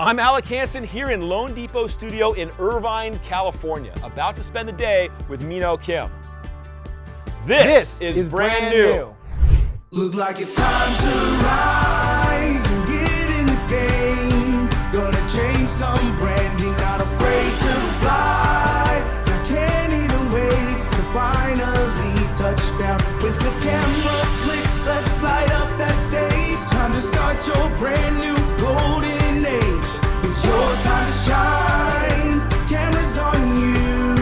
I'm Alec Hanson here in Lone Depot Studio in Irvine, California, about to spend the day with Meinoh Kim. This is brand new. Look like it's time to rise and get in the game. Gonna change some branding, not afraid to fly. I can't even wait to finally touch down with the camera click. Let's light up that stage. Time to start your brand new golden age. It's your time to shine. Cameras on you.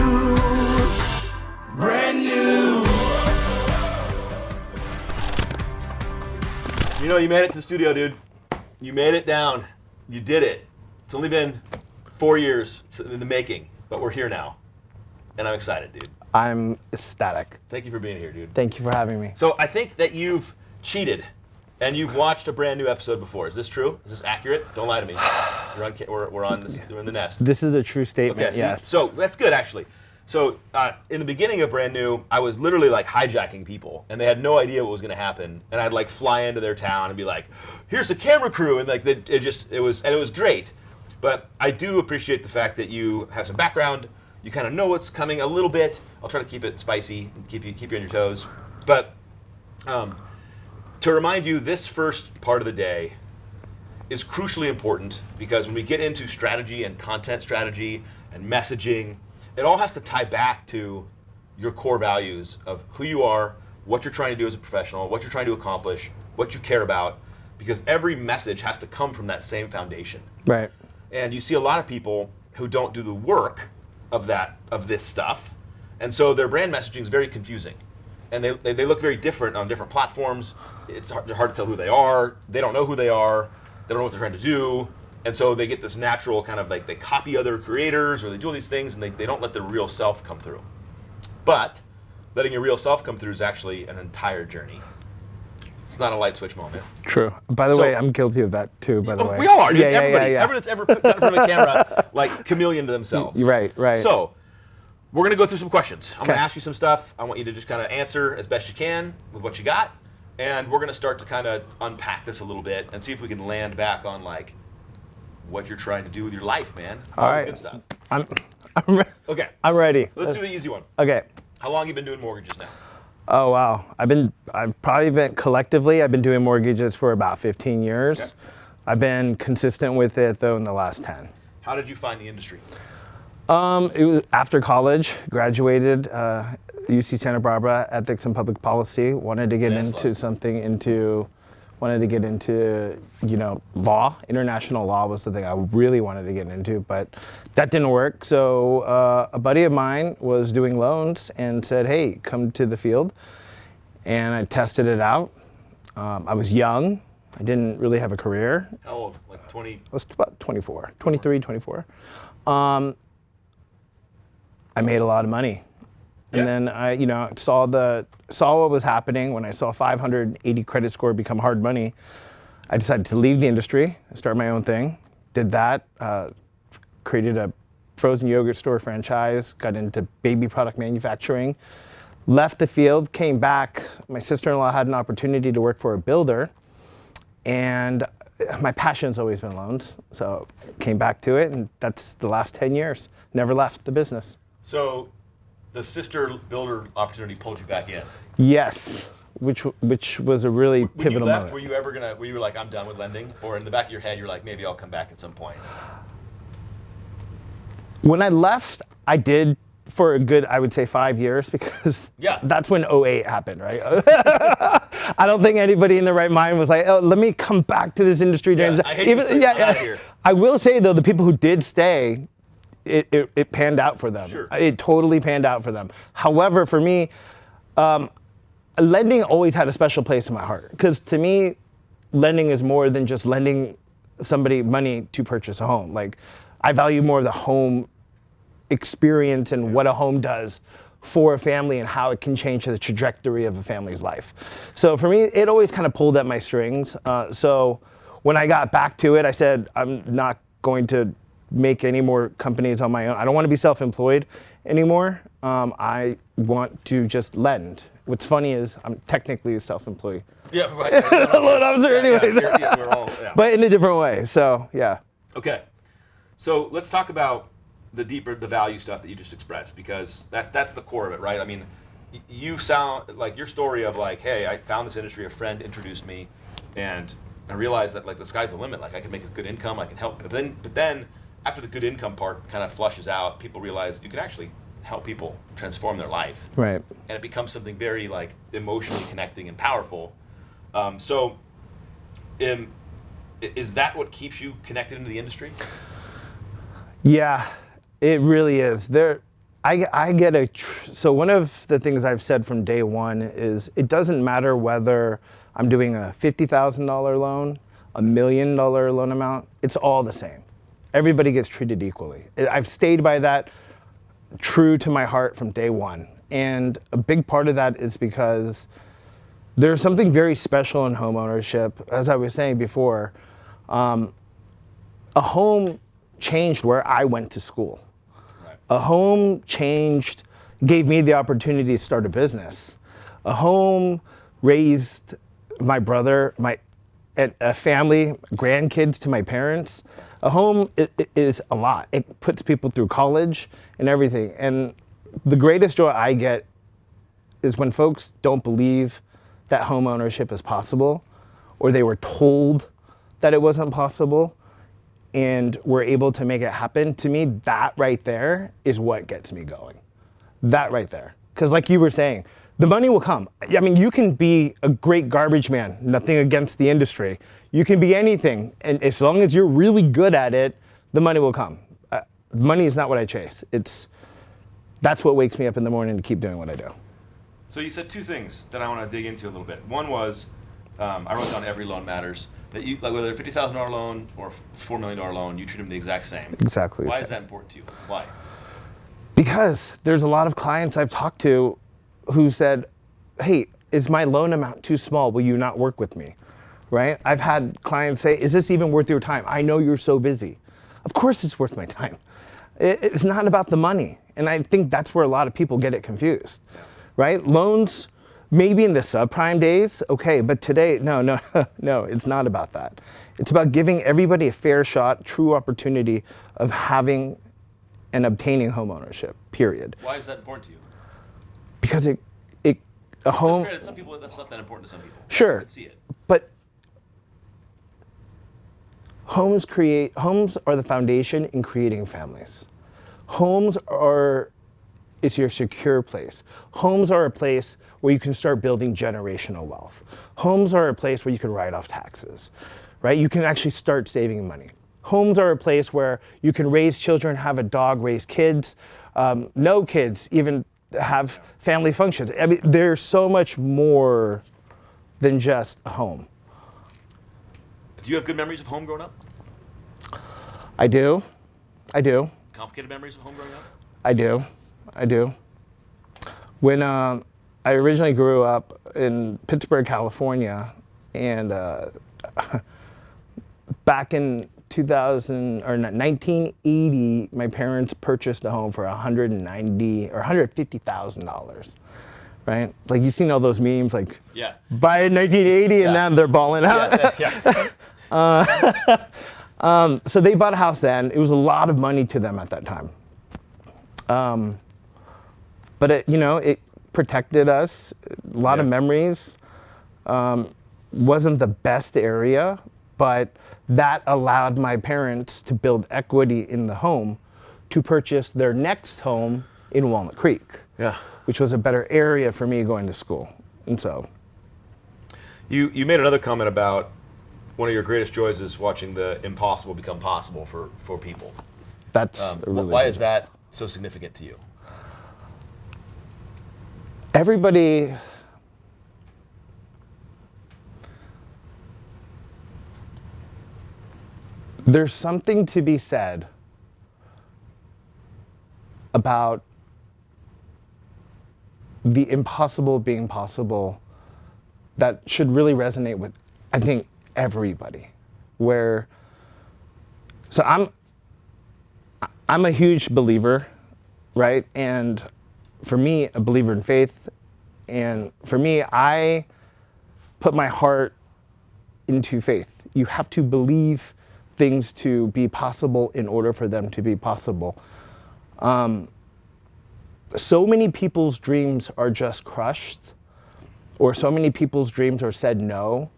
Brand new. You know, you made it to the studio, dude. You made it down. You did it. It's only been 4 years in the making, but we're here now. And I'm excited, dude. I'm ecstatic. Thank you for being here, dude. Thank you for having me. So I think that you've cheated and you've watched a brand new episode before. Is this true? Is this accurate? Don't lie to me. We're on this, we're in the nest. This is a true statement, Okay, yes. So that's good, actually. So in the beginning of Brand New, I was literally like hijacking people, and they had no idea what was going to happen. And I'd like fly into their town and be like, "Here's the camera crew," and like it was great. But I do appreciate the fact that you have some background. You kind of know what's coming a little bit. I'll try to keep it spicy and keep you on your toes. But to remind you, this first part of the day is crucially important because when we get into strategy and content strategy and messaging, it all has to tie back to your core values of who you are, what you're trying to do as a professional, what you're trying to accomplish, what you care about, because every message has to come from that same foundation. Right. And you see a lot of people who don't do the work of this stuff, and so their brand messaging is very confusing. And they look very different on different platforms. It's hard to tell who they are. They don't know who they are. They don't know what they're trying to do. And so they get this natural kind of like they copy other creators or they do all these things and they don't let their real self come through. But letting your real self come through is actually an entire journey. It's not a light switch moment. True. By the way, I'm guilty of that too, by the way. We all are, dude. Yeah, Everybody. yeah. Everyone that's ever put that in front of a camera, like chameleon to themselves. Right. So we're going to go through some questions. I'm going Okay. to ask you some stuff. I want you to just kind of answer as best you can with what you got. And we're going to start to kind of unpack this a little bit and see if we can land back on like what you're trying to do with your life, man. All right. Good stuff. Okay. I'm ready. Let's do the easy one. Okay. How long have you been doing mortgages now? Oh, wow. I've probably been, collectively, I've been doing mortgages for about 15 years. Okay. I've been consistent with it, though, in the last 10. How did you find the industry? It was after college, graduated, UC Santa Barbara, ethics and public policy, wanted to get into law. International law was the thing I really wanted to get into, but that didn't work. So a buddy of mine was doing loans and said, "Hey, come to the field." And I tested it out. I was young. I didn't really have a career. How old? Like 20? I was about 24, 23, 24. I made a lot of money. Yeah. And then I, saw what was happening when I saw 580 credit score become hard money. I decided to leave the industry, start my own thing. Did that, created a frozen yogurt store franchise, got into baby product manufacturing, left the field, came back. My sister-in-law had an opportunity to work for a builder, and my passion's always been loans, so came back to it, and that's the last 10 years. Never left the business. So the sister builder opportunity pulled you back in. Yes, which was a really pivotal When you left, moment. were you like, I'm done with lending? Or in the back of your head, you're like, maybe I'll come back at some point? When I left, I did for a good, I would say 5 years, because that's when 08 happened, right? I don't think anybody in their right mind was like, oh, let me come back to this industry. I hate here. I will say, though, the people who did stay, it panned out for them. Sure. It totally panned out for them. However, for me, lending always had a special place in my heart, because to me, lending is more than just lending somebody money to purchase a home. Like, I value more of the home experience and what a home does for a family and how it can change the trajectory of a family's life. So for me, it always kind of pulled at my strings. So when I got back to it, I said, I'm not going to make any more companies on my own. I don't want to be self-employed anymore. I want to just lend. What's funny is I'm technically a self-employed Yeah, right. loan officer anyway. We're all, but in a different way. So yeah. Okay, so let's talk about the value stuff that you just expressed, because that's the core of it, right? I mean, you sound like your story of like, hey, I found this industry, a friend introduced me, and I realized that like the sky's the limit. Like I can make a good income, I can help. But then after the good income part kind of flushes out, people realize you can actually help people transform their life, Right. and it becomes something very like emotionally connecting and powerful. Is that what keeps you connected into the industry? Yeah, it really is. I get so one of the things I've said from day one is it doesn't matter whether I'm doing a $50,000 loan, $1 million loan amount, it's all the same. Everybody gets treated equally. I've stayed by that, true to my heart from day one. And a big part of that is because there's something very special in home ownership. As I was saying before, a home changed where I went to school. Right. A home gave me the opportunity to start a business. A home raised my brother, a family, grandkids to my parents. A home is a lot. It puts people through college and everything. And the greatest joy I get is when folks don't believe that home ownership is possible, or they were told that it wasn't possible, and we're able to make it happen. To me, that right there is what gets me going. That right there. Because like you were saying, the money will come. I mean, you can be a great garbage man, nothing against the industry. You can be anything, and as long as you're really good at it, the money will come. Money is not what I chase. That's what wakes me up in the morning to keep doing what I do. So you said two things that I want to dig into a little bit. One was, I wrote down every loan matters. That you, like whether a $50,000 loan or a $4 million loan, you treat them the exact same. Exactly. Why is that important to you? Why? Because there's a lot of clients I've talked to who said, hey, is my loan amount too small? Will you not work with me? Right? I've had clients say, is this even worth your time? I know you're so busy. Of course it's worth my time. It's not about the money. And I think that's where a lot of people get it confused. Right? Loans, maybe in the subprime days, okay, but today, no, it's not about that. It's about giving everybody a fair shot, true opportunity of having and obtaining home ownership, period. Why is that important to you? Because a home... Granted, some people, that's not that important to some people. Sure. I can see it. But homes are the foundation in creating families. Homes is your secure place. Homes are a place where you can start building generational wealth. Homes are a place where you can write off taxes, right? You can actually start saving money. Homes are a place where you can raise children, have a dog, raise kids, no kids, even have family functions. I mean, there's so much more than just a home. Do you have good memories of home growing up? I do. Complicated memories of home growing up? I do. When I originally grew up in Pittsburgh, California, and back in 1980, my parents purchased a home for $190,000 or $150,000, right? Like you've seen all those memes, like Yeah. buy in 1980 and then they're balling out. Yeah. So they bought a house then. It was a lot of money to them at that time. But it protected us. A lot of memories. Wasn't the best area, but that allowed my parents to build equity in the home to purchase their next home in Walnut Creek, which was a better area for me going to school. And so, you made another comment about one of your greatest joys is watching the impossible become possible for people. that's really Why is that so significant to you? everybody. There's something to be said about the impossible being possible that should really resonate with, I think, everybody. So I'm a huge believer, right? And for me, a believer in faith. And for me, I put my heart into faith. You have to believe things to be possible in order for them to be possible. So many people's dreams are just crushed, or so many people's dreams are said no.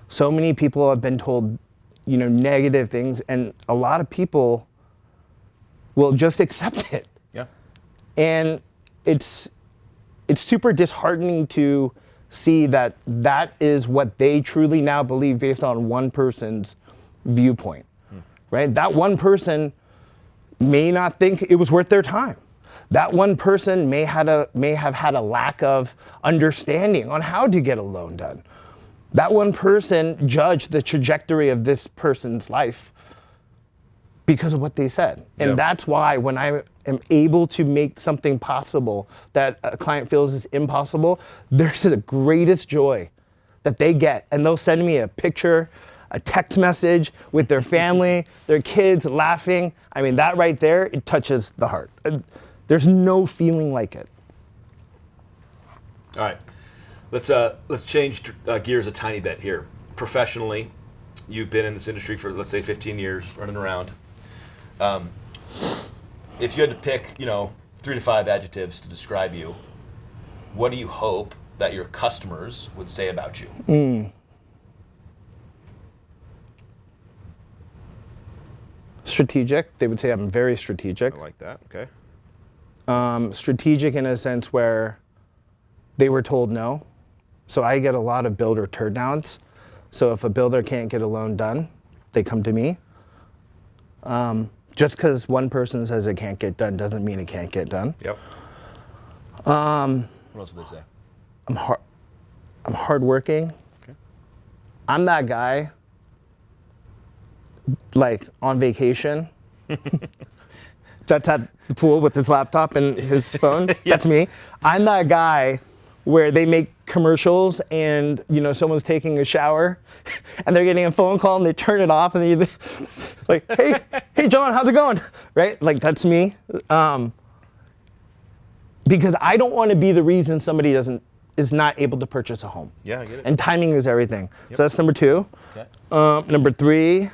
So many people have been told, negative things, and a lot of people will just accept it. Yeah. And it's super disheartening to see that is what they truly now believe based on one person's viewpoint, right? That one person may not think it was worth their time. That one person may have had a lack of understanding on how to get a loan done. That one person judged the trajectory of this person's life because of what they said. And that's why when I am able to make something possible that a client feels is impossible, there's the greatest joy that they get. And they'll send me a picture, a text message with their family, their kids laughing. I mean, that right there, it touches the heart. There's no feeling like it. All right, let's change gears a tiny bit here. Professionally, you've been in this industry for, let's say, 15 years, running around. If you had to pick, 3 to 5 adjectives to describe you, what do you hope that your customers would say about you? Strategic. They would say I'm very strategic. I like that. Okay. Strategic in a sense where they were told no. So I get a lot of builder turndowns. So if a builder can't get a loan done, they come to me. Just because one person says it can't get done doesn't mean it can't get done. Yep. What else do they say? I'm hardworking. Okay. I'm that guy, like on vacation, that's at the pool with his laptop and his phone. Yes. That's me. I'm that guy where they make commercials and someone's taking a shower and they're getting a phone call and they turn it off and they're like, hey John, how's it going? Right? Like that's me. Because I don't want to be the reason somebody is not able to purchase a home. Yeah, I get it. And timing is everything. Yep. So that's number 2. Okay. Number 3.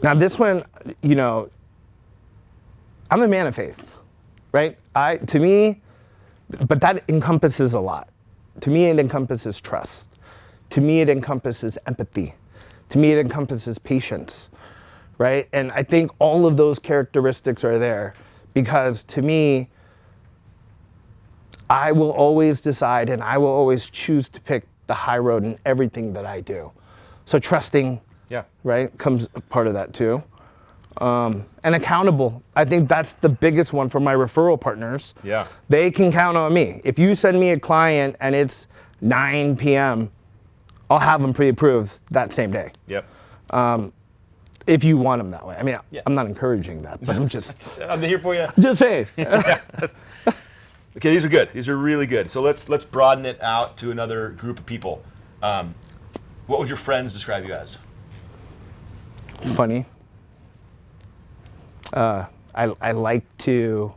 Now this one, I'm a man of faith, right? To me, but that encompasses a lot. To me, it encompasses trust. To me, it encompasses empathy. To me, it encompasses patience, right? And I think all of those characteristics are there because to me, I will always decide and I will always choose to pick the high road in everything that I do. So trusting, right, comes a part of that too. And accountable. I think that's the biggest one for my referral partners. Yeah. They can count on me. If you send me a client and it's 9 p.m., I'll have them pre-approved that same day. Yep. If you want them that way. I mean, I'm not encouraging that, but I'm just... I'm here for you. Just saying. Okay, these are good. These are really good. So let's broaden it out to another group of people. What would your friends describe you as? Funny. I like to...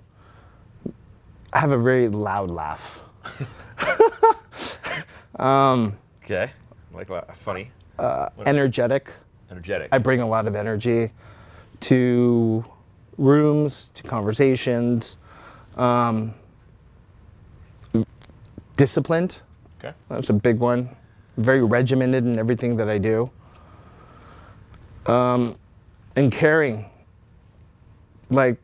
I have a very loud laugh. Okay. Like funny. Energetic. Energetic. I bring a lot of energy to rooms, to conversations. Disciplined. Okay. That's a big one. Very regimented in everything that I do. And caring. Like,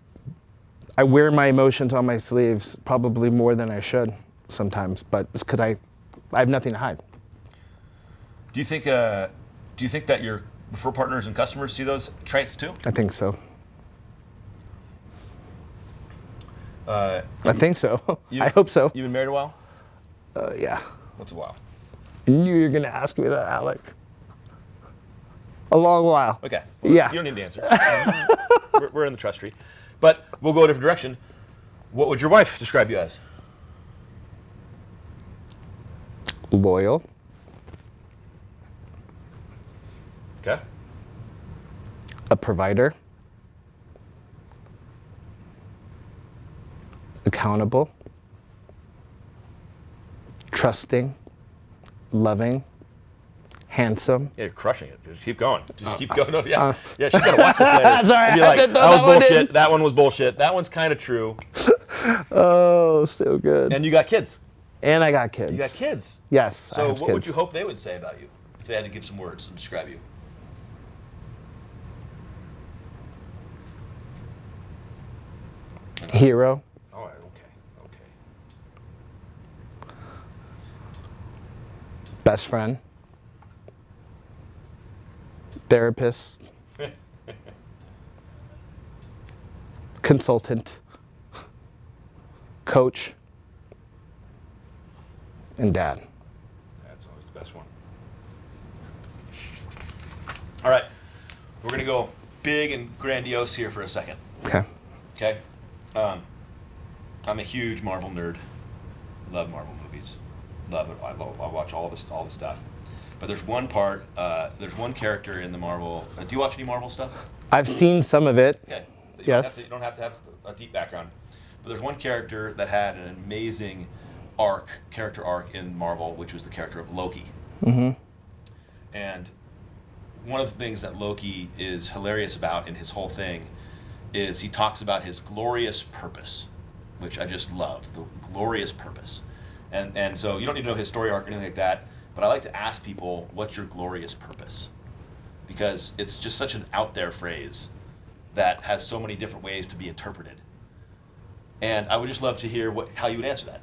I wear my emotions on my sleeves probably more than I should sometimes, but it's because I have nothing to hide. Do you think that your referral partners and customers see those traits too? I think so. I think so. I hope so. You've been married a while? Yeah. What's a while? I knew you were going to ask me that, Alec. A long while. Okay. Yeah. You don't need to answer. We're in the trust tree. But we'll go a different direction. What would your wife describe you as? Loyal. Okay. A provider. Accountable. Trusting. Loving. handsome. Yeah, you're crushing it. Just keep going. Just keep going. Oh, yeah, she's gonna watch this later. Sorry, And be I like, didn't that throw was that one bullshit. in." That one was bullshit. That one's kind of true. Oh, so good. And you got kids. And I got kids. You got kids. Yes, I So have what would kids. you hope they would say about you if they had to give some words and describe you? Hero. All right. Okay. Best friend. Therapist. Consultant. Coach. And dad. That's always the best one. All right. We're gonna go big and grandiose here for a second. Okay. Okay. I'm a huge Marvel nerd. Love Marvel movies. Love it. I watch all the stuff. But there's one part. There's one character in the Marvel. Do you watch any Marvel stuff? I've seen some of it. Okay. Yes. You don't have to have a deep background. But there's one character that had an amazing character arc in Marvel, which was the character of Loki. Mm-hmm. And one of the things that Loki is hilarious about in his whole thing is he talks about his glorious purpose, which I just love, the glorious purpose. And so you don't need to know his story arc or anything like that, but I like to ask people, what's your glorious purpose? Because it's just such an out there phrase that has so many different ways to be interpreted. And I would just love to hear how you would answer that.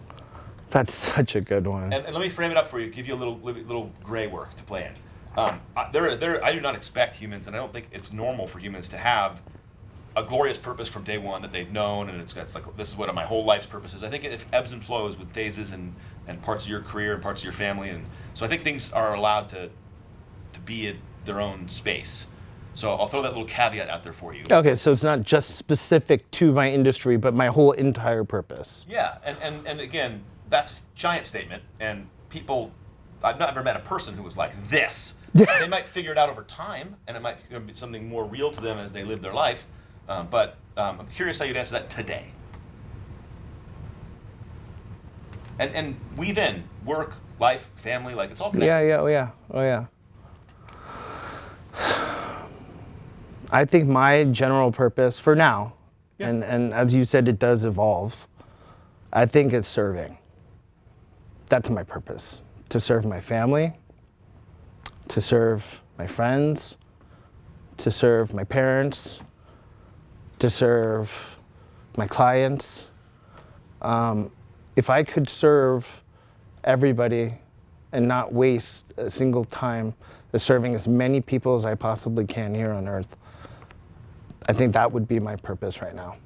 That's such a good one. And let me frame it up for you, give you a little gray work to play in. I do not expect humans, and I don't think it's normal for humans to have a glorious purpose from day one that they've known, and it's like, this is what my whole life's purpose is. I think it ebbs and flows with phases and parts of your career and parts of your family, and so I think things are allowed to be in their own space. So I'll throw that little caveat out there for you. Okay, so it's not just specific to my industry, but my whole entire purpose. Yeah, and again, that's a giant statement, and people, I've never met a person who was like this. They might figure it out over time, and it might be something more real to them as they live their life. But I'm curious how you'd answer that today. And weave in work, life, family, like it's all connected. Oh yeah. I think my general purpose for now, and as you said, it does evolve. I think it's serving. That's my purpose. To serve my family, to serve my friends, to serve my parents, to serve my clients. If I could serve everybody and not waste a single time serving as many people as I possibly can here on earth, I think that would be my purpose right now.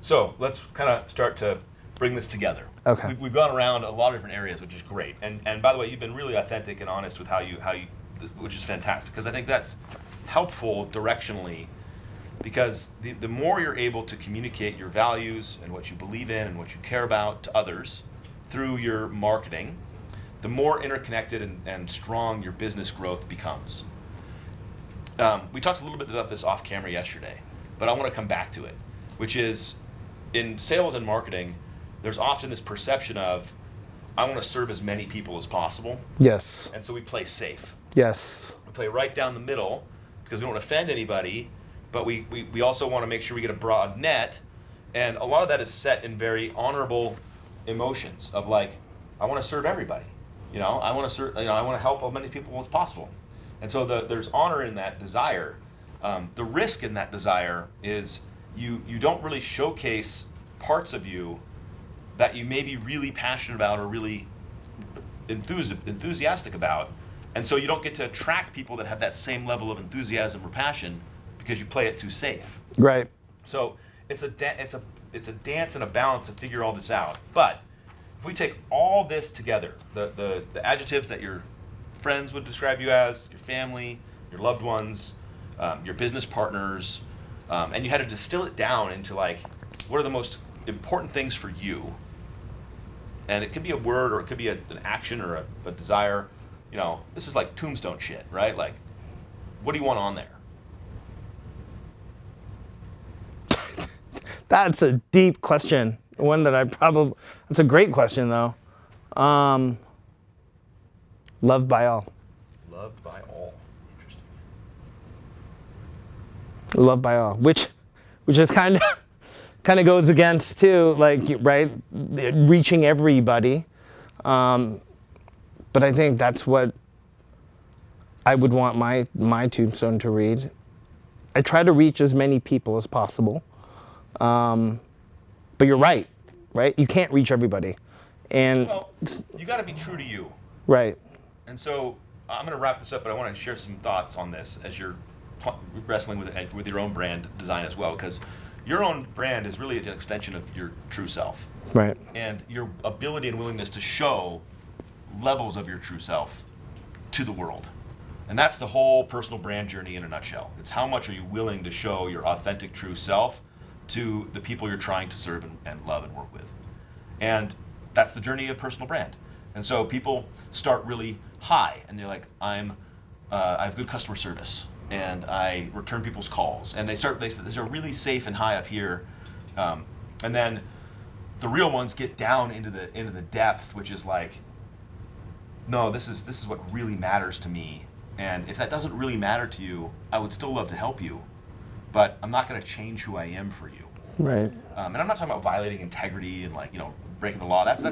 So let's kind of start to bring this together. Okay. We've gone around a lot of different areas, which is great. And by the way, you've been really authentic and honest with how you, which is fantastic, because I think that's helpful directionally, because the more you're able to communicate your values and what you believe in and what you care about to others through your marketing, the more interconnected and strong your business growth becomes. We talked a little bit about this off camera yesterday, but I want to come back to it, which is in sales and marketing, there's often this perception of, I want to serve as many people as possible. Yes. And so we play safe. Yes. We play right down the middle because we don't want to offend anybody, but we also want to make sure we get a broad net. And a lot of that is set in very honorable emotions of like, I want to serve everybody. I want to serve. I want to help as many people as possible. And so there's honor in that desire. The risk in that desire is you don't really showcase parts of you that you may be really passionate about or really enthusiastic about. And so you don't get to attract people that have that same level of enthusiasm or passion because you play it too safe. Right. So it's a dance and a balance to figure all this out. But if we take all this together, the adjectives that your friends would describe you as, your family, your loved ones, your business partners, and you had to distill it down into like, what are the most important things for you? And it could be a word or it could be an action or a desire. This is like tombstone shit, right? Like, what do you want on there? That's a deep question. One that that's a great question though. Loved by all. Loved by all. Interesting. Loved by all, which is kind of goes against too, like, right, reaching everybody. But I think that's what I would want my tombstone to read. I try to reach as many people as possible. But you're right? You can't reach everybody. And Well, you got to be true to you. right. And so I'm going to wrap this up, but I want to share some thoughts on this as you're wrestling with your own brand design as well, because your own brand is really an extension of your true self. Right. And your ability and willingness to show levels of your true self to the world. And that's the whole personal brand journey in a nutshell. It's how much are you willing to show your authentic true self to the people you're trying to serve and love and work with. And that's the journey of personal brand. And so people start really high, and they're like, I have good customer service, and I return people's calls, and they start really safe and high up here, and then the real ones get down into the depth, which is like, no, this is what really matters to me, and if that doesn't really matter to you, I would still love to help you, but I'm not going to change who I am for you. Right. And I'm not talking about violating integrity and breaking the law. That's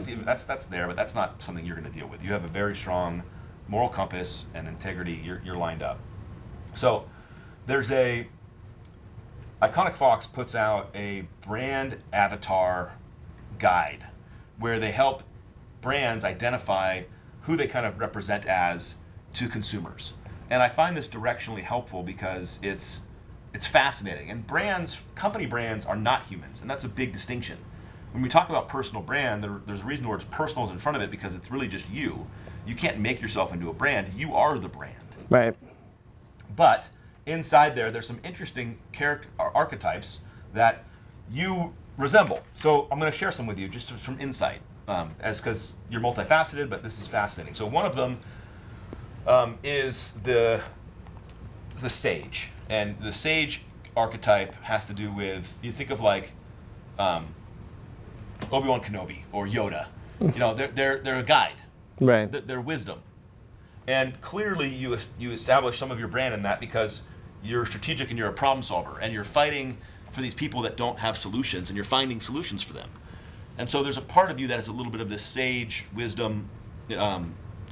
there, but that's not something you're going to deal with. You have a very strong moral compass and integrity. You're lined up. So there's Iconic Fox puts out a brand avatar guide where they help brands identify who they kind of represent as to consumers. And I find this directionally helpful because it's fascinating. And company brands are not humans, and that's a big distinction. When we talk about personal brand, there's a reason the word personal is in front of it, because it's really just you. You can't make yourself into a brand. You are the brand. Right. But inside there's some interesting character archetypes that you resemble. So I'm going to share some with you just from insight, because you're multifaceted, but this is fascinating. So one of them is the sage. And the sage archetype has to do with, you think of like Obi-Wan Kenobi or Yoda. They're a guide. Right. They're wisdom. And clearly you establish some of your brand in that because you're strategic and you're a problem solver, and you're fighting for these people that don't have solutions, and you're finding solutions for them. And so there's a part of you that has a little bit of this sage wisdom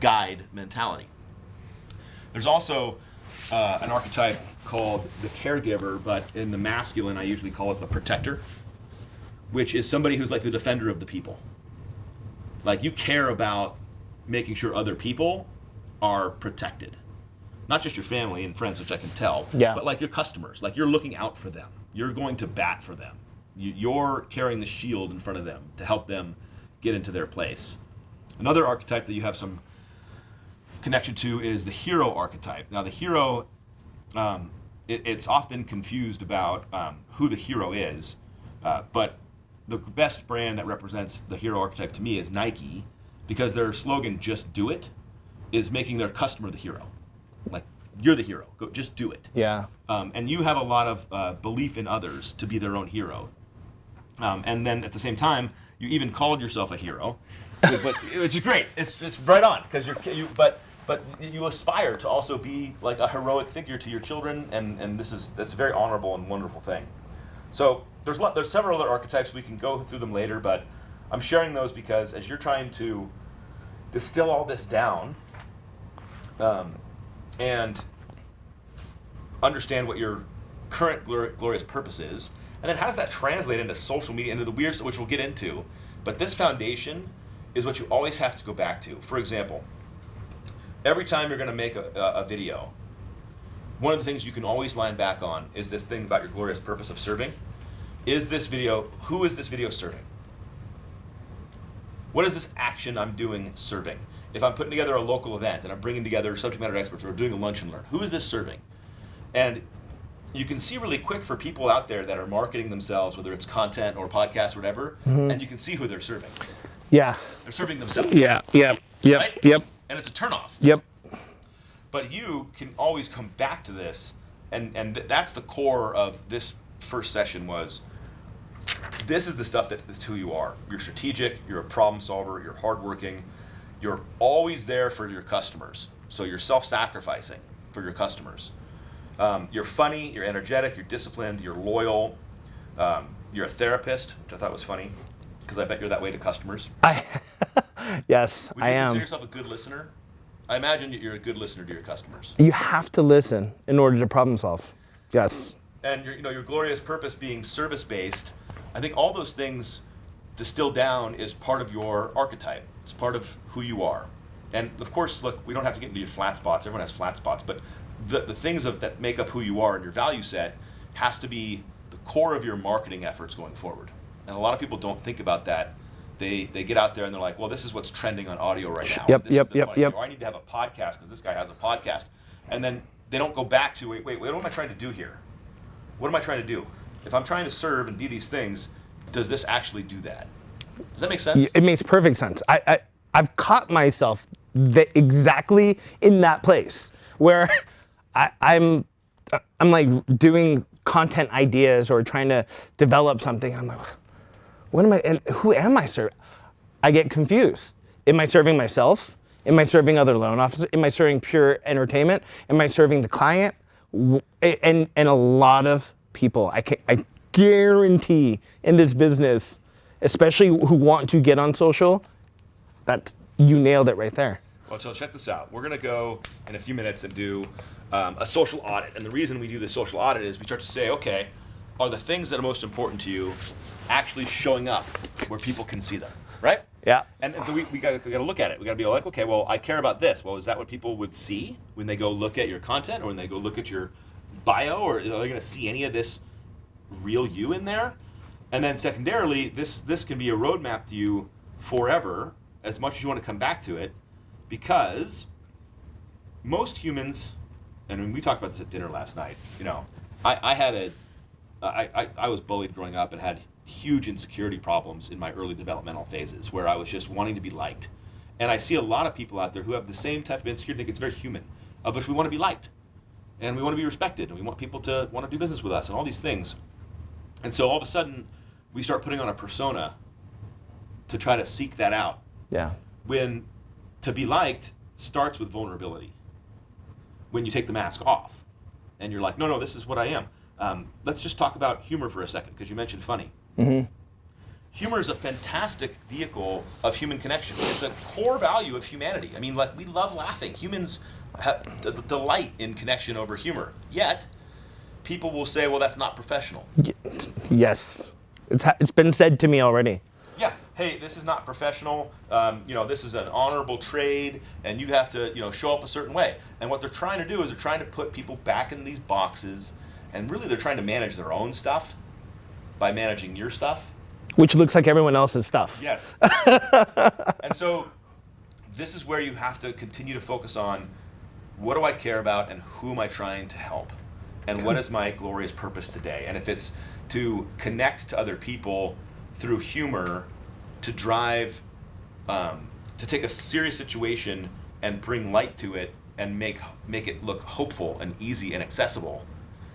guide mentality. There's also an archetype called the caregiver, but in the masculine, I usually call it the protector, which is somebody who's like the defender of the people. Like, you care about making sure other people are protected. Not just your family and friends, which I can tell, but like your customers. Like, you're looking out for them. You're going to bat for them. You're carrying the shield in front of them to help them get into their place. Another archetype that you have some connection to is the hero archetype. Now, the hero, it's often confused about who the hero is, but the best brand that represents the hero archetype to me is Nike, because their slogan, "Just do it," is making their customer the hero. Like, you're the hero. Go, just do it. Yeah. And you have a lot of belief in others to be their own hero. And then at the same time, you even called yourself a hero, which is great. It's right on, because but you aspire to also be like a heroic figure to your children, and that's a very honorable and wonderful thing. So there's several other archetypes. We can go through them later, but I'm sharing those because as you're trying to distill all this down and understand what your current glorious purpose is, and then how does that translate into social media, into the weird stuff, which we'll get into. But this foundation is what you always have to go back to. For example, every time you're going to make a video, one of the things you can always line back on is this thing about your glorious purpose of serving. Who is this video serving? What is this action I'm doing serving? If I'm putting together a local event and I'm bringing together subject matter experts or doing a lunch and learn, who is this serving? And you can see really quick for people out there that are marketing themselves, whether it's content or podcast or whatever, and you can see who they're serving. Yeah. They're serving themselves. Yeah. Yep. Right? Yep. And it's a turnoff. Yep. But you can always come back to this, and that's the core of this first session was, this is the stuff that's who you are. You're strategic, you're a problem solver, you're hardworking, You're always there for your customers. So you're self-sacrificing for your customers. You're funny, you're energetic, you're disciplined, you're loyal. You're a therapist, which I thought was funny, because I bet you're that way to customers. Yes, Would I you am. consider yourself a good listener? I imagine you're a good listener to your customers. You have to listen in order to problem solve. Yes. And your glorious purpose being service-based, I think all those things distilled down is part of your archetype. It's part of who you are. And of course, look, we don't have to get into your flat spots. Everyone has flat spots, but the things that make up who you are and your value set has to be the core of your marketing efforts going forward. And a lot of people don't think about that. They get out there and they're like, well, this is what's trending on audio right now. Yep, This yep, is the yep, funny yep. thing. Or I need to have a podcast because this guy has a podcast. And then they don't go back to, wait, what am I trying to do here? What am I trying to do? If I'm trying to serve and be these things, does this actually do that? Does that make sense? It makes perfect sense. I've caught myself exactly in that place where I'm like doing content ideas or trying to develop something. I'm like, what am I, and who am I serving? I get confused. Am I serving myself? Am I serving other loan officers? Am I serving pure entertainment? Am I serving the client? And a lot of people, I guarantee in this business, especially who want to get on social, that you nailed it right there. Well, so check this out. We're going to go in a few minutes and do a social audit. And the reason we do the social audit is we start to say, okay, are the things that are most important to you actually showing up where people can see them, right? Yeah. And so we got to look at it. We got to be like, okay, well, I care about this. Well, is that what people would see when they go look at your content or when they go look at your bio? Or are they going to see any of this real you in there? And then secondarily, this can be a roadmap to you forever, as much as you want to come back to it, because most humans, and we talked about this at dinner last night, I was bullied growing up and had huge insecurity problems in my early developmental phases where I was just wanting to be liked. And I see a lot of people out there who have the same type of insecurity. I think it's very human, of which we want to be liked and we want to be respected and we want people to want to do business with us and all these things. And so all of a sudden we start putting on a persona to try to seek that out. Yeah. When to be liked starts with vulnerability. When you take the mask off and you're like, no, this is what I am. Let's just talk about humor for a second, because you mentioned funny. Mm-hmm. Humor is a fantastic vehicle of human connection. It's a core value of humanity. I mean, like, we love laughing. Humans have delight in connection over humor. Yet, people will say, well, that's not professional. Yes. It's been said to me already. Yeah, hey, this is not professional. This is an honorable trade, and you have to, show up a certain way. And what they're trying to do is they're trying to put people back in these boxes, and really they're trying to manage their own stuff by managing your stuff. Which looks like everyone else's stuff. Yes. And so this is where you have to continue to focus on, what do I care about and who am I trying to help? And what is my glorious purpose today? And if it's to connect to other people through humor, to drive, to take a serious situation and bring light to it and make it look hopeful and easy and accessible,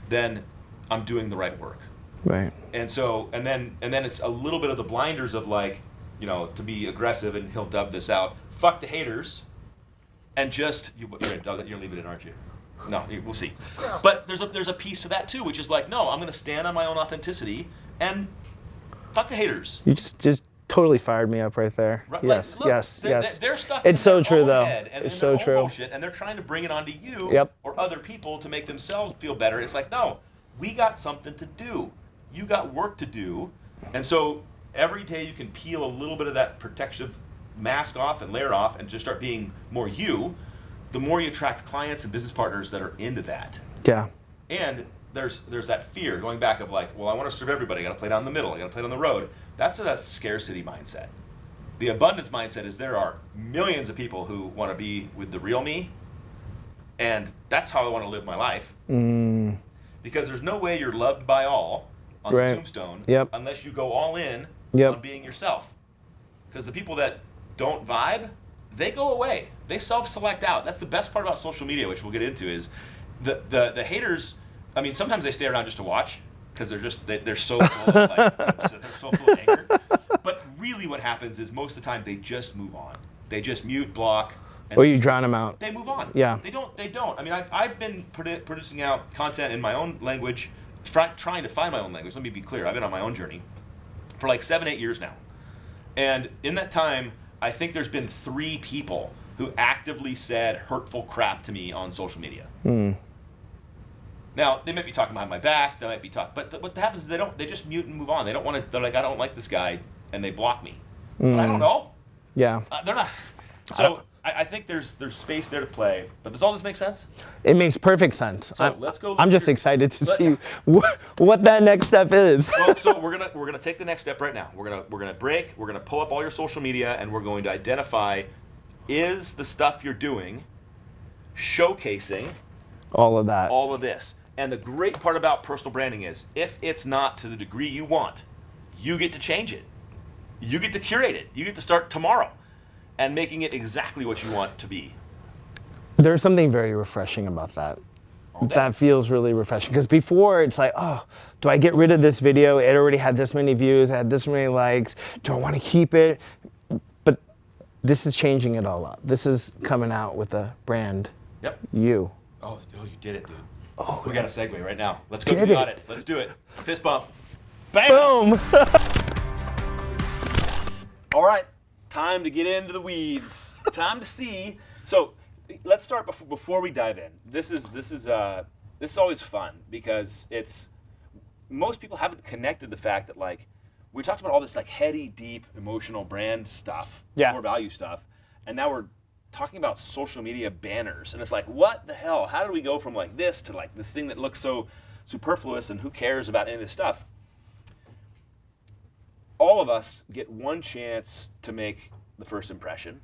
then I'm doing the right work. Right. And so, and then it's a little bit of the blinders of, like, to be aggressive, and he'll dub this out, fuck the haters, and just, you're gonna leave it in, aren't you? No, we'll see. But there's a piece to that too, which is like, no, I'm gonna stand on my own authenticity and fuck the haters. You just totally fired me up right there. Right, Yes, like, look, yes. Their stuff It's in so their true, own though. head and It's in so their own true. bullshit, and they're trying to bring it onto you Yep. or other people to make themselves feel better. It's like, no, we got something to do. You got work to do. And so every day you can peel a little bit of that protective mask off and layer off and just start being more you, the more you attract clients and business partners that are into that. Yeah. And there's that fear going back of, like, well, I want to serve everybody. I got to play down the middle. I got to play down the road. That's a scarcity mindset. The abundance mindset is there are millions of people who want to be with the real me, and that's how I want to live my life. Because there's no way you're loved by all on Right. the tombstone unless you go all in on being yourself. Because the people that don't vibe, they go away. They self-select out. That's the best part about social media, which we'll get into, is the haters. I mean, sometimes they stay around just to watch because they're so full of, like, they're so full of anger. But really what happens is most of the time they just move on. They just mute, block, and Or you drown them out. they move on. Yeah. They don't. I mean, I've been producing out content in my own language, trying to find my own language. Let me be clear. I've been on my own journey for like 7-8 years now. And in that time, I think there's been 3 people who actively said hurtful crap to me on social media. Now, they might be talking behind my back, they might be talking, but what happens is they just mute and move on. They don't want to, they're like, I don't like this guy, and they block me. But I don't know. Yeah. They're not. So I think there's space there to play. But does all this make sense? It makes perfect sense. So let's go. I'm just excited to see what that next step is. Well, so we're gonna take the next step right now. We're gonna break. We're gonna pull up all your social media, and we're going to identify: is the stuff you're doing showcasing All of that. all of this? And the great part about personal branding is, if it's not to the degree you want, you get to change it. You get to curate it. You get to start tomorrow, and making it exactly what you want to be. There's something very refreshing about that. That feels really refreshing. Because before, it's like, oh, do I get rid of this video? It already had this many views, it had this many likes. Do I want to keep it? But this is changing it all up. This is coming out with a brand. Yep. You. Oh, you did it, dude. Oh, We got a segue right now. Let's go Did do it. it. Let's do it. Fist bump. Bam! boom. All right, time to get into the weeds. Time to see. So let's start before we dive in. This is always fun because most people haven't connected the fact that, like, we talked about all this like heady, deep, emotional brand stuff, core value stuff, and now we're talking about social media banners, and it's like, what the hell? How do we go from like this to like this thing that looks so superfluous, and who cares about any of this stuff? All of us get one chance to make the first impression.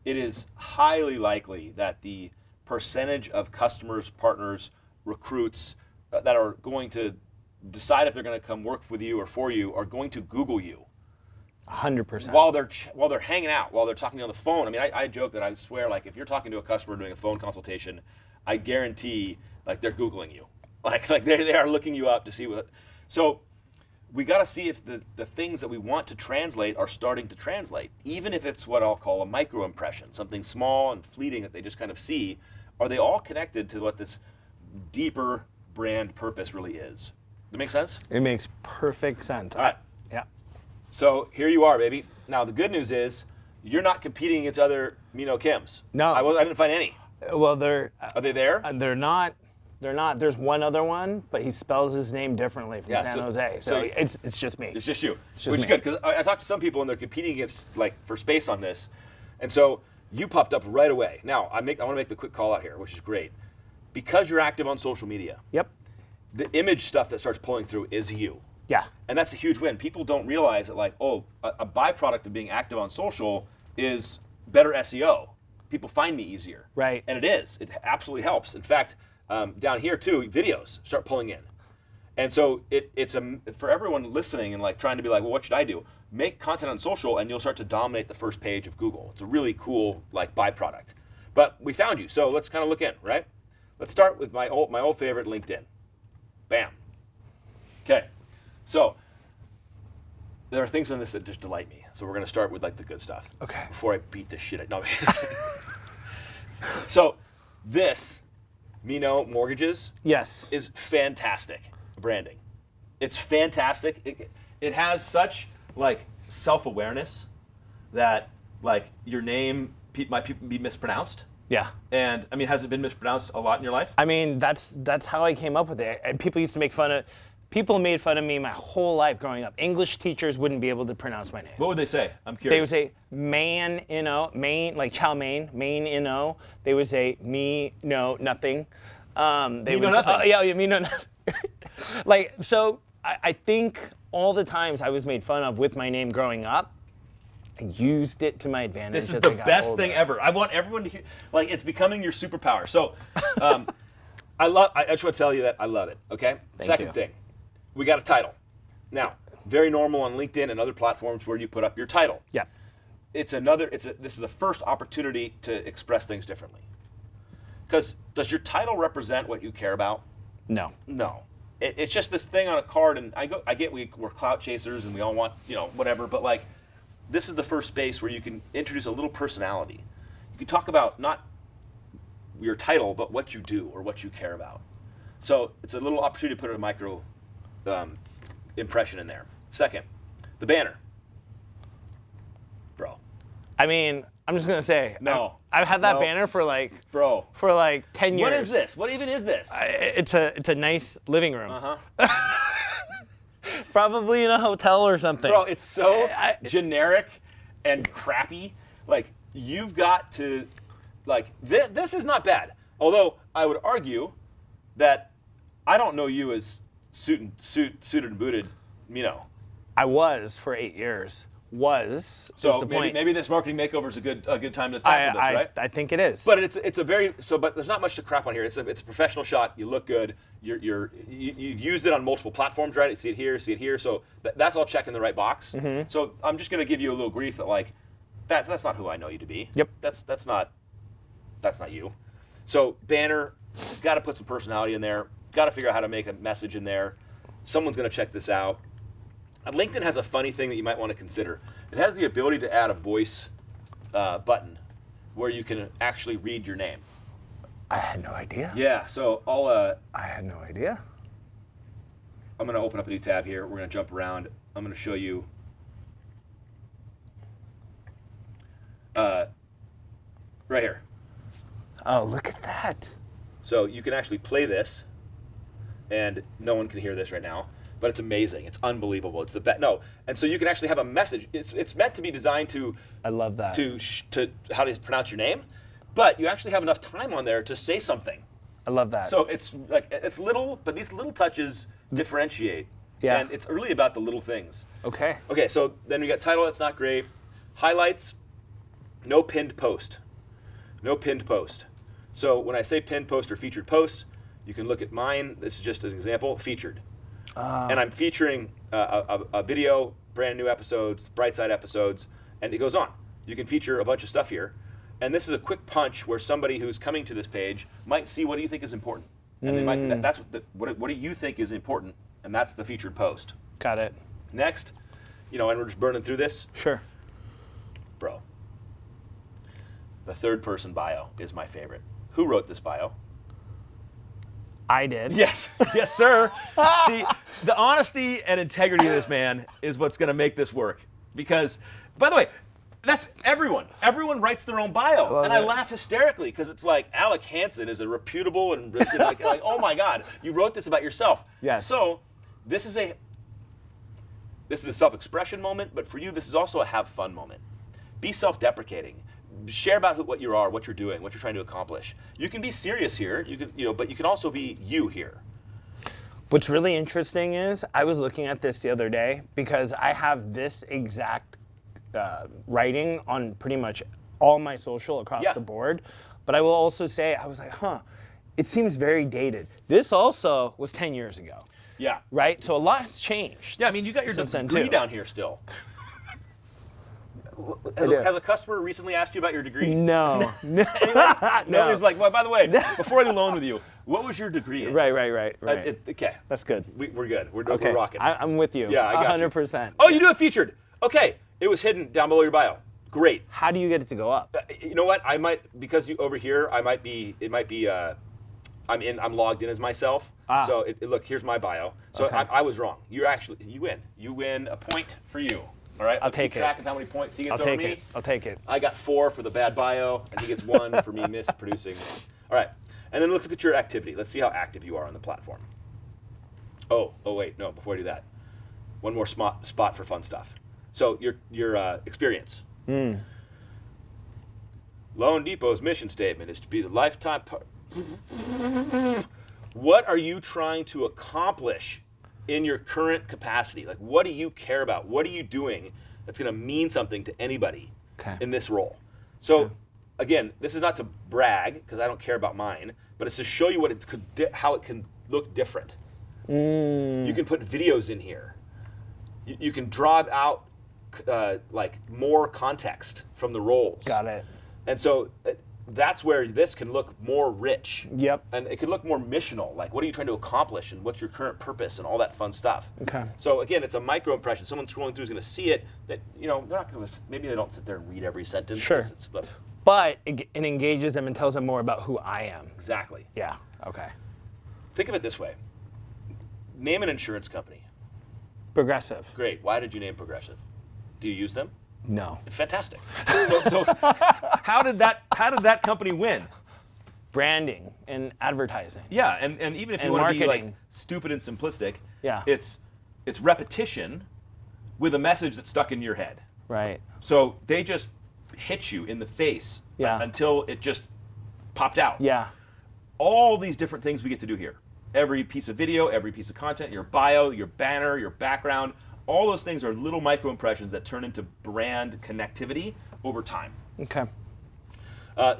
It is highly likely that the percentage of customers, partners, recruits that are going to decide if they're going to come work with you or for you are going to Google you 100%. while they're hanging out, while they're talking on the phone. I mean, I joke that I swear, like, if you're talking to a customer doing a phone consultation, I guarantee, like, they're Googling you. Like they are looking you up to see what. So we got to see if the things that we want to translate are starting to translate, even if it's what I'll call a micro impression, something small and fleeting that they just kind of see. Are they all connected to what this deeper brand purpose really is? Does that make sense? It makes perfect sense. All right. Yeah. So here you are, baby. Now the good news is you're not competing against other Meinoh Kims. No. I didn't find any. Well, Are they there? they're not. They're not. There's one other one, but he spells his name differently from San Jose. So it's just me. It's just you, just which is me. good, because I talked to some people and they're competing against, like, for space on this, and so you popped up right away. Now I want to make the quick call out here, which is great, because you're active on social media. Yep. The image stuff that starts pulling through is you. Yeah. And that's a huge win. People don't realize that, like, a byproduct of being active on social is better SEO. People find me easier. Right. And it is. It absolutely helps. In fact, down here too, videos start pulling in. And so it's for everyone listening and like trying to be like, well, what should I do? Make content on social and you'll start to dominate the first page of Google. It's a really cool like byproduct. But we found you, so let's kind of look in, right? Let's start with my old favorite, LinkedIn. Bam. Okay. So there are things on this that just delight me. So we're going to start with like the good stuff. Okay. Before I beat this shit. No. So this Meinoh Mortgages Yes. is fantastic branding. It's fantastic. It has such like self-awareness that like your name might be mispronounced. Yeah. And I mean, has it been mispronounced a lot in your life? I mean, that's how I came up with it. And people used to make fun of. People made fun of me my whole life growing up. English teachers wouldn't be able to pronounce my name. What would they say? I'm curious. They would say Main, like chow mein, Meinoh. They would say me, no, nothing. They would nothing. Say, yeah, me, no, nothing. Like, so I think all the times I was made fun of with my name growing up, I used it to my advantage. This is as the I got best older. thing ever. I want everyone to hear, like, it's becoming your superpower. So, I just want to tell you that I love it, okay? Second you. thing, we got a title. Now, very normal on LinkedIn and other platforms where you put up your title. Yeah. This is the first opportunity to express things differently. Because does your title represent what you care about? No. No. It's just this thing on a card, and I get we're clout chasers and we all want, whatever, but like, this is the first space where you can introduce a little personality. You can talk about not your title, but what you do or what you care about. So it's a little opportunity to put a micro impression in there. Second, the banner. Bro. I mean, I'm just gonna say, No. I've had that No. banner for like Bro. 10 years. What is this? What even is this? It's a nice living room. Uh-huh. Probably in a hotel or something. Bro, it's so generic and crappy. Like, you've got to, like, this is not bad. Although, I would argue that I don't know you as suited and booted, Meinoh. I was for 8 years. Is So the point. maybe this marketing makeover is a good time to tackle this, right? I think it is. But it's a very but there's not much to crap on here. It's a professional shot. You look good. You've used it on multiple platforms, right? You see it here. So that's all checking the right box. Mm-hmm. So I'm just gonna give you a little grief that like that's not who I know you to be. Yep. That's not you. So banner, got to put some personality in there. Got to figure out how to make a message in there. Someone's gonna check this out. And LinkedIn has a funny thing that you might want to consider. It has the ability to add a voice button where you can actually read your name. I had no idea. Yeah, so I had no idea. I'm going to open up a new tab here. We're going to jump around. I'm going to show you right here. Oh, look at that. So you can actually play this, and no one can hear this right now. But it's amazing. It's unbelievable. It's the best. No, and so you can actually have a message. It's meant to be designed to. I love that. To how to pronounce your name, but you actually have enough time on there to say something. I love that. So it's like it's little, but these little touches differentiate. Yeah. And it's really about the little things. Okay. Okay. So then we got title. That's not great. Highlights. No pinned post. No pinned post. So when I say pinned post or featured posts, you can look at mine. This is just an example. Featured. And I'm featuring a video, brand new episodes, Brightside episodes, and it goes on. You can feature a bunch of stuff here. And this is a quick punch where somebody who's coming to this page might see what do you think is important. And they might, that's what do you think is important? And that's the featured post. Got it. Next, and we're just burning through this. Sure. Bro, the third person bio is my favorite. Who wrote this bio? I did. Yes, yes, sir. See, the honesty and integrity of this man is what's going to make this work. Because, by the way, that's everyone. Everyone writes their own bio, and I laugh hysterically because it's like Alec Hanson is a reputable and like oh my God, you wrote this about yourself. Yes. So this is a self-expression moment, but for you, this is also a have fun moment. Be self-deprecating. Share about what you are, what you're doing, what you're trying to accomplish. You can be serious here, but you can also be you here. What's really interesting is I was looking at this the other day because I have this exact writing on pretty much all my social across the board. But I will also say, I was like, it seems very dated. This also was 10 years ago. Yeah. Right? So a lot has changed. Yeah, I mean, you got your since then, degree too. down here still. Has a customer recently asked you about your degree? No. No. Nobody's like, well, by the way, before I do loan with you, what was your degree in? Right. Okay. That's good. We're good. We're Okay. rocking. I'm with you. Yeah, I got you. 100%. Oh, you do it featured. Okay. It was hidden down below your bio. Great. How do you get it to go up? You know what? I might, because you over here, I'm logged in as myself. So look, here's my bio. So Okay. I was wrong. You win. You win a point for you. All right. I'll take keep track of how many points he gets over me. I'll take it. I got 4 for the bad bio, and he gets 1 for me misproducing. All right. And then let's look at your activity. Let's see how active you are on the platform. Oh wait, no, before I do that, one more spot for fun stuff. So your experience. Loan Depot's mission statement is to be the lifetime What are you trying to accomplish in your current capacity? Like, what do you care about? What are you doing that's going to mean something to anybody in this role? So, again, this is not to brag because I don't care about mine, but it's to show you what how it can look different. You can put videos in here. You can draw out like more context from the roles. Got it. And so that's where this can look more rich. Yep. And it could look more missional. Like, what are you trying to accomplish, and what's your current purpose, and all that fun stuff. Okay. So again, it's a micro impression. Someone scrolling through is going to see it. That they're not going to. Maybe they don't sit there and read every sentence. Sure. But it engages them and tells them more about who I am. Exactly. Yeah. Okay. Think of it this way. Name an insurance company. Progressive. Great. Why did you name Progressive? Do you use them? No. Fantastic. So how did that company win? Branding and advertising. Yeah, and even if you And want to be like marketing. stupid and simplistic, Yeah. it's repetition with a message that's stuck in your head. Right. So they just hit you in the face Yeah. until it just popped out. Yeah. All these different things we get to do here. Every piece of video, every piece of content, your bio, your banner, your background, all those things are little micro impressions that turn into brand connectivity over time. Okay.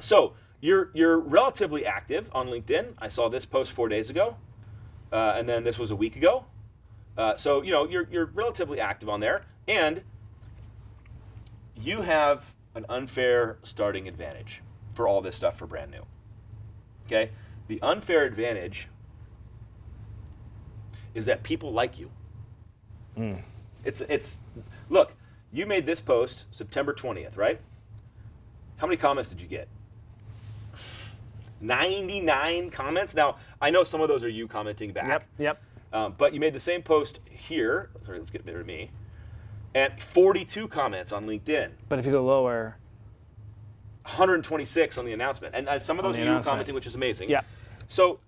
So you're relatively active on LinkedIn. I saw this post 4 days ago, and then this was a week ago. So you're relatively active on there, and you have an unfair starting advantage for all this stuff for brand new. Okay, the unfair advantage is that people like you. It's look, you made this post September 20th, right? How many comments did you get? 99 comments. Now, I know some of those are you commenting back. Yep. But you made the same post here. Sorry, let's get rid of me. And 42 comments on LinkedIn. But if you go lower. 126 on the announcement. And some of those On are the you announcement. commenting, which is amazing. Yeah. So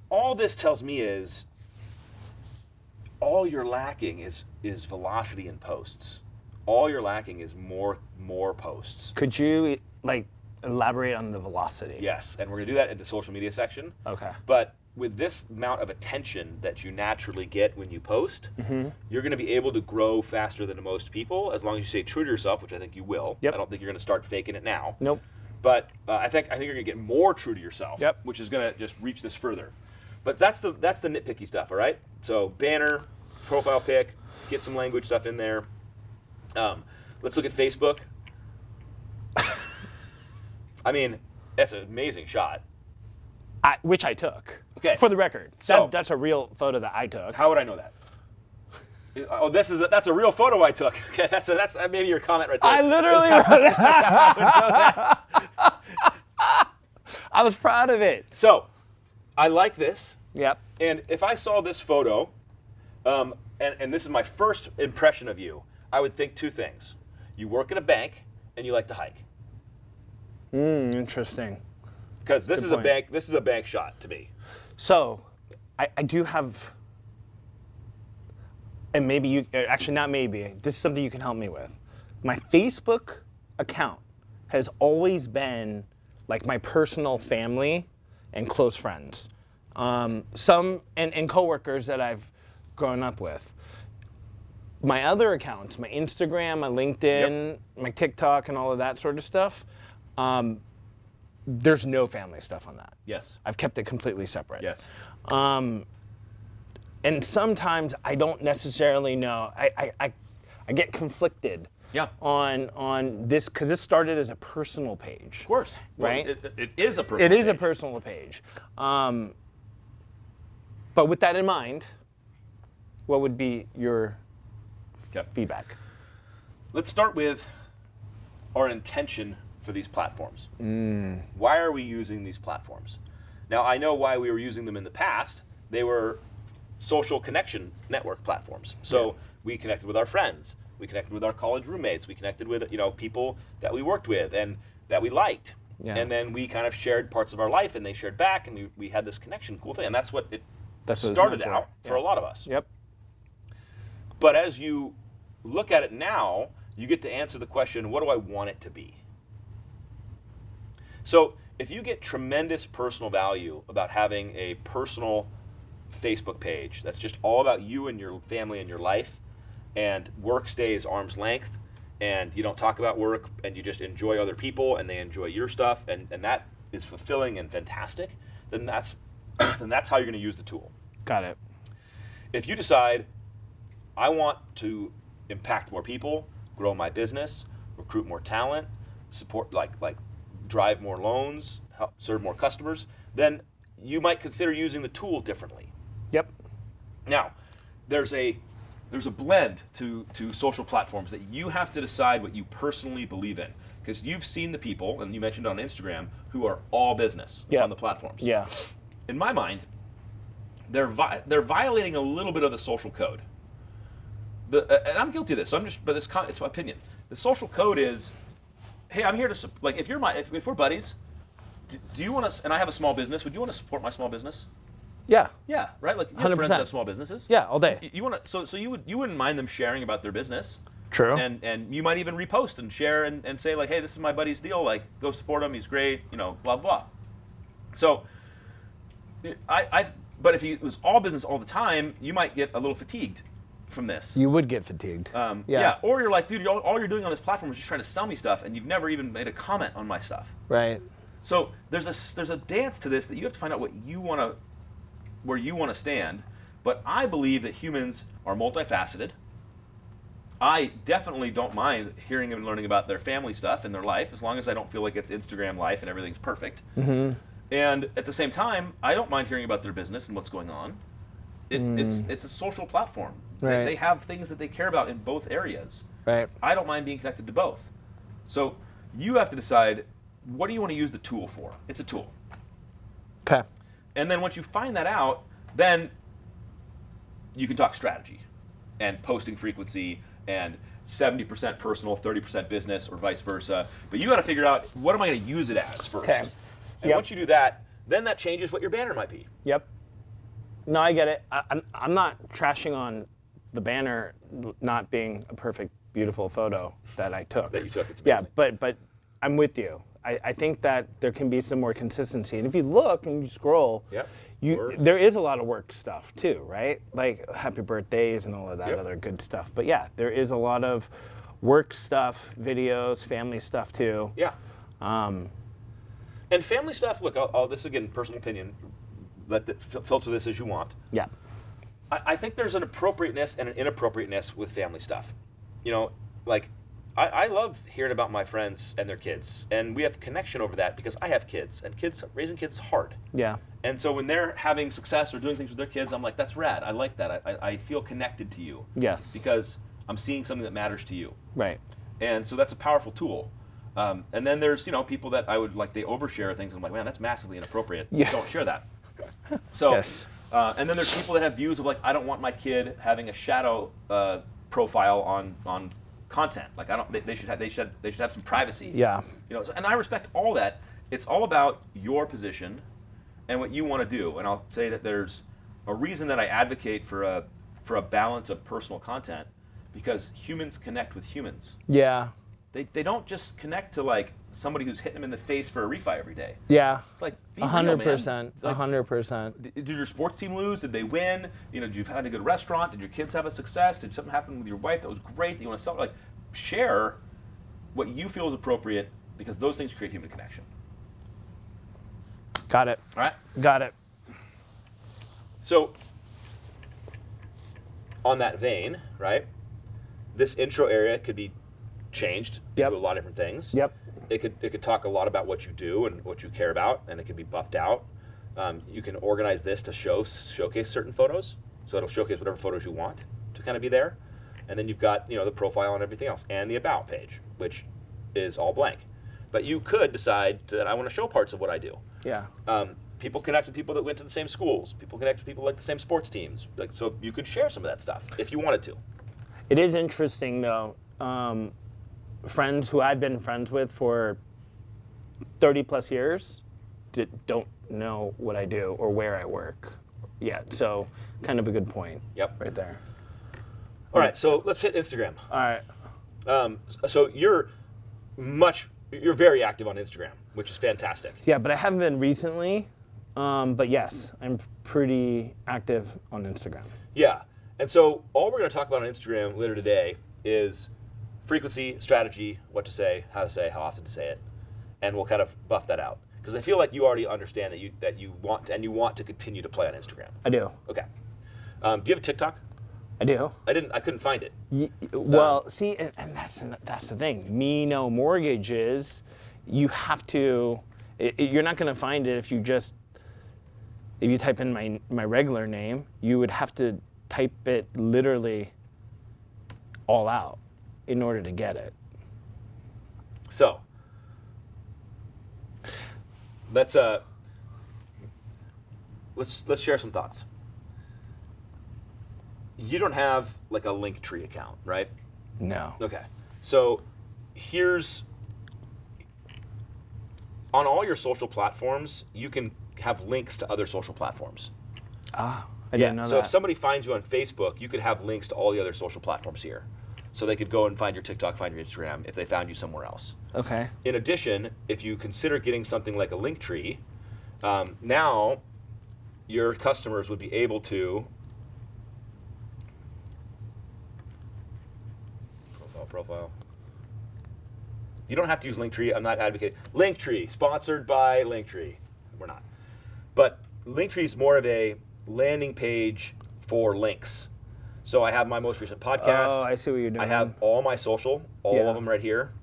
all this tells me is all you're lacking is velocity in posts. All you're lacking is more posts. Could you elaborate on the velocity? Yes, and we're going to do that in the social media section. Okay. But with this amount of attention that you naturally get when you post, you're going to be able to grow faster than most people as long as you stay true to yourself, which I think you will. Yep. I don't think you're going to start faking it now. Nope. But I think you're going to get more true to yourself, Yep. which is going to just reach this further. But that's the nitpicky stuff, all right? So banner, profile pic, get some language stuff in there. Let's look at Facebook. I mean, that's an amazing shot. Which I took. Okay. For the record. So- That's a real photo that I took. How would I know that? Oh, that's a real photo I took. Okay, that's maybe your comment right there. I literally wrote that. I was proud of it. So, I like this. Yep. And if I saw this photo, and this is my first impression of you, I would think two things. You work at a bank, and you like to hike. Interesting. Because this Good is point. a bank. This is a bank shot to me. So, I do have, and maybe you, actually not maybe, this is something you can help me with. My Facebook account has always been like my personal family and close friends. Some, and coworkers that I've grown up with. My other accounts, my Instagram, my LinkedIn, my TikTok, and all of that sort of stuff, there's no family stuff on that. Yes. I've kept it completely separate. Yes. And sometimes I don't necessarily know. I get conflicted. Yeah. On this, because this started as a personal page. Of course. Right? Well, it is a personal It is a page. personal page. But with that in mind, what would be your Okay. feedback? Let's start with our intention for these platforms. Why are we using these platforms? Now, I know why we were using them in the past. They were social connection network platforms. So we connected with our friends. We connected with our college roommates. We connected with people that we worked with and that we liked. Yeah. And then we kind of shared parts of our life, and they shared back, and we had this connection, cool thing. And that's what it That's what it's started meant for. out for a lot of us. Yep. But as you look at it now, you get to answer the question, what do I want it to be? So if you get tremendous personal value about having a personal Facebook page that's just all about you and your family and your life, and work stays arm's length, and you don't talk about work, and you just enjoy other people and they enjoy your stuff, and that is fulfilling and fantastic, then that's how you're going to use the tool. Got it. If you decide, I want to impact more people, grow my business, recruit more talent, support like drive more loans, help serve more customers, then you might consider using the tool differently. Yep. Now, there's a blend to social platforms that you have to decide what you personally believe in. Because you've seen the people, and you mentioned on Instagram, who are all business on the platforms. Yeah. In my mind, they're violating a little bit of the social code. And I'm guilty of this, but it's my opinion. The social code is, hey, I'm here to like if we're buddies, do you want to? And I have a small business. Would you want to support my small business? Yeah. Yeah, right. Like you have 100%. friends that have small businesses. Yeah, all day. You want to? So you wouldn't mind them sharing about their business. True. And you might even repost and share and say like, hey, this is my buddy's deal. Like, go support him. He's great. You know, blah blah. So, but if it was all business all the time, you might get a little fatigued from this. You would get fatigued. Yeah. Or you're like, dude, all you're doing on this platform is just trying to sell me stuff, and you've never even made a comment on my stuff. Right. So there's a dance to this that you have to find out where you want to stand. But I believe that humans are multifaceted. I definitely don't mind hearing and learning about their family stuff and their life, as long as I don't feel like it's Instagram life and everything's perfect. Mm-hmm. And at the same time, I don't mind hearing about their business and what's going on. It's a social platform. Right. They have things that they care about in both areas. Right. I don't mind being connected to both. So you have to decide, what do you want to use the tool for? It's a tool. Okay. And then once you find that out, then you can talk strategy and posting frequency and 70% personal, 30% business, or vice versa. But you got to figure out, what am I going to use it as first? Okay. And once you do that, then that changes what your banner might be. Yep. No, I get it. I'm not trashing on the banner not being a perfect, beautiful photo that I took. That you took, it's yeah, amazing. but I'm with you. I think that there can be some more consistency. And if you look and you scroll, Yep. there is a lot of work stuff too, right? Like happy birthdays and all of that Yep. other good stuff. But yeah, there is a lot of work stuff, videos, family stuff too. Yeah. And family stuff, look, this is again, personal opinion, filter this as you want. Yeah. I think there's an appropriateness and an inappropriateness with family stuff. You know, like, I love hearing about my friends and their kids, and we have connection over that because I have kids, and raising kids is hard. Yeah. And so when they're having success or doing things with their kids, I'm like, that's rad. I like that. I feel connected to you. Yes. Because I'm seeing something that matters to you. Right. And so that's a powerful tool. And then there's, people that I would like, they overshare things, and I'm like, man, that's massively inappropriate. Yeah. Don't share that. So, Yes. And then there's people that have views of like, I don't want my kid having a shadow profile on content. Like, they should have some privacy. Yeah. And I respect all that. It's all about your position and what you want to do. And I'll say that there's a reason that I advocate for a balance of personal content, because humans connect with humans. Yeah. They don't just connect to like somebody who's hitting them in the face for a refi every day. Yeah. It's like, be real, 100%. man. It's like, 100%. Did your sports team lose? Did they win? Did you have a good restaurant? Did your kids have a success? Did something happen with your wife that was great that you want to celebrate? Like, share what you feel is appropriate, because those things create human connection. Got it. All right? Got it. So, on that vein, right, this intro area could be changed Yep. into a lot of different things. Yep. It could talk a lot about what you do and what you care about, and it can be buffed out. You can organize this to showcase certain photos, so it'll showcase whatever photos you want to kind of be there. And then you've got the profile and everything else, and the about page, which is all blank. But you could decide that I want to show parts of what I do. Yeah. People connect with people that went to the same schools. People connect with people like the same sports teams. Like, so you could share some of that stuff if you wanted to. It is interesting though. Friends who I've been friends with for 30 plus years don't know what I do or where I work yet. So kind of a good point. Yep. Right there. All right, so let's hit Instagram. All right. So you're very active on Instagram, which is fantastic. Yeah, but I haven't been recently. But yes, I'm pretty active on Instagram. Yeah, and so all we're going to talk about on Instagram later today is frequency, strategy, what to say, how often to say it, and we'll kind of buff that out, because I feel like you already understand that you want to continue to play on Instagram. I do. Okay. Do you have a TikTok? I do. I couldn't find it. Well, see, and that's the thing. Meinoh Mortgages you have to. You're not going to find it if you type in my regular name. You would have to type it literally all out in order to get it. So let's share some thoughts. You don't have like a Linktree account, right? No. Okay. So here's, on all your social platforms, you can have links to other social platforms. I didn't know that. So if somebody finds you on Facebook, you could have links to all the other social platforms here. So they could go and find your TikTok, find your Instagram if they found you somewhere else. Okay. In addition, if you consider getting something like a Linktree, now your customers would be able to profile. You don't have to use Linktree. I'm not advocating. Linktree, sponsored by Linktree. We're not. But Linktree is more of a landing page for links. So I have my most recent podcast. Oh, I see what you're doing. I have all my social, all of them right here.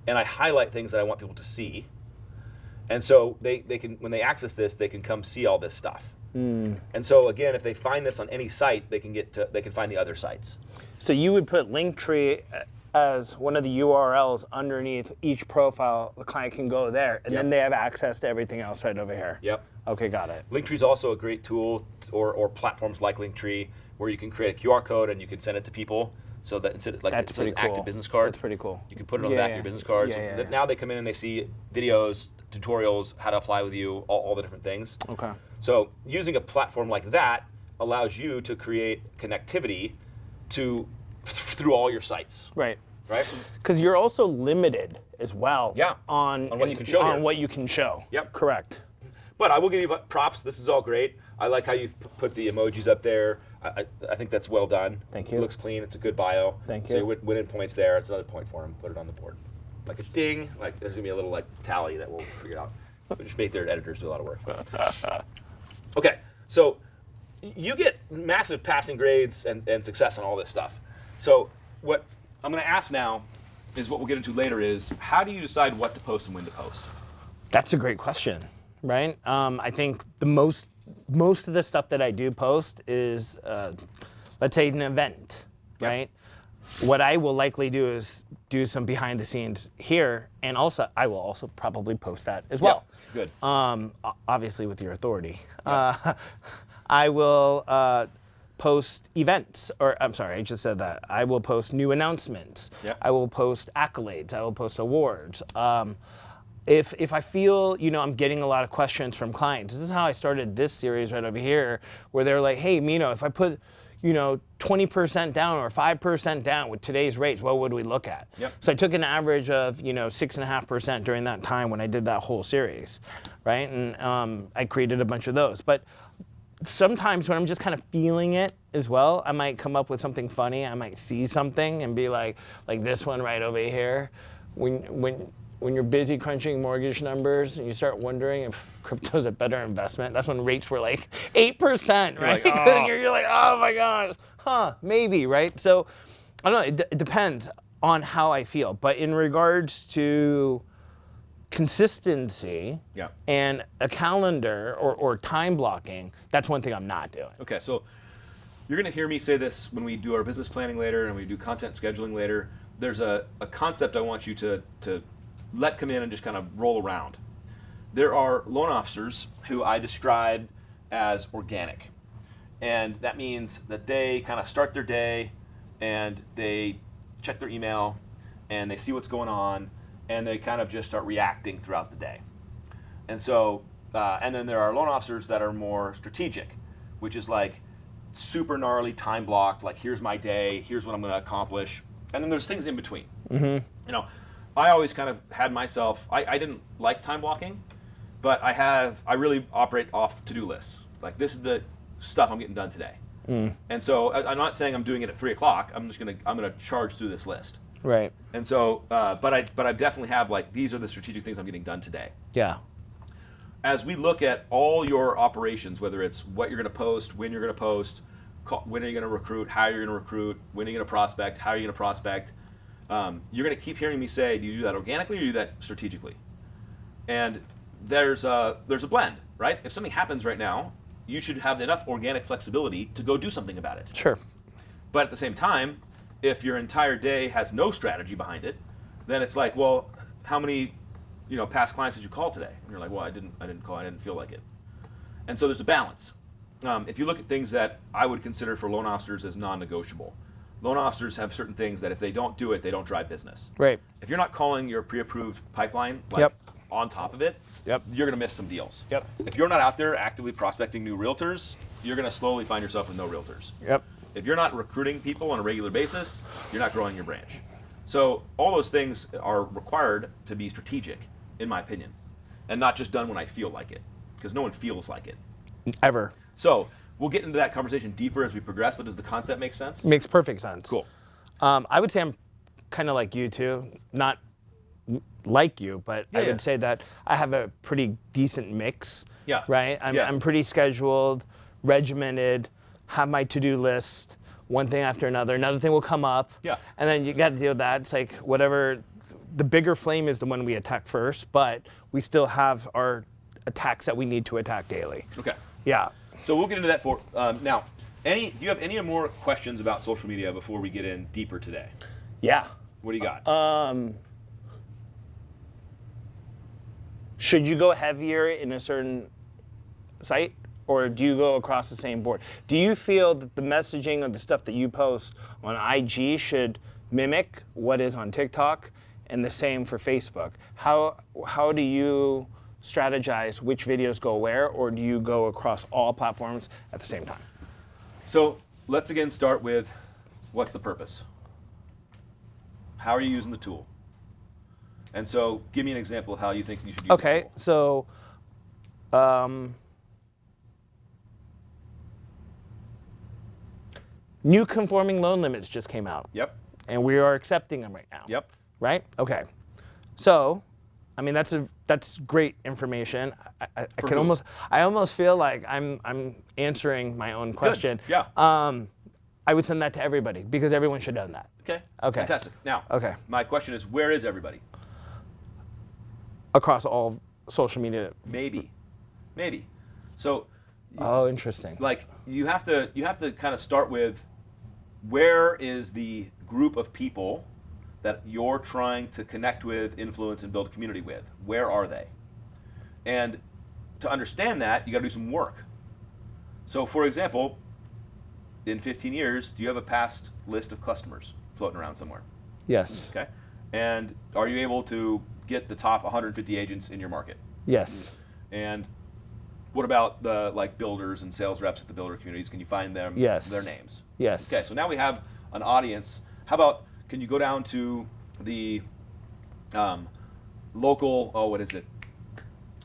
And I highlight things that I want people to see. And so they can, when they access this, they can come see all this stuff. And so again, if they find this on any site, they can find the other sites. So you would put Linktree as one of the URLs underneath each profile. The client can go there, and then they have access to everything else right over here. Yep. Okay, got it. Linktree is also a great tool, or platforms like Linktree, where you can create a QR code and you can send it to people. So that instead of like That's pretty cool. active business card. That's pretty cool. You can put it on the back of your business card. So that now they come in and they see videos, tutorials, how to apply with you, all the different things. Okay. So using a platform like that allows you to create connectivity through all your sites. Right. Right? Because you're also limited as well. Yeah. On what you can show. On what you can show. Yep. Correct. But I will give you props. This is all great. I like how you've put the emojis up there. I think that's well done. Thank you. It looks clean. It's a good bio. Thank So you. you're winning points there. It's another point for him. Put it on the board. Like a ding. Like there's gonna be a little like tally that we'll figure out. We just make their editors do a lot of work. Okay. So you get massive passing grades and success on all this stuff. So what I'm going to ask now is what we'll get into later is how do you decide what to post and when to post? That's a great question, right? I think the most of the stuff that I do post is, let's say, an event, right? What I will likely do is do some behind the scenes here, and also I will also probably post that as well. Good. Obviously with your authority. I will post events, or I'm sorry, I just said that. I will post new announcements. Yep. I will post accolades. I will post awards. If I feel, I'm getting a lot of questions from clients, this is how I started this series right over here, where they're like, hey, Meinoh, if I put 20% down or 5% down with today's rates, what would we look at? Yep. So I took an average of 6.5% during that time when I did that whole series, right? And I created a bunch of those. But sometimes when I'm just kind of feeling it as well, I might come up with something funny. I might see something and be like this one right over here. When you're busy crunching mortgage numbers and you start wondering if crypto's a better investment, that's when rates were like 8%, right? You're like, oh. You're like, oh my gosh, maybe, right? So I don't know, it depends on how I feel. But in regards to consistency and a calendar or time blocking, that's one thing I'm not doing. Okay, so you're going to hear me say this when we do our business planning later and we do content scheduling later. There's a concept I want you to let come in and just kind of roll around. There are loan officers who I describe as organic. And that means that they kind of start their day and they check their email and they see what's going on and they kind of just start reacting throughout the day. And so, and then there are loan officers that are more strategic, which is like super gnarly, time blocked, like here's my day, here's what I'm gonna accomplish. And then there's things in between. Mm-hmm. I always kind of had myself, I didn't like time blocking, but I really operate off to-do lists. Like this is the stuff I'm getting done today. And so I'm not saying I'm doing it at 3 o'clock, I'm gonna charge through this list. Right. And so, but I definitely have like, these are the strategic things I'm getting done today. Yeah. As we look at all your operations, whether it's what you're gonna post, when you're gonna post, when are you gonna recruit, how you're gonna recruit, when are you gonna prospect, how are you gonna prospect, You're going to keep hearing me say, do you do that organically or do you do that strategically? And there's a blend, right? If something happens right now, you should have enough organic flexibility to go do something about it. Sure. But at the same time, if your entire day has no strategy behind it, then it's like, well, how many, past clients did you call today? And you're like, well, I didn't call, I didn't feel like it. And so there's a balance. If you look at things that I would consider for loan officers as non-negotiable, loan officers have certain things that if they don't do it, they don't drive business. Right. If you're not calling your pre-approved pipeline on top of it, Yep. you're going to miss some deals. Yep. If you're not out there actively prospecting new realtors, you're going to slowly find yourself with no realtors. Yep. If you're not recruiting people on a regular basis, you're not growing your branch. So all those things are required to be strategic, in my opinion, and not just done when I feel like it, because no one feels like it. Ever. So we'll get into that conversation deeper as we progress, but does the concept make sense? Makes perfect sense. Cool. I would say I'm kind of like you too. Not like you, but I would say that I have a pretty decent mix. Yeah. Right? I'm pretty scheduled, regimented, have my to-do list, one thing after another thing will come up. Yeah. And then you got to deal with that. It's like whatever, the bigger flame is the one we attack first, but we still have our attacks that we need to attack daily. Okay. Yeah. So we'll get into that for now. Do you have any more questions about social media before we get in deeper today? Yeah. What do you got? Should you go heavier in a certain site, or do you go across the same board? Do you feel that the messaging or the stuff that you post on IG should mimic what is on TikTok, and the same for Facebook? How do you strategize which videos go where, or do you go across all platforms at the same time? So let's again start with, what's the purpose? How are you using the tool? And so give me an example of how you think you should use the tool. Okay, so new conforming loan limits just came out. Yep. And we are accepting them right now. Yep. Right? Okay. So, I mean, that's great information. I almost feel like I'm answering my own question. Yeah. I would send that to everybody because everyone should know that. Okay. Okay. Fantastic. Now, Okay. my question is, where is everybody? Across all social media. Maybe. So, Oh, interesting. like, you have to kind of start with, where is the group of people that you're trying to connect with, influence, and build a community with? Where are they? And to understand that, you got to do some work. So, for example, in 15 years, do you have a past list of customers floating around somewhere? Yes. Okay. And are you able to get the top 150 agents in your market? Yes. And what about the builders and sales reps at the builder communities? Can you find them? Yes. Their names? Yes. Okay, so now we have an audience. How about, can you go down to the local,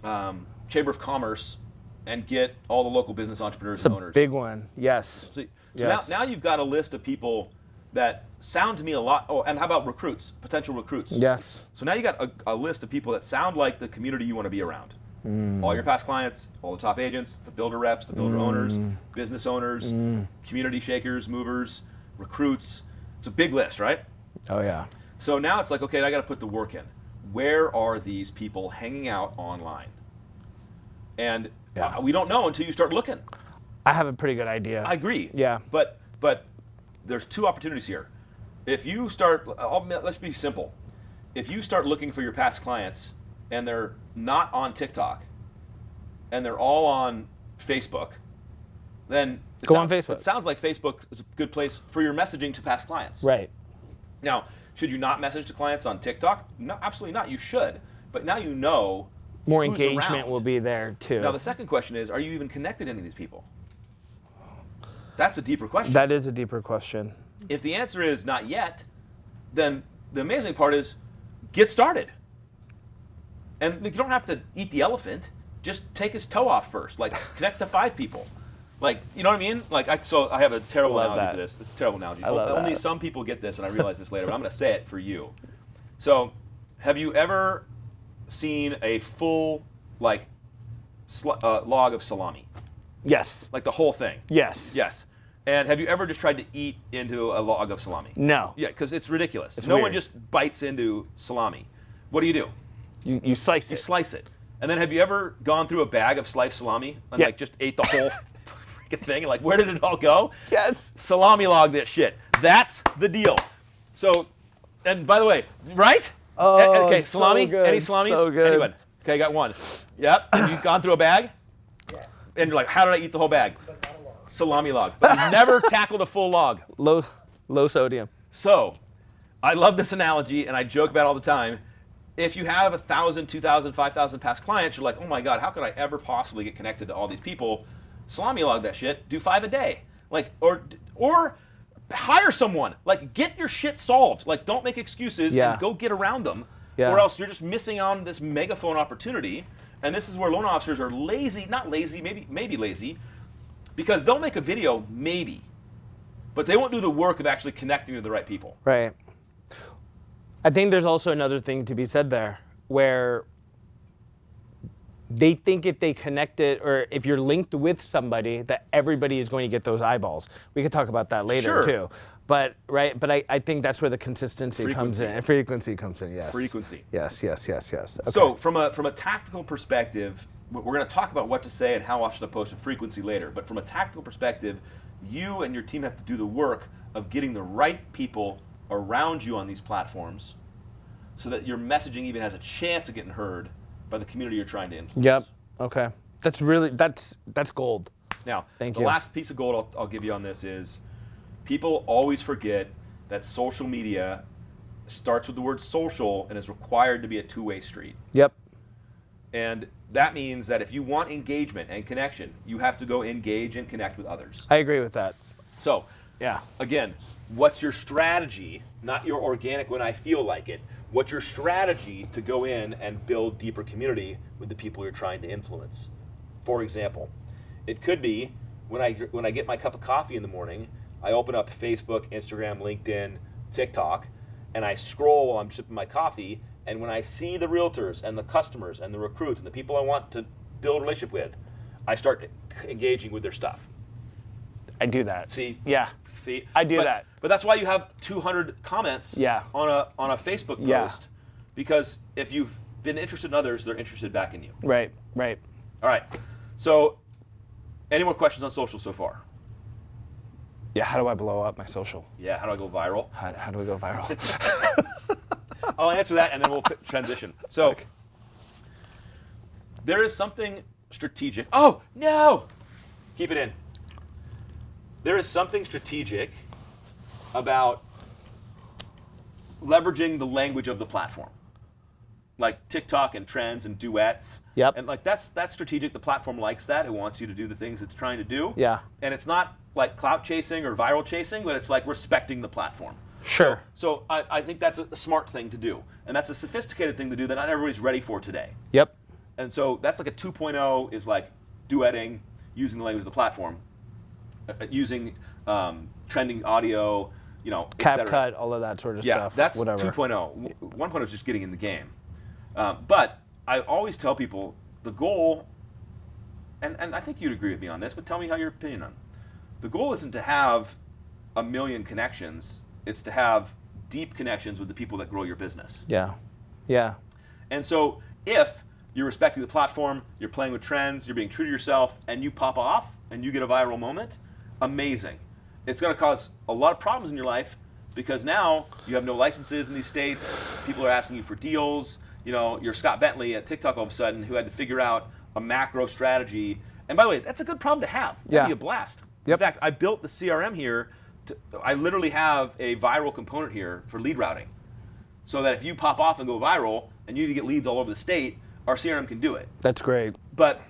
Chamber of Commerce and get all the local business entrepreneurs It's and a owners? big one. Yes. So Yes. now you've got a list of people that sound to me a lot. Oh, and how about recruits, potential recruits? Yes. So now you got a list of people that sound like the community you want to be around. All your past clients, all the top agents, the builder reps, the builder owners, business owners, community shakers, movers, recruits. It's a big list, right? Oh, yeah. So now it's like, okay, I got to put the work in. Where are these people hanging out online? And we don't know until you start looking. I have a pretty good idea. I agree. Yeah. But there's two opportunities here. If you start, let's be simple. If you start looking for your past clients and they're not on TikTok and they're all on Facebook, then Go on Facebook. It sounds like Facebook is a good place for your messaging to past clients. Right. Now, should you not message to clients on TikTok? No, absolutely not. You should. But now you know More who's engagement around. will be there too. Now the second question is, are you even connected to any of these people? That's a deeper question. That is a deeper question. If the answer is not yet, then the amazing part is, get started. And you don't have to eat the elephant. Just take his toe off first. Like, connect to 5 people. Like, you know what I mean? Like, I have a terrible Love analogy that. for this. It's a terrible analogy. I love Only that. some people get this, and I realize this later, but I'm going to say it for you. So, have you ever seen a full, log of salami? Yes. Like the whole thing? Yes. Yes. And have you ever just tried to eat into a log of salami? No. Yeah, because it's ridiculous. It's no one weird. just bites into salami. What do? You slice You it. slice it. And then have you ever gone through a bag of sliced salami and Yeah. like just ate the whole freaking thing? And like, where did it all go? Yes. Salami log this shit. That's the deal. So, and by the way, right? Oh, okay, so salami? good, Any salamis? so good. Anyone? Okay, got one. Yep. Have you gone through a bag? Yes, And you're like, how did I eat the whole bag? but not a log. Salami log. But you've never tackled a full log. Low sodium. So, I love this analogy, and I joke about it all the time. If you have 1,000, 2,000, 5,000 past clients, you're like, oh my God, how could I ever possibly get connected to all these people? Salami log that shit. Do 5 a day. Like, or hire someone. Like, get your shit solved. Like, don't make excuses Yeah. and go get around them. Yeah. Or else you're just missing on this megaphone opportunity. And this is where loan officers are lazy, not lazy, maybe lazy, because they'll make a video, maybe, but they won't do the work of actually connecting to the right people. Right. I think there's also another thing to be said there, where they think if they connect it or if you're linked with somebody that everybody is going to get those eyeballs. We could talk about that later Sure. too. But I think that's where the consistency comes in. Frequency comes in, yes. Frequency. Yes. Okay. So from a tactical perspective, we're going to talk about what to say and how often to post and frequency later. But from a tactical perspective, you and your team have to do the work of getting the right people around you on these platforms so that your messaging even has a chance of getting heard by the community you're trying to influence. Yep. Okay. That's gold. Now, Thank the you. last piece of gold I'll give you on this is people always forget that social media starts with the word social and is required to be a two-way street. Yep. And that means that if you want engagement and connection, you have to go engage and connect with others. I agree with that. So, Yeah. again, what's your strategy, not your organic when I feel like it, what's your strategy to go in and build deeper community with the people you're trying to influence? For example, it could be when I get my cup of coffee in the morning, I open up Facebook, Instagram, LinkedIn, TikTok, and I scroll while I'm sipping my coffee, and when I see the realtors and the customers and the recruits and the people I want to build a relationship with, I start engaging with their stuff. I do that. See? Yeah. See? I do that. But that's why you have 200 comments Yeah. on a Facebook post. Yeah. Because if you've been interested in others, they're interested back in you. Right. All right. So, any more questions on social so far? Yeah, how do I blow up my social? Yeah, how do I go viral? How do we go viral? I'll answer that and then we'll transition. So, there is something strategic. Oh, no! Keep it in. There is something strategic about leveraging the language of the platform. Like TikTok and trends and duets. Yep. And like that's strategic. The platform likes that. It wants you to do the things it's trying to do. Yeah. And it's not like clout chasing or viral chasing, but it's like respecting the platform. Sure. So I think that's a smart thing to do. And that's a sophisticated thing to do that not everybody's ready for today. Yep. And so that's like a 2.0 is like duetting, using the language of the platform, using trending audio, et cetera. CapCut, all of that sort of Yeah, stuff. that's whatever. 2.0. 1.0 is just getting in the game. But I always tell people the goal, and I think you'd agree with me on this, but tell me how your opinion on it. The goal isn't to have 1 million connections. It's to have deep connections with the people that grow your business. Yeah. And so if you're respecting the platform, you're playing with trends, you're being true to yourself, and you pop off and you get a viral moment, amazing. It's going to cause a lot of problems in your life because now you have no licenses in these states. People are asking you for deals. You're Scott Bentley at TikTok all of a sudden who had to figure out a macro strategy. And by the way, that's a good problem to have. That'd Yeah. be a blast. Yep. In fact, I built the CRM here. I literally have a viral component here for lead routing. So that if you pop off and go viral and you need to get leads all over the state, our CRM can do it. That's great. But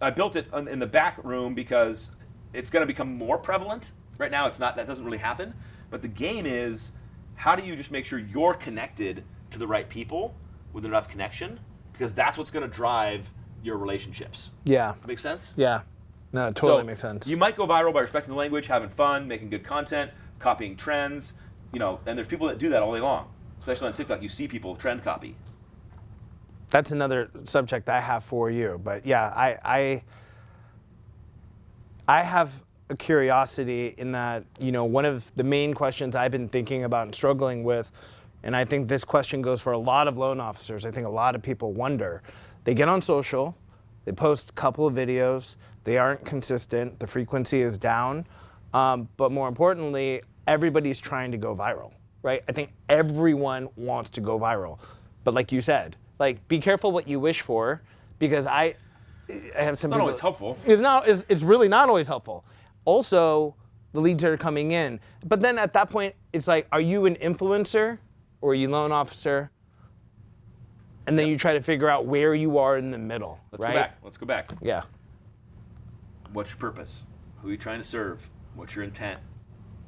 I built it in the back room because it's going to become more prevalent. Right now, it's not. That doesn't really happen. But the game is, how do you just make sure you're connected to the right people with enough connection? Because that's what's going to drive your relationships. Yeah. That makes sense? Yeah. No, it totally So makes sense. You might go viral by respecting the language, having fun, making good content, copying trends. And there's people that do that all day long. Especially on TikTok, you see people trend copy. That's another subject I have for you. But yeah, I have a curiosity in that, one of the main questions I've been thinking about and struggling with, and I think this question goes for a lot of loan officers. I think a lot of people wonder. They get on social, they post a couple of videos, they aren't consistent, the frequency is down, but more importantly, everybody's trying to go viral, right? I think everyone wants to go viral. But like you said, be careful what you wish for, because I have some It's not people. always helpful. It's really not always helpful. Also, the leads that are coming in. But then at that point, it's like, are you an influencer or are you loan officer? And then you try to figure out where you are in the middle, right? Let's go back. Yeah. What's your purpose? Who are you trying to serve? What's your intent?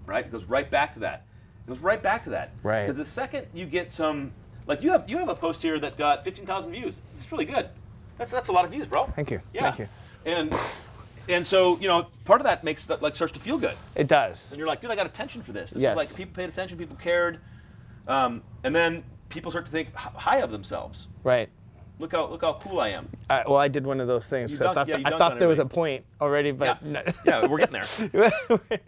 Right? It goes right back to that. Right. Right. Because the second you get some, you have a post here that got 15,000 views. It's really good. That's a lot of views, bro. Thank you. Yeah. Thank you. And so, part of that makes that starts to feel good. It does. And you're like, dude, I got attention for this. This Yes. is people paid attention, people cared. And then people start to think high of themselves. Right. Look how cool I am. Well, I did one of those things. You So dunked- I thought there was a point already, but Yeah, we're getting there.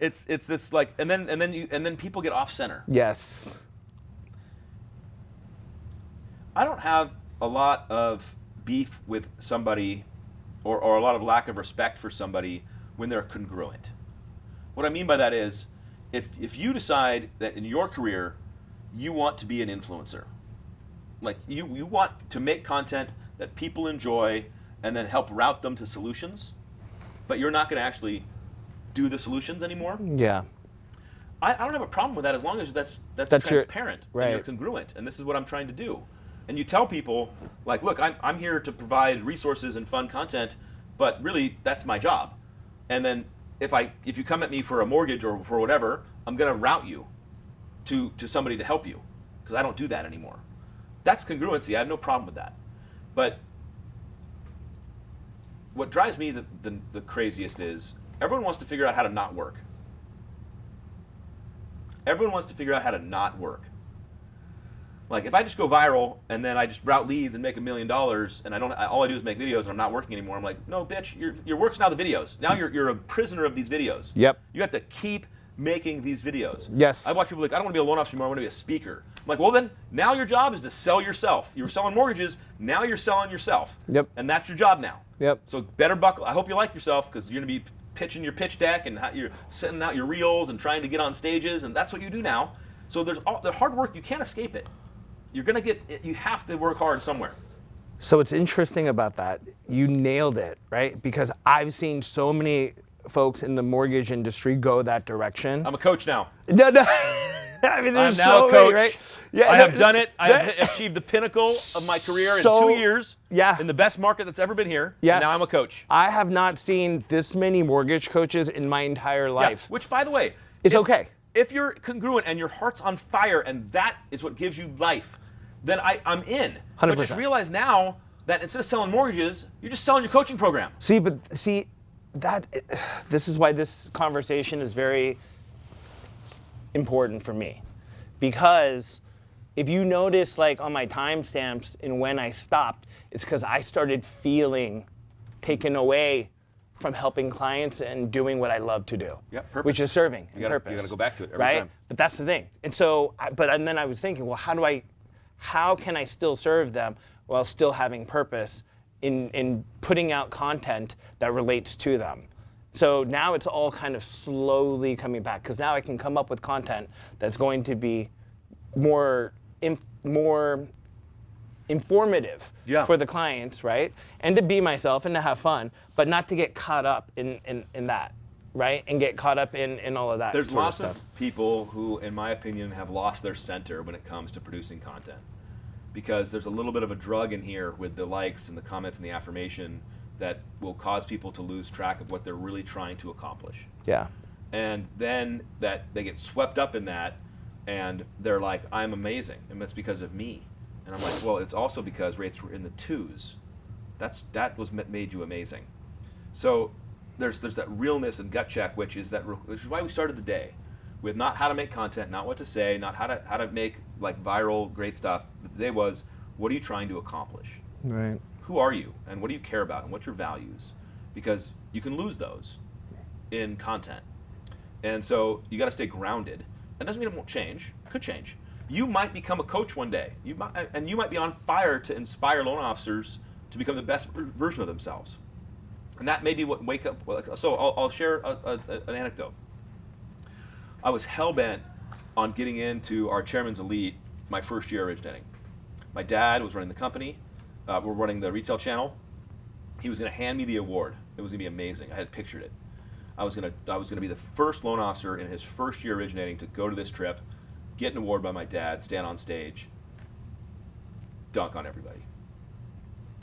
It's this and then people get off center. Yes. I don't have a lot of beef with somebody or a lot of lack of respect for somebody when they're congruent. What I mean by that is if you decide that in your career you want to be an influencer, you want to make content that people enjoy and then help route them to solutions, but you're not going to actually do the solutions anymore. Yeah. I don't have a problem with that as long as that's transparent and you're congruent, and this is what I'm trying to do. And you tell people, look, I'm here to provide resources and fun content, but really that's my job. And then if you come at me for a mortgage or for whatever, I'm going to route you to somebody to help you, because I don't do that anymore. That's congruency. I have no problem with that. But what drives me the craziest is everyone wants to figure out how to not work. Everyone wants to figure out how to not work. If I just go viral and then I just route leads and make $1 million and all I do is make videos and I'm not working anymore, I'm like, no, bitch, your work's now the videos. Now you're a prisoner of these videos. Yep. You have to keep making these videos. Yes. I watch people I don't want to be a loan officer anymore, I want to be a speaker. I'm like, well then, now your job is to sell yourself. You were selling mortgages, now you're selling yourself. Yep. And that's your job now. Yep. So better buckle. I hope you like yourself, because you're going to be pitching your pitch deck and you're sending out your reels and trying to get on stages, and that's what you do now. So there's the hard work, you can't escape it. You're going to get it, you have to work hard somewhere. So what's interesting about that, you nailed it, right? Because I've seen so many folks in the mortgage industry go that direction. I'm a coach now. No. I mean, there's I'm now so a coach. many, right? Yeah, I have done it. I have achieved the pinnacle of my career in 2 years. Yeah. In the best market that's ever been here. Yes. And now I'm a coach. I have not seen this many mortgage coaches in my entire life. Yeah, which, by the way, It's okay. If you're congruent and your heart's on fire and that is what gives you life, then I'm in. 100%. But just realize now that instead of selling mortgages, you're just selling your coaching program. This is why this conversation is very important for me. Because if you notice, on my timestamps and when I stopped, it's because I started feeling taken away from helping clients and doing what I love to do, Purpose. which is serving. You got to go back to it every time. But that's the thing. And so, and then I was thinking, well, how can I still serve them while still having purpose in putting out content that relates to them? So now it's all kind of slowly coming back, because now I can come up with content that's going to be more informative for the clients, right? And to be myself and to have fun, but not to get caught up in that, right? And get caught up in all of that. There's sort lots of stuff. of people who, in my opinion, have lost their center when it comes to producing content. Because there's a little bit of a drug in here with the likes and the comments and the affirmation that will cause people to lose track of what they're really trying to accomplish. Yeah. And then that they get swept up in that, and they're like, I'm amazing, and that's because of me. And I'm like, well, it's also because rates were in the 2s. That was made you amazing. So there's that realness and gut check, which is why we started the day with not how to make content, not what to say, not how to make viral great stuff. The day was, what are you trying to accomplish? Right. Who are you, and what do you care about, and what's your values? Because you can lose those. in content. And so you got to stay grounded. That doesn't mean it won't change. It could change. You might become a coach one day. You might be on fire to inspire loan officers to become the best version of themselves. And that may be what wake up. So I'll share an anecdote. I was hell-bent on getting into our chairman's elite my first year originating. My dad was running the company. We're running the retail channel. He was going to hand me the award. It was going to be amazing. I had pictured it. I was going to be the first loan officer in his first year originating to go to this trip, get an award by my dad, stand on stage, dunk on everybody.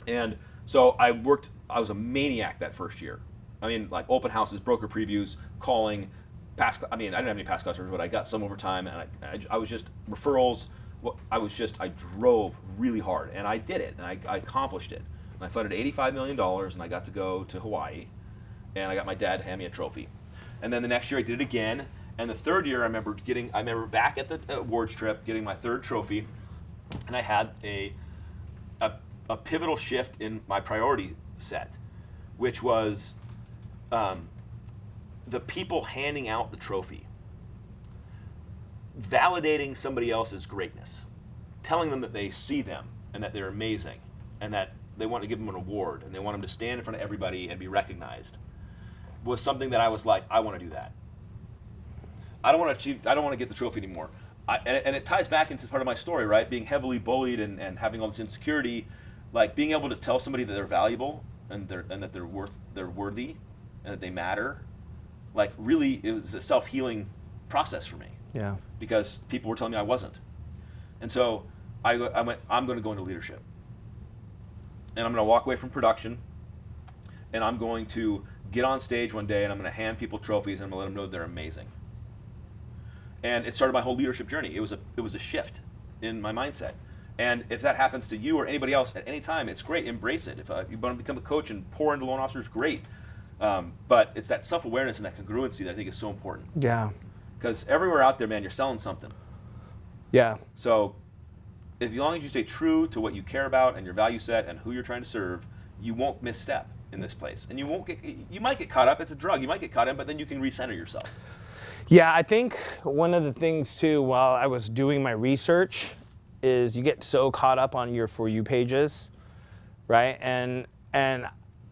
And so I was a maniac that first year. I mean, like open houses, broker previews, calling, I didn't have any past customers, but I got some over time, and I was just referrals. I drove really hard, and I did it, and I accomplished it. And I funded $85 million, and I got to go to Hawaii, and I got my dad to hand me a trophy. And then the next year I did it again, and the third year I remember back at the awards trip getting my third trophy, and I had a pivotal shift in my priority set, which was the people handing out the trophy, validating somebody else's greatness, telling them that they see them and that they're amazing and that they want to give them an award and they want them to stand in front of everybody and be recognized, was something that I was like, I want to do that. I don't want to get the trophy anymore. And it ties back into part of my story, right? Being heavily bullied and having all this insecurity, like being able to tell somebody that they're valuable and that they're worthy and that they matter. Like really, it was a self-healing process for me. Yeah. Because people were telling me I wasn't. And so I went, I'm going to go into leadership. And I'm going to walk away from production. And I'm going to get on stage one day and I'm going to hand people trophies and I'm going to let them know that they're amazing. And it started my whole leadership journey. It was a shift in my mindset. And if that happens to you or anybody else at any time, it's great. Embrace it. If you want to become a coach and pour into loan officers, great. But it's that self-awareness and that congruency that I think is so important. Yeah. Because everywhere out there, man, you're selling something. Yeah. So as long as you stay true to what you care about and your value set and who you're trying to serve, you won't misstep in this place. And you might get caught up. It's a drug. You might get caught in, but then you can recenter yourself. Yeah, I think one of the things too, while I was doing my research, is you get so caught up on your For You pages, right? And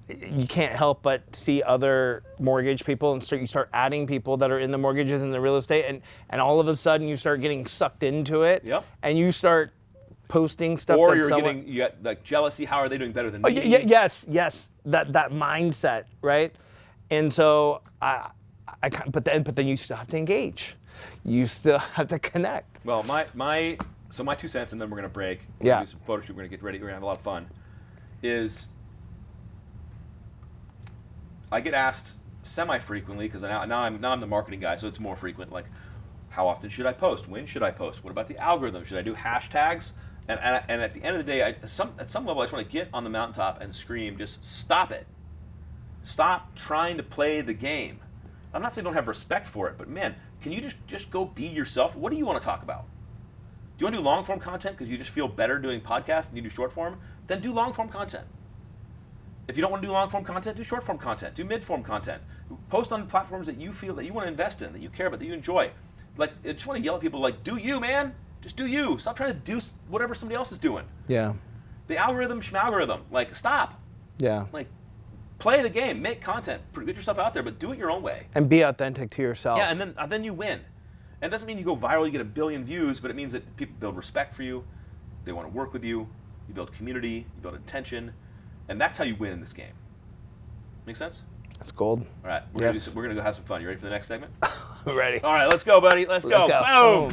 you can't help but see other mortgage people and you start adding people that are in the mortgages and the real estate, and all of a sudden you start getting sucked into it. Yep. And you start posting stuff. Or you get like jealousy. How are they doing better than me? Yes. That mindset, right? And so but then you still have to engage. You still have to connect. Well, my 2 cents, and then we're gonna break. Yeah. Do some photo shoot. We're gonna get ready. We're gonna have a lot of fun. Is I get asked semi-frequently because now I'm the marketing guy, so it's more frequent. Like, how often should I post? When should I post? What about the algorithm? Should I do hashtags? And at the end of the day, at some level, I just want to get on the mountaintop and scream, just stop it. Stop trying to play the game. I'm not saying don't have respect for it, but man, can you just go be yourself? What do you want to talk about? Do you want to do long form content because you just feel better doing podcasts than you do short form? Then do long form content. If you don't want to do long form content, do short form content. Do mid form content. Post on platforms that you feel that you want to invest in, that you care about, that you enjoy. Like, I just want to yell at people like, do you, man? Just do you. Stop trying to do whatever somebody else is doing. Yeah. The algorithm, schmalgorithm. Like, stop. Yeah. Like, play the game. Make content. Get yourself out there, but do it your own way. And be authentic to yourself. Yeah, and then you win. And it doesn't mean you go viral, you get 1 billion views, but it means that people build respect for you. They want to work with you. You build community. You build attention. And that's how you win in this game. Make sense? That's gold. All right. We're going to go have some fun. You ready for the next segment? Ready. All right, let's go, buddy. Let's go. Boom.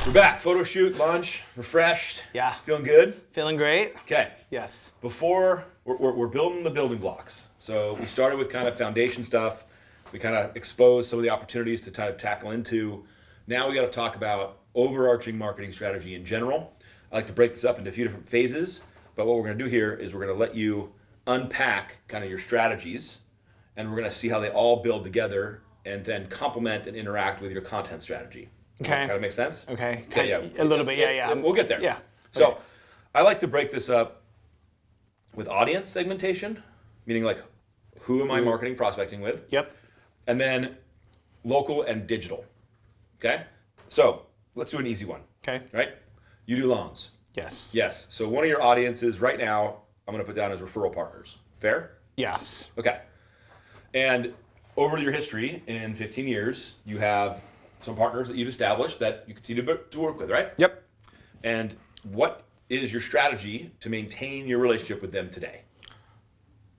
We're back. Photo shoot, lunch, refreshed. Yeah. Feeling good? Feeling great? Okay. Yes. Before, we're building the building blocks. So we started with kind of foundation stuff. We kind of exposed some of the opportunities to kind of tackle into. Now we got to talk about overarching marketing strategy in general. I like to break this up into a few different phases, but what we're going to do here is we're going to let you unpack kind of your strategies, and we're going to see how they all build together and then complement and interact with your content strategy. Okay. Kind of makes sense? Okay. Yeah. A little bit, yeah. We'll get there. Yeah. So Okay. I like to break this up with audience segmentation, meaning like who am I marketing, prospecting with? Yep. And then local and digital. Okay? So let's do an easy one. Okay. Right? You do loans. Yes. Yes. So one of your audiences right now, I'm going to put down as referral partners. Fair? Yes. Okay. And over your history in 15 years, you have some partners that you've established that you continue to work with, right? Yep. And what is your strategy to maintain your relationship with them today?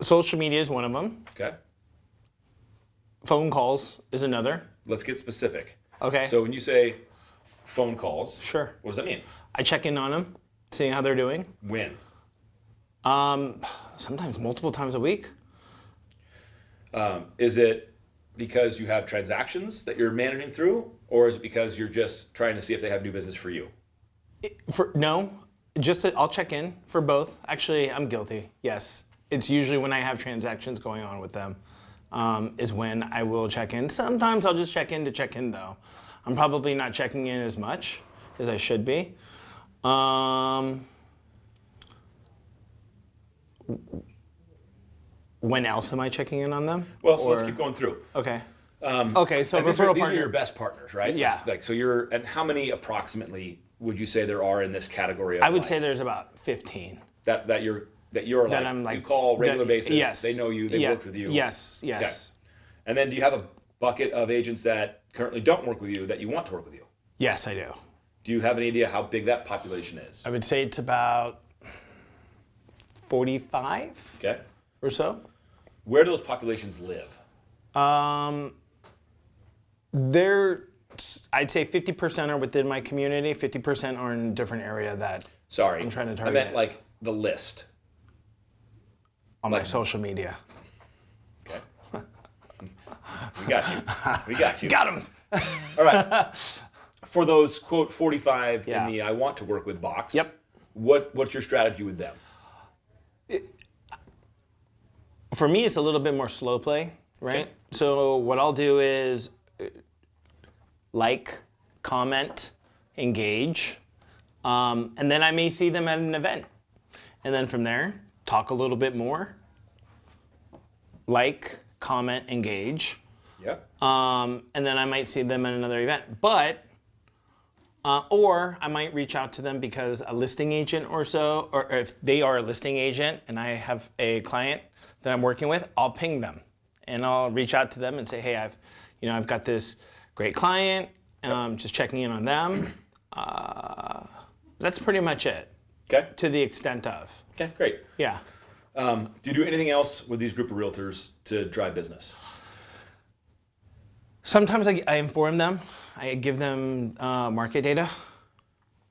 Social media is one of them. Okay. Phone calls is another. Let's get specific. Okay. So when you say phone calls, Sure. what does that mean? I check in on them, seeing how they're doing. When? Sometimes multiple times a week. Is it because you have transactions that you're managing through, or is it because you're just trying to see if they have new business for you? I'll check in for both. Actually, I'm guilty. Yes, it's usually when I have transactions going on with them, is when I will check in. Sometimes I'll just check in to check in though. I'm probably not checking in as much as I should be. When else am I checking in on them? Well, so let's keep going through. Okay. Okay, so And referral these are partner. your best partners, right? Yeah. Like so and how many approximately would you say there are in this category of I would like, say there's about 15. that you're like, I'm like you call regular basis, yes. they know you, they worked with you. Yes. Okay. And then do you have a bucket of agents that currently don't work with you that you want to work with you? Yes, I do. Do you have any idea how big that population is? I would say it's about 45 Okay. or so. Where do those populations live? I'd say 50% are within my community, 50% are in a different area that Sorry. I'm trying to I target. meant like the list. on my social media. Okay. We got you. We got you. Got him. All right. For those, quote, 45 Yeah. in the I want to work with box, Yep. What's your strategy with them? For me, it's a little bit more slow play, right? Okay. So what I'll do is like, comment, engage, and then I may see them at an event. And then from there, talk a little bit more, like, comment, engage, Yep. and then I might see them at another event. But, or I might reach out to them because a listing agent or so, or if they are a listing agent and I have a client that I'm working with, I'll ping them and I'll reach out to them and say, hey, I've got this great client, just checking in on them. That's pretty much it, Okay. to the extent of. Okay, great. Yeah. Do you do anything else with these group of realtors to drive business? Sometimes I inform them. I give them market data,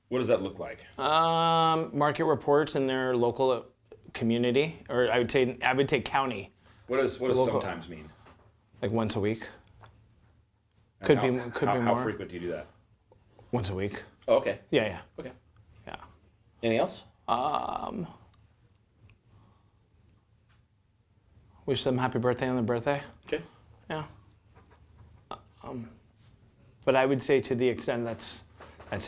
What does that look like? market reports in their local community, or I would say county, What does local. sometimes mean? like once a week. And Could be how more. frequent do you do that? Once a week. Oh, okay. Yeah. Okay. Yeah. Anything else? Wish them happy birthday on their birthday. Okay. Yeah. But I would say to the extent that's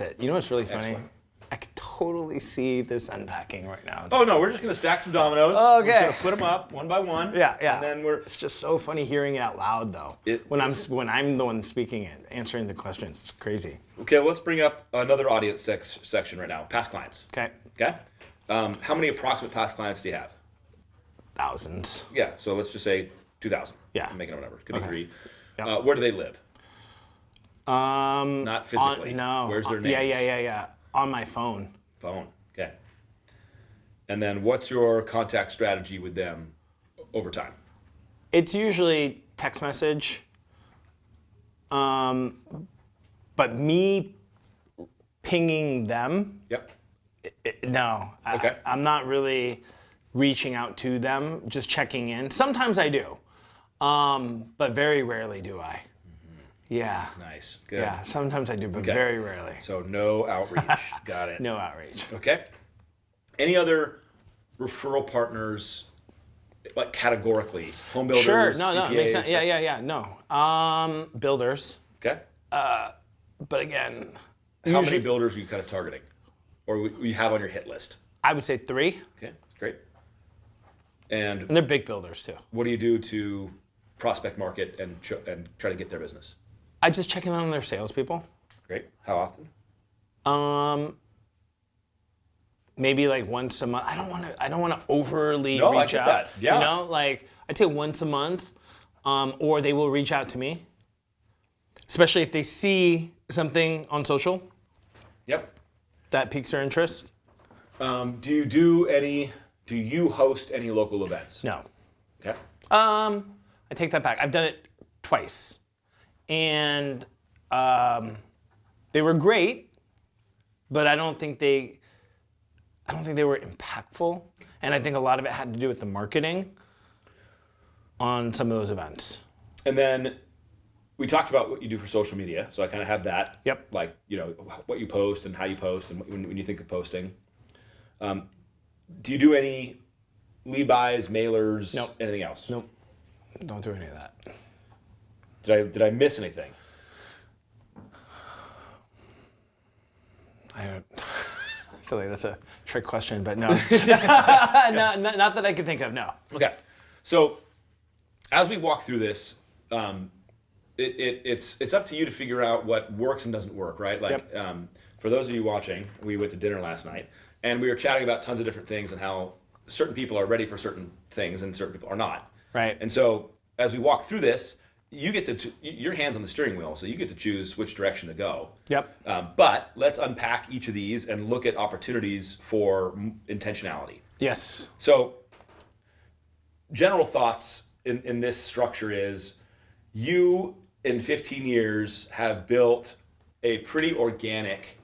it. You know what's really funny? Excellent. I could totally see this unpacking right now. Oh no, we're just gonna stack some dominoes. Okay. We're just gonna put them up one by one. Yeah. And then It's just so funny hearing it out loud though. When I'm the one speaking it, answering the questions. It's crazy. Okay, well, let's bring up another audience section right now. Past clients. Okay. Okay. How many approximate past clients do you have? Thousands. Yeah. So let's just say 2,000. Yeah. I'm making up a number. Could be Okay. 3. Yeah. Where do they live? Not physically. No. Where's their names? Yeah. On my phone. Phone. Okay. And then what's your contact strategy with them over time? It's usually text message. But me pinging them, Yep. no. Okay. I'm not really reaching out to them, just checking in. Sometimes I do, but very rarely do I. Yeah. Nice. Good. Yeah, sometimes I do, but Okay. very rarely. So no outreach. Got it. No outreach. Okay. Any other referral partners like categorically, home builders, Sure. No, CPAs, it makes sense. stuff? Yeah. No. Builders. Okay. But again, How many builders are you kind of targeting, or you have on your hit list? I would say 3. Okay, that's great. And And they're big builders too. what do you do to prospect market and try to get their business? I just check in on their salespeople. Great. How often? Maybe like once a month. I don't want to overly No, I reach get out. that. Yeah. You know, like I'd say once a month, or they will reach out to me, especially if they see something on social Yep. that piques their interest. Do you host any local events? No. Okay. I take that back. I've done it twice, and they were great, but I don't think they were impactful, and I think a lot of it had to do with the marketing on some of those events. And then we talked about what you do for social media, so I kind of have that. Yep. Like, what you post and how you post and when you think of posting. Do you do any lead buys, mailers, Nope. anything else? Nope, don't do any of that. Did I miss anything? I feel like that's a trick question, but no. Not that I can think of, no. Okay. So as we walk through this, it's up to you to figure out what works and doesn't work, right? Like, Yep. For those of you watching, we went to dinner last night, and we were chatting about tons of different things and how certain people are ready for certain things and certain people are not. Right. And so as we walk through this, you get to your hands on the steering wheel, so you get to choose which direction to go. Yep. But let's unpack each of these and look at opportunities for intentionality. Yes. So, general thoughts in this structure is you, in 15 years, have built a pretty organic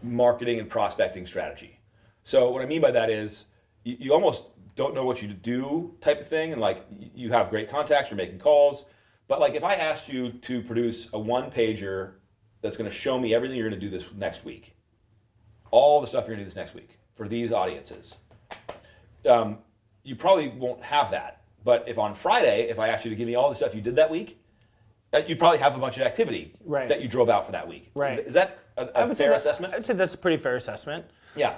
marketing and prospecting strategy. So, what I mean by that is you almost don't know what you do type of thing, and like you have great contacts, you're making calls, but like if I asked you to produce a one-pager that's going to show me everything you're going to do this next week, all the stuff you're going to do this next week for these audiences, you probably won't have that. But if on Friday, if I asked you to give me all the stuff you did that week, you'd probably have a bunch of activity Right. that you drove out for that week. Right. Is that a fair assessment? I'd say that's a pretty fair assessment. Yeah.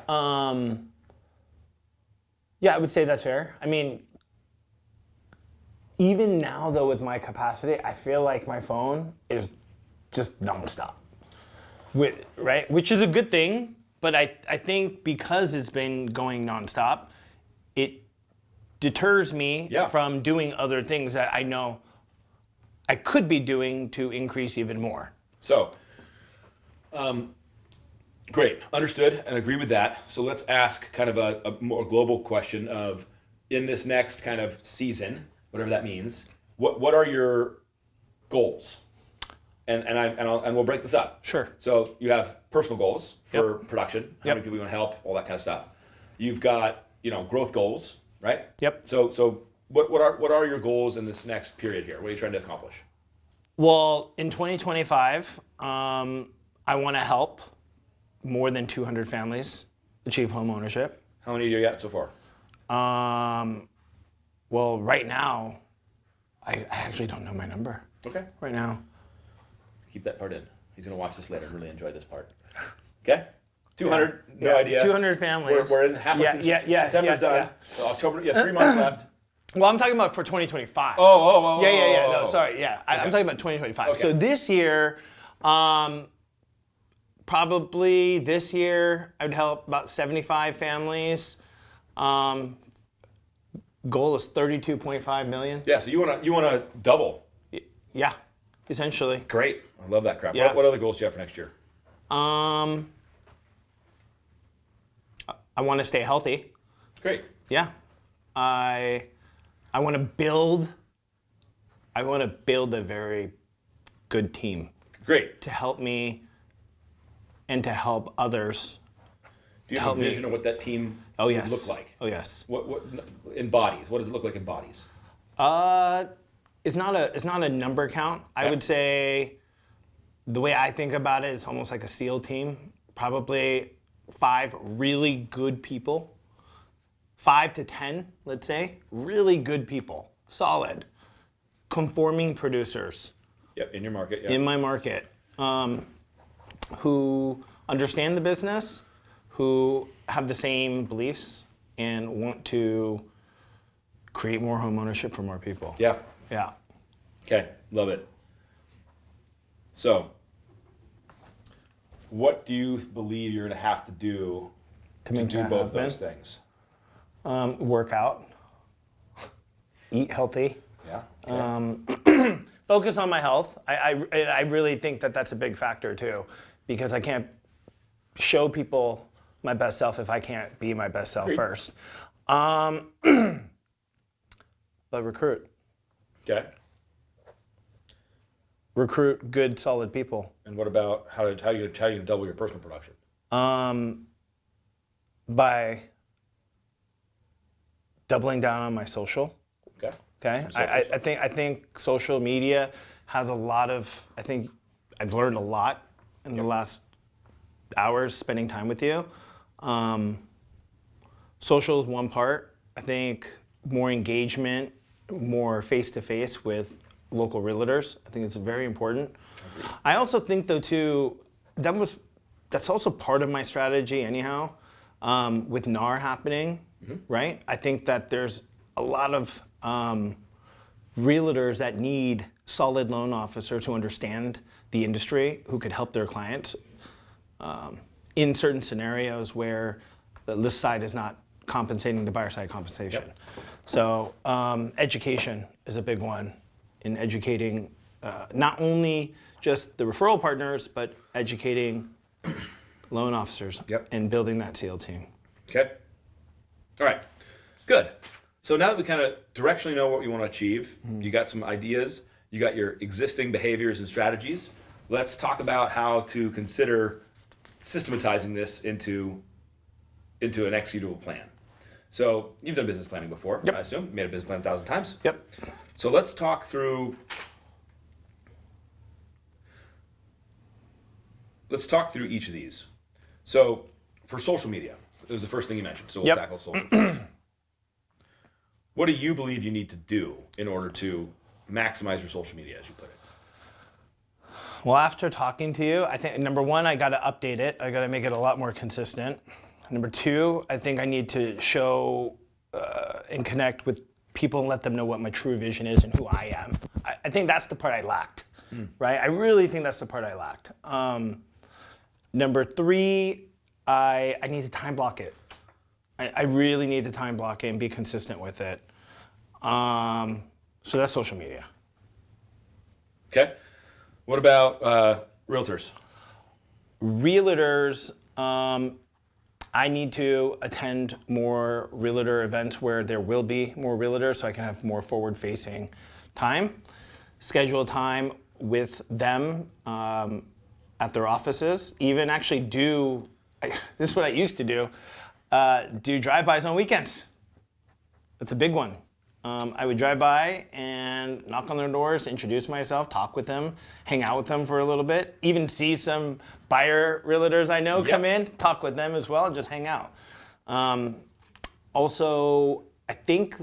Yeah, I would say that's fair. I mean, even now though with my capacity, I feel like my phone is just nonstop. Right? Which is a good thing, but I think because it's been going nonstop, it deters me from doing other things that I know I could be doing to increase even more. So, great, understood and agree with that. So let's ask kind of a more global question of, in this next kind of season, whatever that means, what are your goals? And we'll break this up. Sure. So you have personal goals for Yep. production, how many people you want to help, all that kind of stuff. You've got growth goals, right? Yep. So what are your goals in this next period here? What are you trying to accomplish? Well, in 2025, I want to help more than 200 families achieve home ownership. How many do you got so far? Well, right now, I actually don't know my number. Okay. Right now. Keep that part in. He's going to watch this later and really enjoy this part. Okay? 200, no idea. 200 families. We're in halfway through. September's done. Yeah. So October, 3 months left. Well, I'm talking about for 2025. Oh. Yeah. No, sorry. Yeah. I'm talking about 2025. Okay. So this year, probably this year, I would help about 75 families. Goal is 32.5 million. Yeah, so you want to double. Yeah, essentially. Great. I love that crap. Yeah. What other goals do you have for next year? I want to stay healthy. Great. Yeah. I want to build a very good team Great. to help me and to help others. Do you have a vision of what that team would look like? Oh yes. What in bodies? What does it look like in bodies? It's not a number count. I would say the way I think about it, it's almost like a SEAL team. Probably 5 really good people 5 to 10, let's say, really good people, solid, conforming producers Yep, in your market. Yep. in my market, who understand the business, who have the same beliefs, and want to create more home ownership for more people. Yeah. Yeah. Okay, love it. So, what do you believe you're going to have to do to make do that both happen? those things? Work out, eat healthy, Yeah. Okay. focus on my health. I really think that that's a big factor too, because I can't show people my best self if I can't be my best self first. But recruit Okay. good, solid people. And what about how you gonna double your personal production? By doubling down on my social. Okay. Okay, I think social media has a lot of. I think I've learned a lot in the last hours spending time with you. Social is one part. I think more engagement, more face-to-face with local realtors. I think it's very important. I also think though too, that's also part of my strategy anyhow. With NAR happening, right? I think that there's a lot of realtors that need solid loan officers who understand the industry, who could help their clients in certain scenarios where the list side is not compensating the buyer side compensation. Yep. So education is a big one in educating not only just the referral partners, but educating loan officers and building that SEAL team. Okay. All right. Good. So now that we kind of directionally know what you want to achieve, you got some ideas, you got your existing behaviors and strategies. Let's talk about how to consider systematizing this into an executable plan. So you've done business planning before, I assume. You made a business plan 1,000 times. Yep. So let's talk through each of these. So for social media, it was the first thing you mentioned. So we'll tackle social first. What do you believe you need to do in order to maximize your social media, as you put it? Well, after talking to you, I think number one, I got to update it. I got to make it a lot more consistent. Number two, I think I need to show and connect with people and let them know what my true vision is and who I am. I think that's the part I lacked, right? I really think that's the part I lacked. Number three, I need to time block it. I really need to time block it and be consistent with it. So that's social media. Okay. What about realtors? Realtors, I need to attend more realtor events where there will be more realtors so I can have more forward-facing time. Schedule time with them at their offices. Even actually this is what I used to do drive-bys on weekends. That's a big one. I would drive by and knock on their doors, introduce myself, talk with them, hang out with them for a little bit, even see some buyer realtors I know come in, talk with them as well, and just hang out. Also, I think,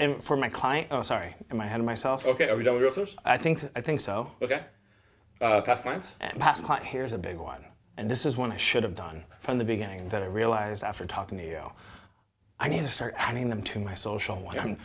and for my client, am I ahead of myself? Okay, are we done with realtors? I think so. Okay. Past clients? And past client, here's a big one. And this is one I should have done from the beginning that I realized after talking to you. I need to start adding them to my social when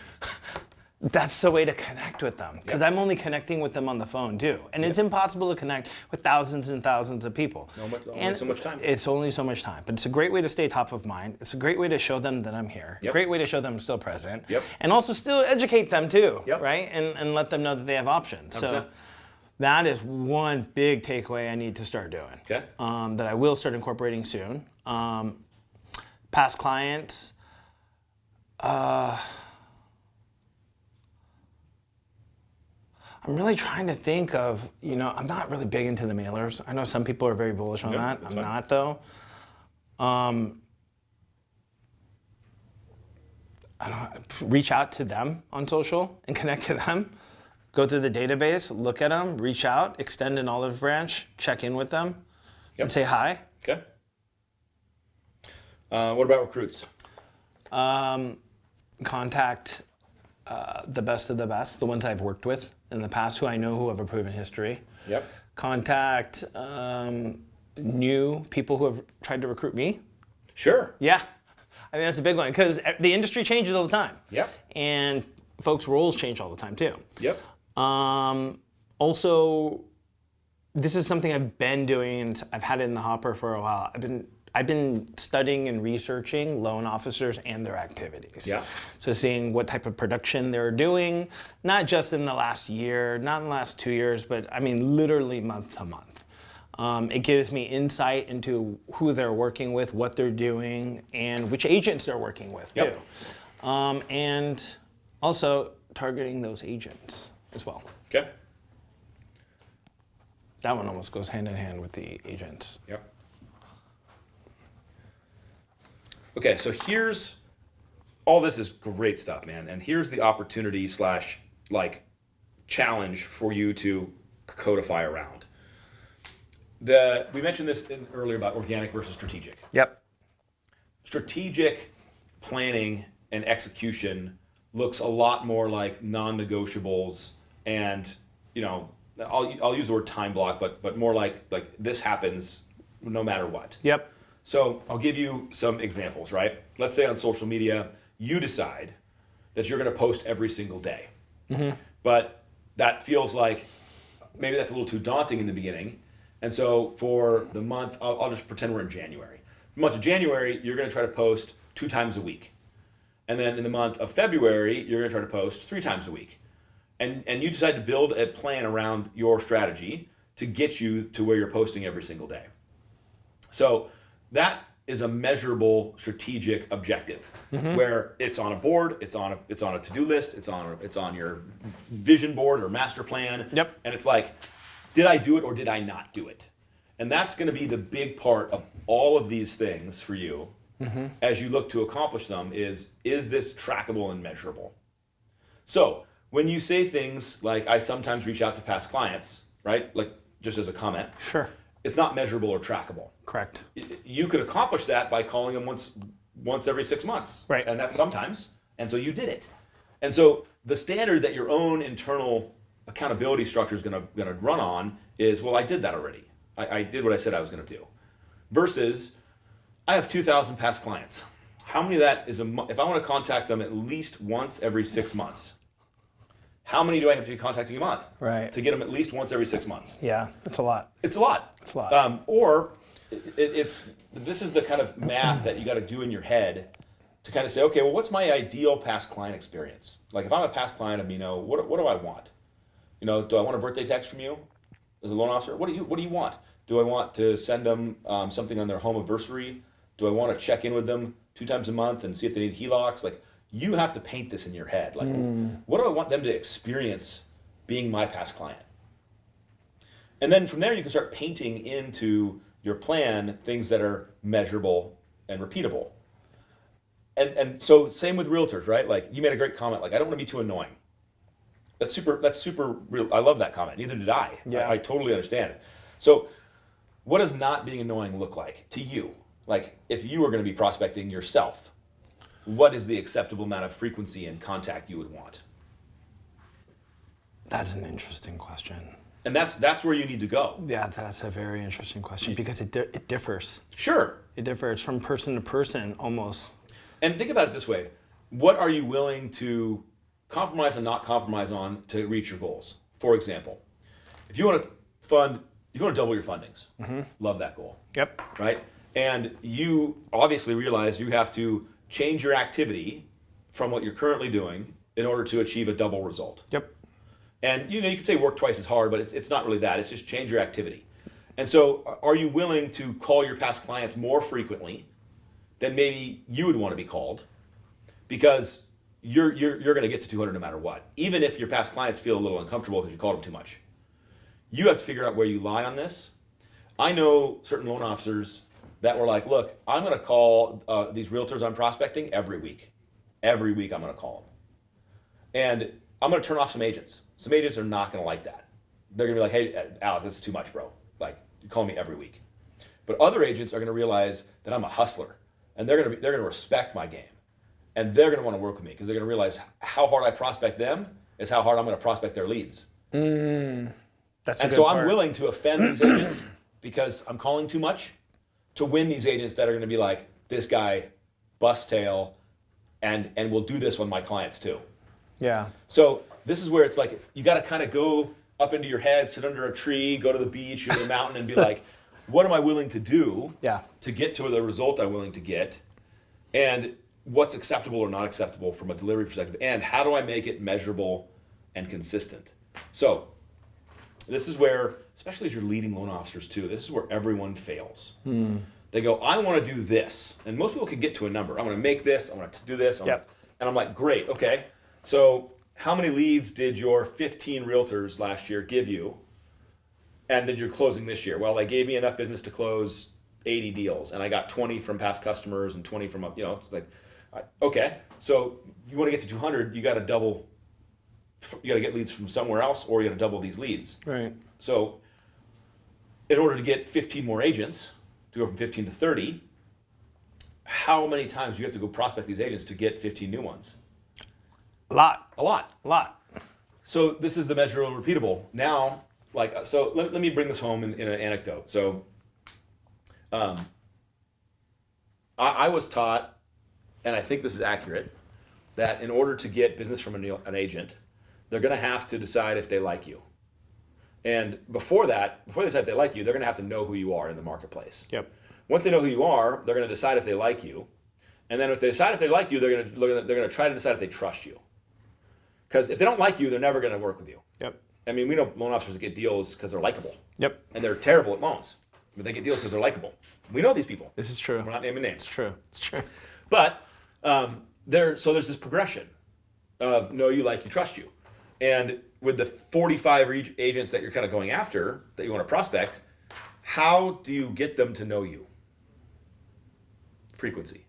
that's the way to connect with them. Because I'm only connecting with them on the phone too. And it's impossible to connect with thousands and thousands of people. Only so much time. It's only so much time. But it's a great way to stay top of mind. It's a great way to show them that I'm here. A great way to show them I'm still present. And also still educate them too, right? And let them know that they have options. 100%. So that is one big takeaway I need to start doing. Okay. That I will start incorporating soon. Past clients, I'm really trying to think of, I'm not really big into the mailers. I know some people are very bullish on that. I'm not though. Reach out to them on social and connect to them. Go through the database, look at them, reach out, extend an olive branch, check in with them, and say hi. Okay. What about recruits? Contact the best of the best, the ones I've worked with in the past who I know who have a proven history. Yep. Contact new people who have tried to recruit me. Sure. Yeah, I think that's a big one because the industry changes all the time. Yep. And folks' roles change all the time too. Yep. Also, this is something I've been doing and I've had it in the hopper for a while. I've been studying and researching loan officers and their activities. Yeah. So seeing what type of production they're doing, not just in the last year, not in the last 2 years, but I mean literally month to month. It gives me insight into who they're working with, what they're doing, and which agents they're working with too. And also targeting those agents as well. Okay. That one almost goes hand in hand with the agents. Yep. Okay, so here's, all this is great stuff, man. And here's the opportunity / like challenge for you to codify around. We mentioned this earlier about organic versus strategic. Yep. Strategic planning and execution looks a lot more like non-negotiables and, I'll use the word time block, but more like this happens no matter what. Yep. So I'll give you some examples, right? Let's say on social media, you decide that you're going to post every single day. Mm-hmm. But that feels like maybe that's a little too daunting in the beginning. And so for the month, I'll just pretend we're in January. The month of January, you're going to try to post 2 times a week. And then in the month of February, you're going to try to post 3 times a week. And you decide to build a plan around your strategy to get you to where you're posting every single day. So that is a measurable strategic objective, where it's on a board, it's on a to-do list, it's on your vision board or master plan. Yep. And it's like, did I do it or did I not do it? And that's going to be the big part of all of these things for you as you look to accomplish them is this trackable and measurable? So when you say things like, I sometimes reach out to past clients, right? Like just as a comment. Sure. It's not measurable or trackable. Correct. You could accomplish that by calling them once every 6 months. Right. And that's sometimes. And so you did it. And so the standard that your own internal accountability structure is going to run on is, well, I did that already. I did what I said I was going to do. Versus, I have 2,000 past clients. How many of that is if I want to contact them at least once every 6 months, how many do I have to be contacting a month? Right. To get them at least once every 6 months. Yeah, that's a lot. It's a lot. It's a lot. Or this is the kind of math that you got to do in your head to kind of say, okay, well, what's my ideal past client experience? Like if I'm a past client of Meinoh, what do I want? Do I want a birthday text from you as a loan officer? What do you want? Do I want to send them something on their home anniversary? Do I want to check in with them 2 times a month and see if they need HELOCs? Like you have to paint this in your head. Like what do I want them to experience being my past client? And then from there you can start painting into your plan things that are measurable and repeatable. And so same with realtors, right? Like you made a great comment, like I don't want to be too annoying. That's super real. I love that comment. Neither did I. Yeah. I totally understand it. So what does not being annoying look like to you? Like if you were going to be prospecting yourself, what is the acceptable amount of frequency and contact you would want? That's an interesting question. And that's where you need to go. Yeah, that's a very interesting question because it differs. Sure. It differs from person to person almost. And think about it this way. What are you willing to compromise and not compromise on to reach your goals? For example, if you want to double your fundings, love that goal. Yep. Right? And you obviously realize you have to change your activity from what you're currently doing in order to achieve a double result. Yep. And you could say work twice as hard, but it's not really that. It's just change your activity. And so are you willing to call your past clients more frequently than maybe you would want to be called? Because you're going to get to 200 no matter what. Even if your past clients feel a little uncomfortable because you called them too much. You have to figure out where you lie on this. I know certain loan officers that were like, look, I'm going to call these realtors I'm prospecting every week. Every week I'm going to call them. And I'm going to turn off some agents. Some agents are not going to like that. They're going to be like, hey, Alec, this is too much, bro. Like, you call me every week. But other agents are going to realize that I'm a hustler, and they're going to respect my game. and they're going to want to work with me because they're going to realize how hard I prospect them is how hard I'm going to prospect their leads. That's a And good so part. I'm willing to offend these agents because I'm calling too much to win these agents that are going to be like, this guy bust tail and will do this with my clients too. Yeah. So this is where it's like, you got to kind of go up into your head, sit under a tree, go to the beach or the mountain and be like, what am I willing to do to get to the result I'm willing to get? And what's acceptable or not acceptable from a delivery perspective? And how do I make it measurable and consistent? So this is where, especially as you're leading loan officers too, this is where everyone fails. They go, I want to do this. And most people can get to a number. I'm going to make this, I'm going to do this. And I'm like, great, okay. So how many leads did your 15 realtors last year give you? And then you're closing this year. Well, they gave me enough business to close 80 deals. And I got 20 from past customers and 20 from, it's like, okay. So you want to get to 200, you got to double, you got to get leads from somewhere else, or you got to double these leads. Right. So in order to get 15 more agents, to go from 15 to 30, how many times do you have to go prospect these agents to get 15 new ones? A lot. A lot. So this is the measurable and repeatable. Now, so let me bring this home in an anecdote. So I was taught, and I think this is accurate, that in order to get business from an agent, they're going to have to decide if they like you. And before they decide if they like you, they're going to have to know who you are in the marketplace. Yep. Once they know who you are, they're going to decide if they like you. And then if they decide if they like you, they're going to try to decide if they trust you. Because if they don't like you, they're never going to work with you. Yep. I mean, we know loan officers that get deals because they're likable. Yep. And they're terrible at loans. But they get deals because they're likable. We know these people. This is true. We're not naming names. It's true. It's true. But there's this progression of know you, like you, trust you. And with the 45 agents that you're kind of going after, that you want to prospect, how do you get them to know you? Frequency.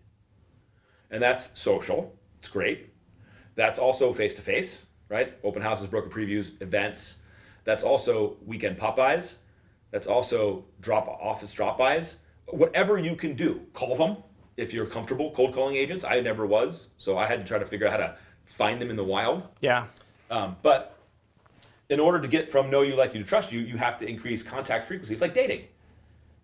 And that's social. It's great. That's also face-to-face, right? Open houses, broker previews, events. That's also weekend pop-bys. That's also office drop-bys. Whatever you can do, call them if you're comfortable cold calling agents. I never was, so I had to try to figure out how to find them in the wild. Yeah. But in order to get from know you, like you, to trust you, you have to increase contact frequency. It's like dating.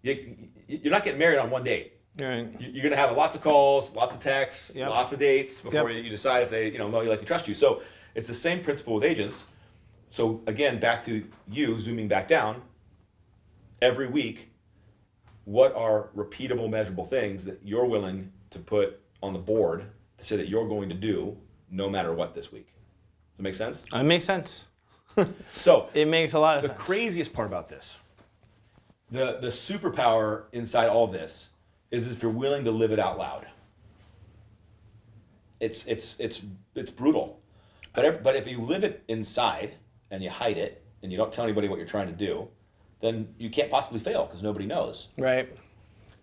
You're not getting married on one date. Right. You're going to have lots of calls, lots of texts, Yep. lots of dates before Yep. you decide if they know you, like you, trust you. So it's the same principle with agents. So again, back to you, zooming back down, every week, what are repeatable, measurable things that you're willing to put on the board to say that you're going to do no matter what this week? Does that make sense? It makes sense. So It makes a lot of the sense. craziest part about this, the superpower inside all this, is if you're willing to live it out loud. It's brutal, but if you live it inside and you hide it and you don't tell anybody what you're trying to do, then you can't possibly fail because nobody knows. Right.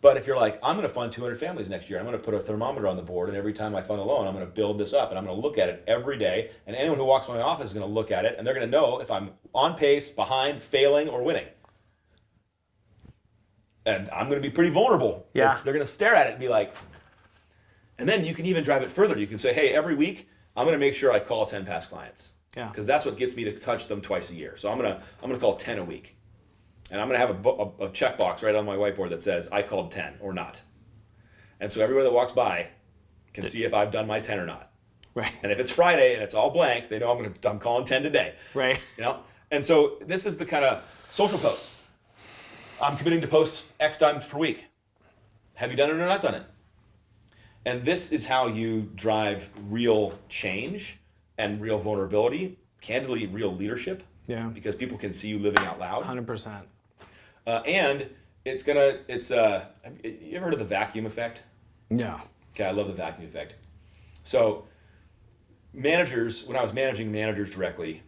But if you're like, I'm going to fund 200 families next year, I'm going to put a thermometer on the board, and every time I fund a loan, I'm going to build this up, and I'm going to look at it every day, and anyone who walks by my office is going to look at it, and they're going to know if I'm on pace, behind, failing, or winning. And I'm going to be pretty vulnerable. Yeah. They're going to stare at it and be like, and then you can even drive it further. You can say, hey, every week, I'm going to make sure I call 10 past clients. Yeah. Because that's what gets me to touch them twice a year. So I'm going to call 10 a week. And I'm going to have a checkbox right on my whiteboard that says, I called 10 or not. And so everybody that walks by can see if I've done my 10 or not. Right. And if it's Friday and it's all blank, they know I'm calling 10 today. Right. And so this is the kind of social post. I'm committing to post X times per week. Have you done it or not done it? And this is how you drive real change and real vulnerability, candidly, real leadership. Yeah. Because people can see you living out loud. 100%. And you ever heard of the vacuum effect? Yeah. Okay, I love the vacuum effect. So managers, when I was managing managers directly,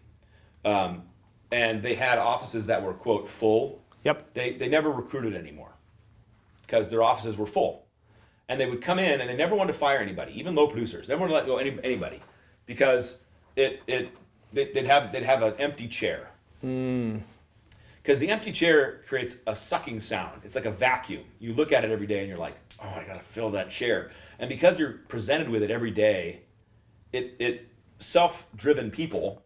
and they had offices that were, quote, full, Yep. they never recruited anymore because their offices were full. And they would come in and they never wanted to fire anybody, even low producers, never wanted to let go anybody because they'd have an empty chair. Because the empty chair creates a sucking sound. It's like a vacuum. You look at it every day and you're like, oh, I gotta fill that chair. And because you're presented with it every day, it self-driven people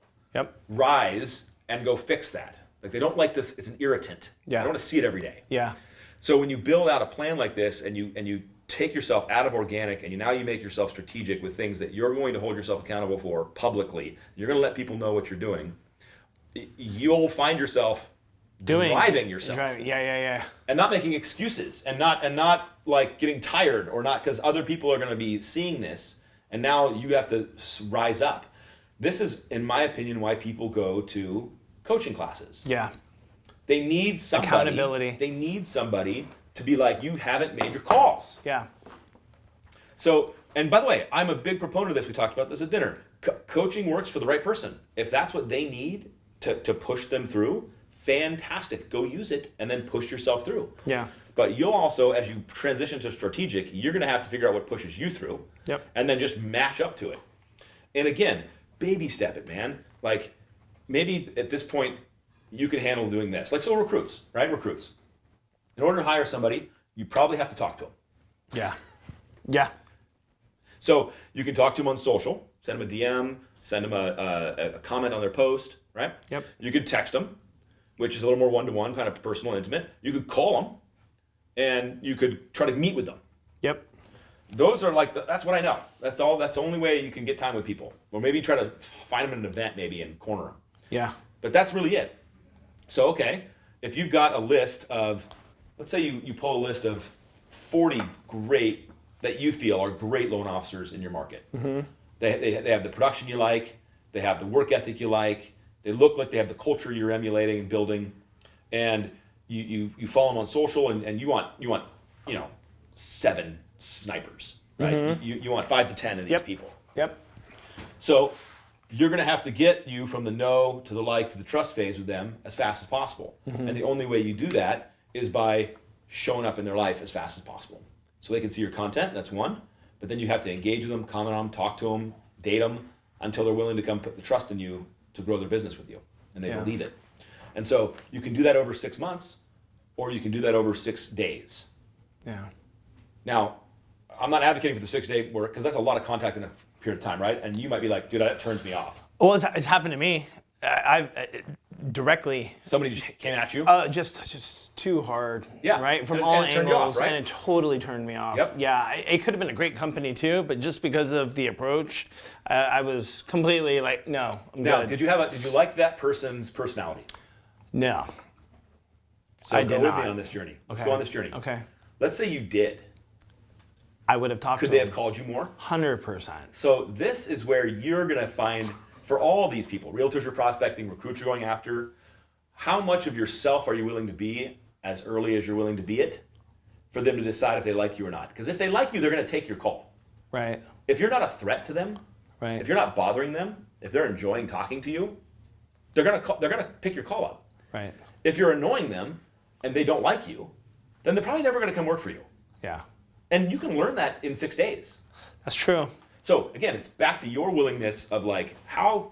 rise and go fix that. Like they don't like this, it's an irritant. Yeah. I don't want to see it every day. Yeah. So when you build out a plan like this and you take yourself out of organic and you make yourself strategic with things that you're going to hold yourself accountable for publicly, you're going to let people know what you're doing, you'll find yourself driving yourself. Yeah. And not making excuses and not like getting tired or not because other people are going to be seeing this and now you have to rise up. This is, in my opinion, why people go to coaching classes. Yeah. They need somebody. Accountability. They need somebody to be like, you haven't made your calls. Yeah. So, and by the way, I'm a big proponent of this. We talked about this at dinner. Coaching works for the right person. If that's what they need to push them through, fantastic. Go use it and then push yourself through. Yeah. But you'll also, as you transition to strategic, you're going to have to figure out what pushes you through. Yep. And then just match up to it. And again, baby step it, man. Like maybe at this point, you can handle doing this. Like so recruits, right? Recruits. In order to hire somebody, you probably have to talk to them. Yeah. Yeah. So you can talk to them on social, send them a DM, send them a comment on their post, right? Yep. You could text them, which is a little more one-to-one, kind of personal, intimate. You could call them, and you could try to meet with them. Yep. Those are like, that's what I know. That's all. That's the only way you can get time with people. Or maybe try to find them at an event maybe and corner them. Yeah. But that's really it. So, okay, if you've got a list of, let's say you pull a list of 40 great, that you feel are great loan officers in your market. Mm-hmm. They have the production you like, they have the work ethic you like, they look like they have the culture you're emulating and building, and you follow them on social and you want 7 snipers, right? Mm-hmm. You want 5 to 10 of these people. Yep. So you're going to have to get you from the know to the like to the trust phase with them as fast as possible. Mm-hmm. And the only way you do that is by showing up in their life as fast as possible. So they can see your content, that's one. But then you have to engage with them, comment on them, talk to them, date them, until they're willing to come put the trust in you to grow their business with you. And they believe it. And so you can do that over 6 months, or you can do that over 6 days. Yeah. Now, I'm not advocating for the 6-day work, because that's a lot of contact in a period of time, right? And you might be like, dude, that turns me off. Well, it's happened to me. I've directly. Somebody just came at you? Just too hard. Yeah. Right? From And all it turned you angles. off, right? And it totally turned me off. Yep. Yeah. It could have been a great company too, but just because of the approach, I was completely like, no, I'm Now, good. did you like that person's personality? No. So I go did with not. me on this journey. Let's Okay. go on this journey. Okay. Let's say you did. I would have talked Could to they him. have called you more? 100%. So this is where you're going to find, for all these people, realtors you're prospecting, recruits you're going after, how much of yourself are you willing to be as early as you're willing to be it for them to decide if they like you or not? Because if they like you, they're going to take your call. Right. If you're not a threat to them, Right. if you're not bothering them, if they're enjoying talking to you, they're going to pick your call up. Right. If you're annoying them and they don't like you, then they're probably never going to come work for you. Yeah. And you can learn that in 6 days. That's true. So again, it's back to your willingness of like, how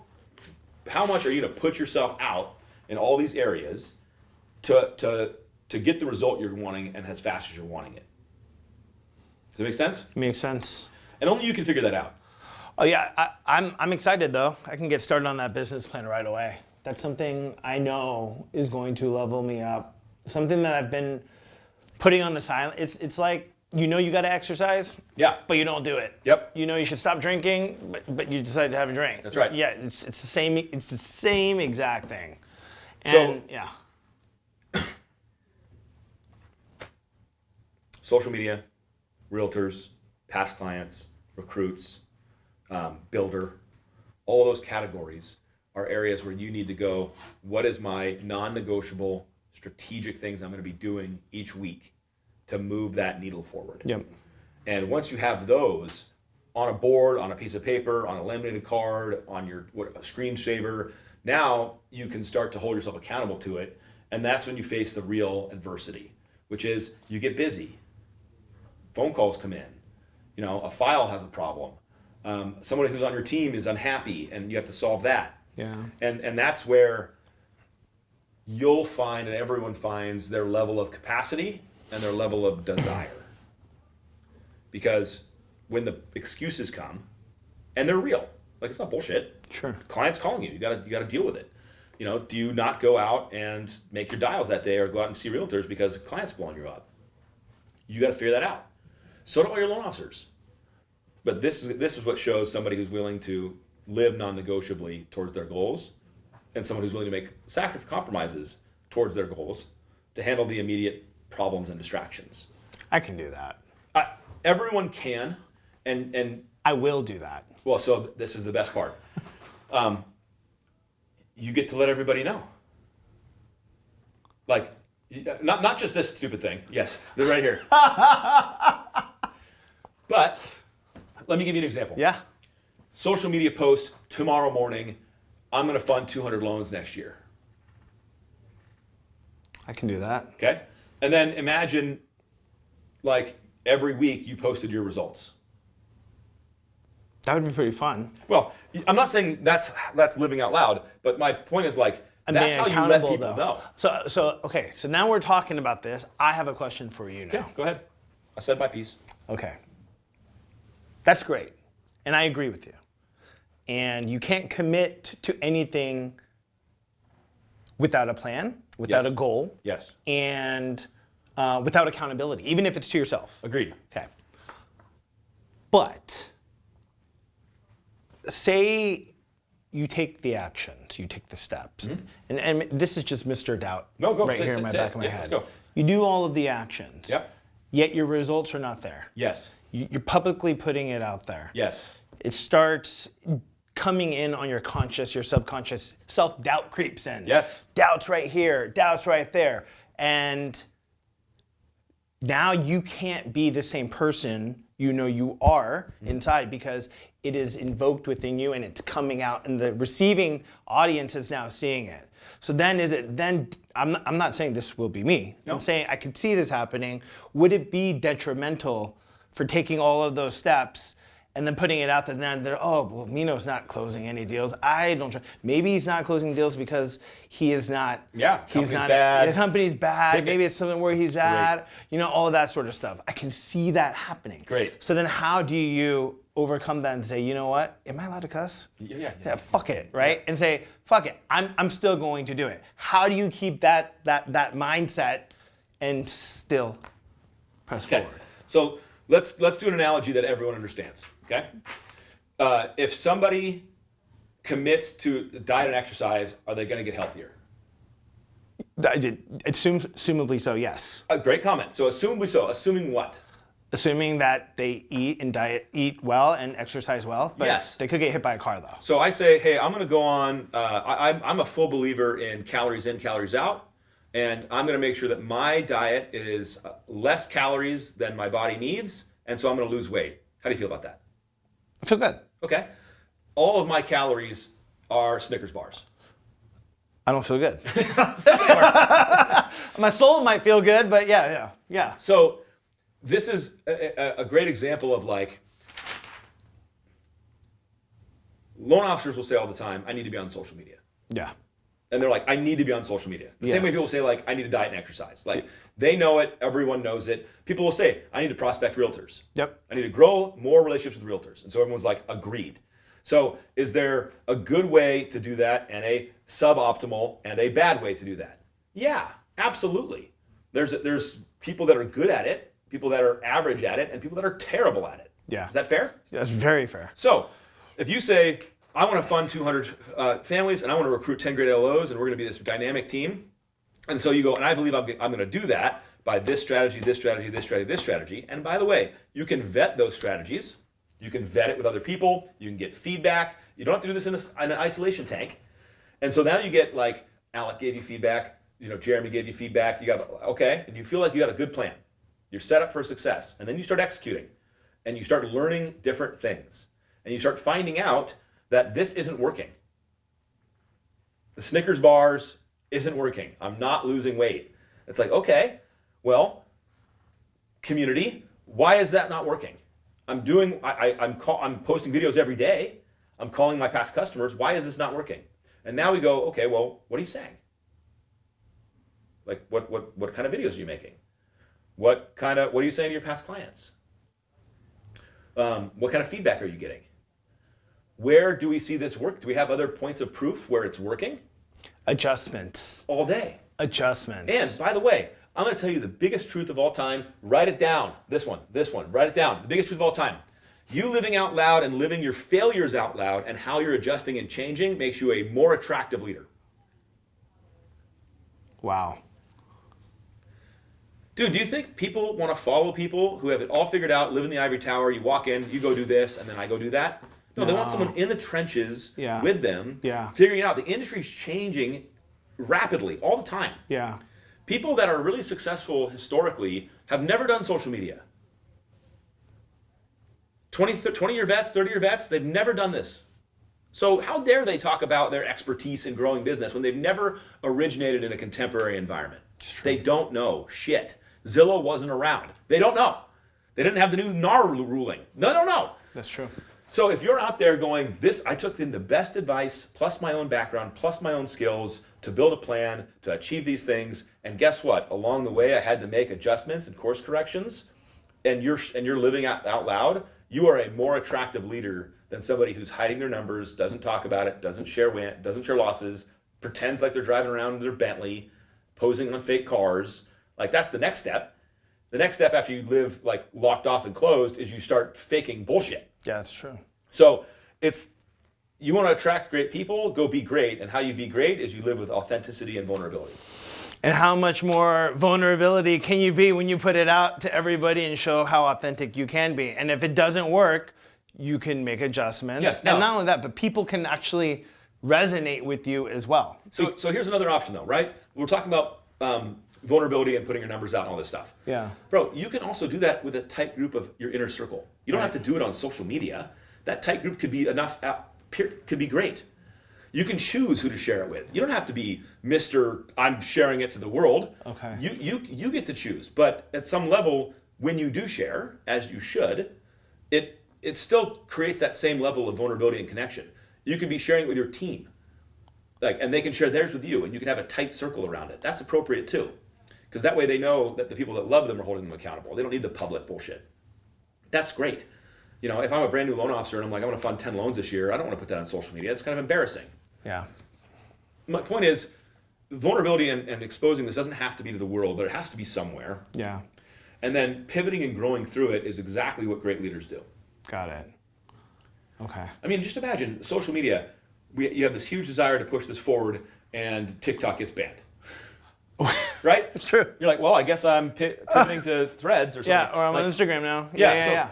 much are you going to put yourself out in all these areas to get the result you're wanting and as fast as you're wanting it. Does that make sense? Makes sense. And only you can figure that out. Oh yeah, I'm excited though. I can get started on that business plan right away. That's something I know is going to level me up. Something that I've been putting on the side. It's like, you know, you got to exercise. Yeah. But you don't do it. Yep. You know you should stop drinking, but you decide to have a drink. That's right. Yeah, it's the same. It's the same exact thing. And yeah. Social media, realtors, past clients, recruits, builder, all those categories are areas where you need to go, what is my non-negotiable strategic things I'm going to be doing each week to move that needle forward? Yep. And once you have those on a board, on a piece of paper, on a laminated card, on your a screensaver, now you can start to hold yourself accountable to it. And that's when you face the real adversity, which is you get busy. Phone calls come in. You know, a file has a problem. Someone who's on your team is unhappy and you have to solve that. Yeah. And that's where you'll find, and everyone finds, their level of capacity and their level of desire. Because when the excuses come, and they're real, like it's not bullshit. Sure. Client's calling you. You gotta deal with it. You know, do you not go out and make your dials that day or go out and see realtors because the client's blowing you up? You got to figure that out. So do all your loan officers. But this is what shows somebody who's willing to live non-negotiably towards their goals, and someone who's willing to make compromises towards their goals to handle the immediate problems and distractions. I can do that. Everyone can, and I will do that. well, so this is the best part. You get to let everybody know. Like, not just this stupid thing. Yes, they're right here. But let me give you an example. Yeah. Social media post tomorrow morning, I'm going to fund 200 loans next year. I can do that. Okay? And then imagine, like, every week you posted your results. That would be pretty fun. Well, I'm not saying that's living out loud, but my point is, like, And that's being how you let accountable, people though. know. So okay. So now we're talking about this. I have a question for you now. Yeah, go ahead. I said my piece. Okay. That's great. And I agree with you. And you can't commit to anything without a plan, without Yes. a goal, Yes. and without accountability, even if it's to yourself. Agreed. Okay. But say you take the actions, you take the steps, and this is just Mr. Doubt Mm-hmm. No, go. right Say- here say- in my say back it. of my Yeah, head. let's go. You do all of the actions, Yep. yet your results are not there. Yes. You're publicly putting it out there. Yes. It starts coming in on your conscious, your subconscious. Self-doubt creeps in. Yes. Doubts right here, doubts right there. And now you can't be the same person you know you are inside because it is invoked within you and it's coming out and the receiving audience is now seeing it. So then I'm not saying this will be me. No. I'm saying I could see this happening. Would it be detrimental for taking all of those steps and then putting it out there, then oh, well, Meinoh's not closing any deals. I don't try. Maybe he's not closing deals because he is not. Yeah, he's company's not. bad. The company's bad. Pick it. Maybe it's something where he's at. You know, all of that sort of stuff. I can see that happening. Great. So then, how do you overcome that and say, you know what? Am I allowed to cuss? Yeah. Yeah, fuck it, right? And say, fuck it. I'm still going to do it. How do you keep that mindset and still press Okay. forward? So let's do an analogy that everyone understands. Okay. If somebody commits to diet and exercise, are they going to get healthier? Assumably so, yes. A great comment. So assumably so. Assuming what? Assuming that they eat well and exercise well, but Yes. they could get hit by a car though. So I say, hey, I'm going to go on. I'm a full believer in calories in, calories out, and I'm going to make sure that my diet is less calories than my body needs, and so I'm going to lose weight. How do you feel about that? I feel good. Okay. All of my calories are Snickers bars. I don't feel good. My soul might feel good, but yeah. So this is a great example of, like, loan officers will say all the time, I need to be on social media. Yeah. And they're like, I need to be on social media. The same way Yes. people say, like, I need to diet and exercise. Like, they know it. Everyone knows it. People will say, I need to prospect realtors. Yep. I need to grow more relationships with realtors. And so everyone's like, agreed. So is there a good way to do that and a suboptimal and a bad way to do that? Yeah, absolutely. There's people that are good at it, people that are average at it, and people that are terrible at it. Yeah. Is that fair? That's very fair. So if you say, I want to fund 200 families and I want to recruit 10 great LOs and we're going to be this dynamic team. And so you go, and I believe I'm going to do that by this strategy, this strategy, this strategy, this strategy. And by the way, you can vet those strategies. You can vet it with other people. You can get feedback. You don't have to do this in an isolation tank. And so now you get, like, Alec gave you feedback. You know, Jeremy gave you feedback. You got, okay, and you feel like you got a good plan. You're set up for success. And then you start executing. And you start learning different things. And you start finding out that this isn't working. The Snickers bars isn't working. I'm not losing weight. It's like, okay, well, community, why is that not working? I'm posting videos every day. I'm calling my past customers. Why is this not working? And now we go, okay, well, what are you saying? Like what kind of videos are you making? What are you saying to your past clients? What kind of feedback are you getting? Where do we see this work? Do we have other points of proof where it's working? Adjustments. All day. Adjustments. And by the way, I'm going to tell you the biggest truth of all time. Write it down. This one, write it down. The biggest truth of all time. You living out loud and living your failures out loud and how you're adjusting and changing makes you a more attractive leader. Wow. Dude, do you think people want to follow people who have it all figured out, live in the ivory tower, you walk in, you go do this, and then I go do that? No, they want someone in the trenches with them, figuring it out. The industry's changing rapidly, all the time. Yeah. People that are really successful historically have never done social media. 20-year vets, 30-year vets, they've never done this. So how dare they talk about their expertise in growing business when they've never originated in a contemporary environment? They don't know shit. Zillow wasn't around. They don't know. They didn't have the new NAR ruling. They don't know. That's true. So if you're out there going, I took in the best advice, plus my own background, plus my own skills to build a plan, to achieve these things, and guess what? Along the way, I had to make adjustments and course corrections, and you're living out loud, you are a more attractive leader than somebody who's hiding their numbers, doesn't talk about it, doesn't share losses, pretends like they're driving around in their Bentley, posing on fake cars. Like, that's the next step. The next step after you live like locked off and closed is you start faking bullshit. Yeah, that's true. So you want to attract great people, go be great. And how you be great is you live with authenticity and vulnerability. And how much more vulnerability can you be when you put it out to everybody and show how authentic you can be? And if it doesn't work, you can make adjustments. Yes, and not only that, but people can actually resonate with you as well. So here's another option though, right? We're talking about vulnerability and putting your numbers out and all this stuff. Yeah. Bro, you can also do that with a tight group of your inner circle. You don't have to do it on social media. That tight group could be enough, could be great. You can choose who to share it with. You don't have to be Mr. I'm sharing it to the world. Okay. You get to choose. But at some level, when you do share, as you should, it still creates that same level of vulnerability and connection. You can be sharing it with your team. And they can share theirs with you, and you can have a tight circle around it. That's appropriate too. Because that way they know that the people that love them are holding them accountable. They don't need the public bullshit. That's great. You know, if I'm a brand new loan officer and I'm like, I'm going to fund 10 loans this year, I don't want to put that on social media. It's kind of embarrassing. Yeah. My point is, vulnerability and exposing this doesn't have to be to the world, but it has to be somewhere. Yeah. And then pivoting and growing through it is exactly what great leaders do. Got it. Okay. I mean, just imagine social media. You have this huge desire to push this forward, and TikTok gets banned. Right? It's true. You're like, well, I guess I'm pivoting to Threads or something. Yeah, or I'm on Instagram now. Yeah.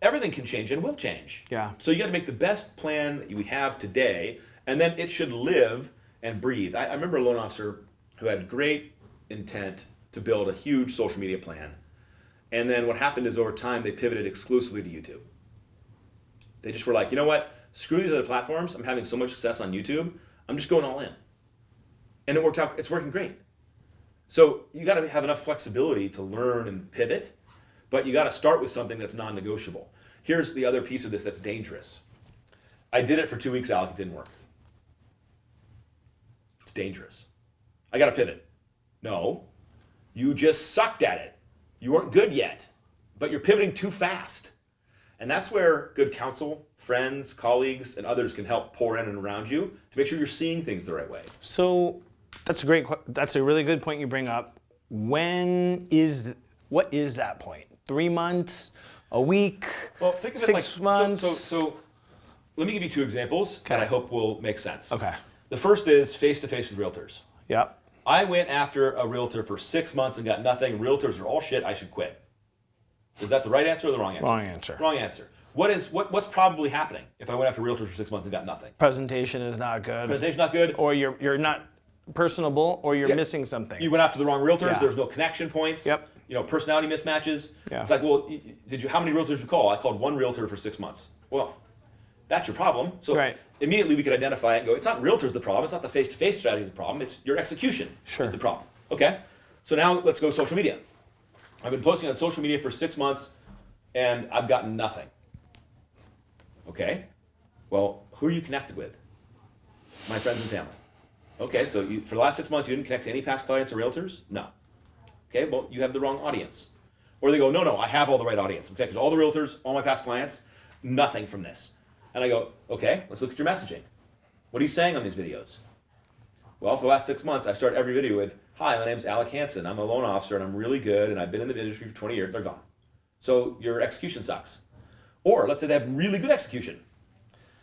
Everything can change and will change. Yeah. So you got to make the best plan that we have today, and then it should live and breathe. I remember a loan officer who had great intent to build a huge social media plan, and then what happened is over time they pivoted exclusively to YouTube. They just were like, you know what? Screw these other platforms. I'm having so much success on YouTube. I'm just going all in. And it worked out. It's working great. So you got to have enough flexibility to learn and pivot, but you got to start with something that's non-negotiable. Here's the other piece of this that's dangerous. I did it for 2 weeks, Alec. It didn't work. It's dangerous. I got to pivot. No, you just sucked at it. You weren't good yet, but you're pivoting too fast. And that's where good counsel, friends, colleagues, and others can help pour in and around you to make sure you're seeing things the right way. So that's a really good point you bring up. What is that point? 3 months? A week? Well, think of 6 months? So let me give you 2 examples that I hope will make sense. Okay. The first is face-to-face with realtors. Yep. I went after a realtor for 6 months and got nothing. Realtors are all shit. I should quit. Is that the right answer or the wrong answer? Wrong answer. Wrong answer. What's probably happening if I went after realtors for 6 months and got nothing? Presentation is not good. Presentation not good. Or you're not personable, or you're missing something. You went after the wrong realtors. Yeah. There's no connection points. Yep. You know, personality mismatches. Yeah. It's like, well, how many realtors did you call? I called 1 realtor for 6 months. Well, that's your problem. So Right. immediately we could identify it and go, it's not realtors the problem. It's not the face-to-face strategy the problem. It's your execution Sure. is the problem. Okay. So now let's go social media. I've been posting on social media for 6 months and I've gotten nothing. Okay. Well, who are you connected with? My friends and family. Okay, so for the last 6 months, you didn't connect to any past clients or realtors? No. Okay, well, you have the wrong audience. Or they go, no, I have all the right audience. I'm connected to all the realtors, all my past clients, nothing from this. And I go, okay, let's look at your messaging. What are you saying on these videos? Well, for the last 6 months, I start every video with, hi, my name's Alec Hanson. I'm a loan officer and I'm really good and I've been in the industry for 20 years. They're gone. So your execution sucks. Or let's say they have really good execution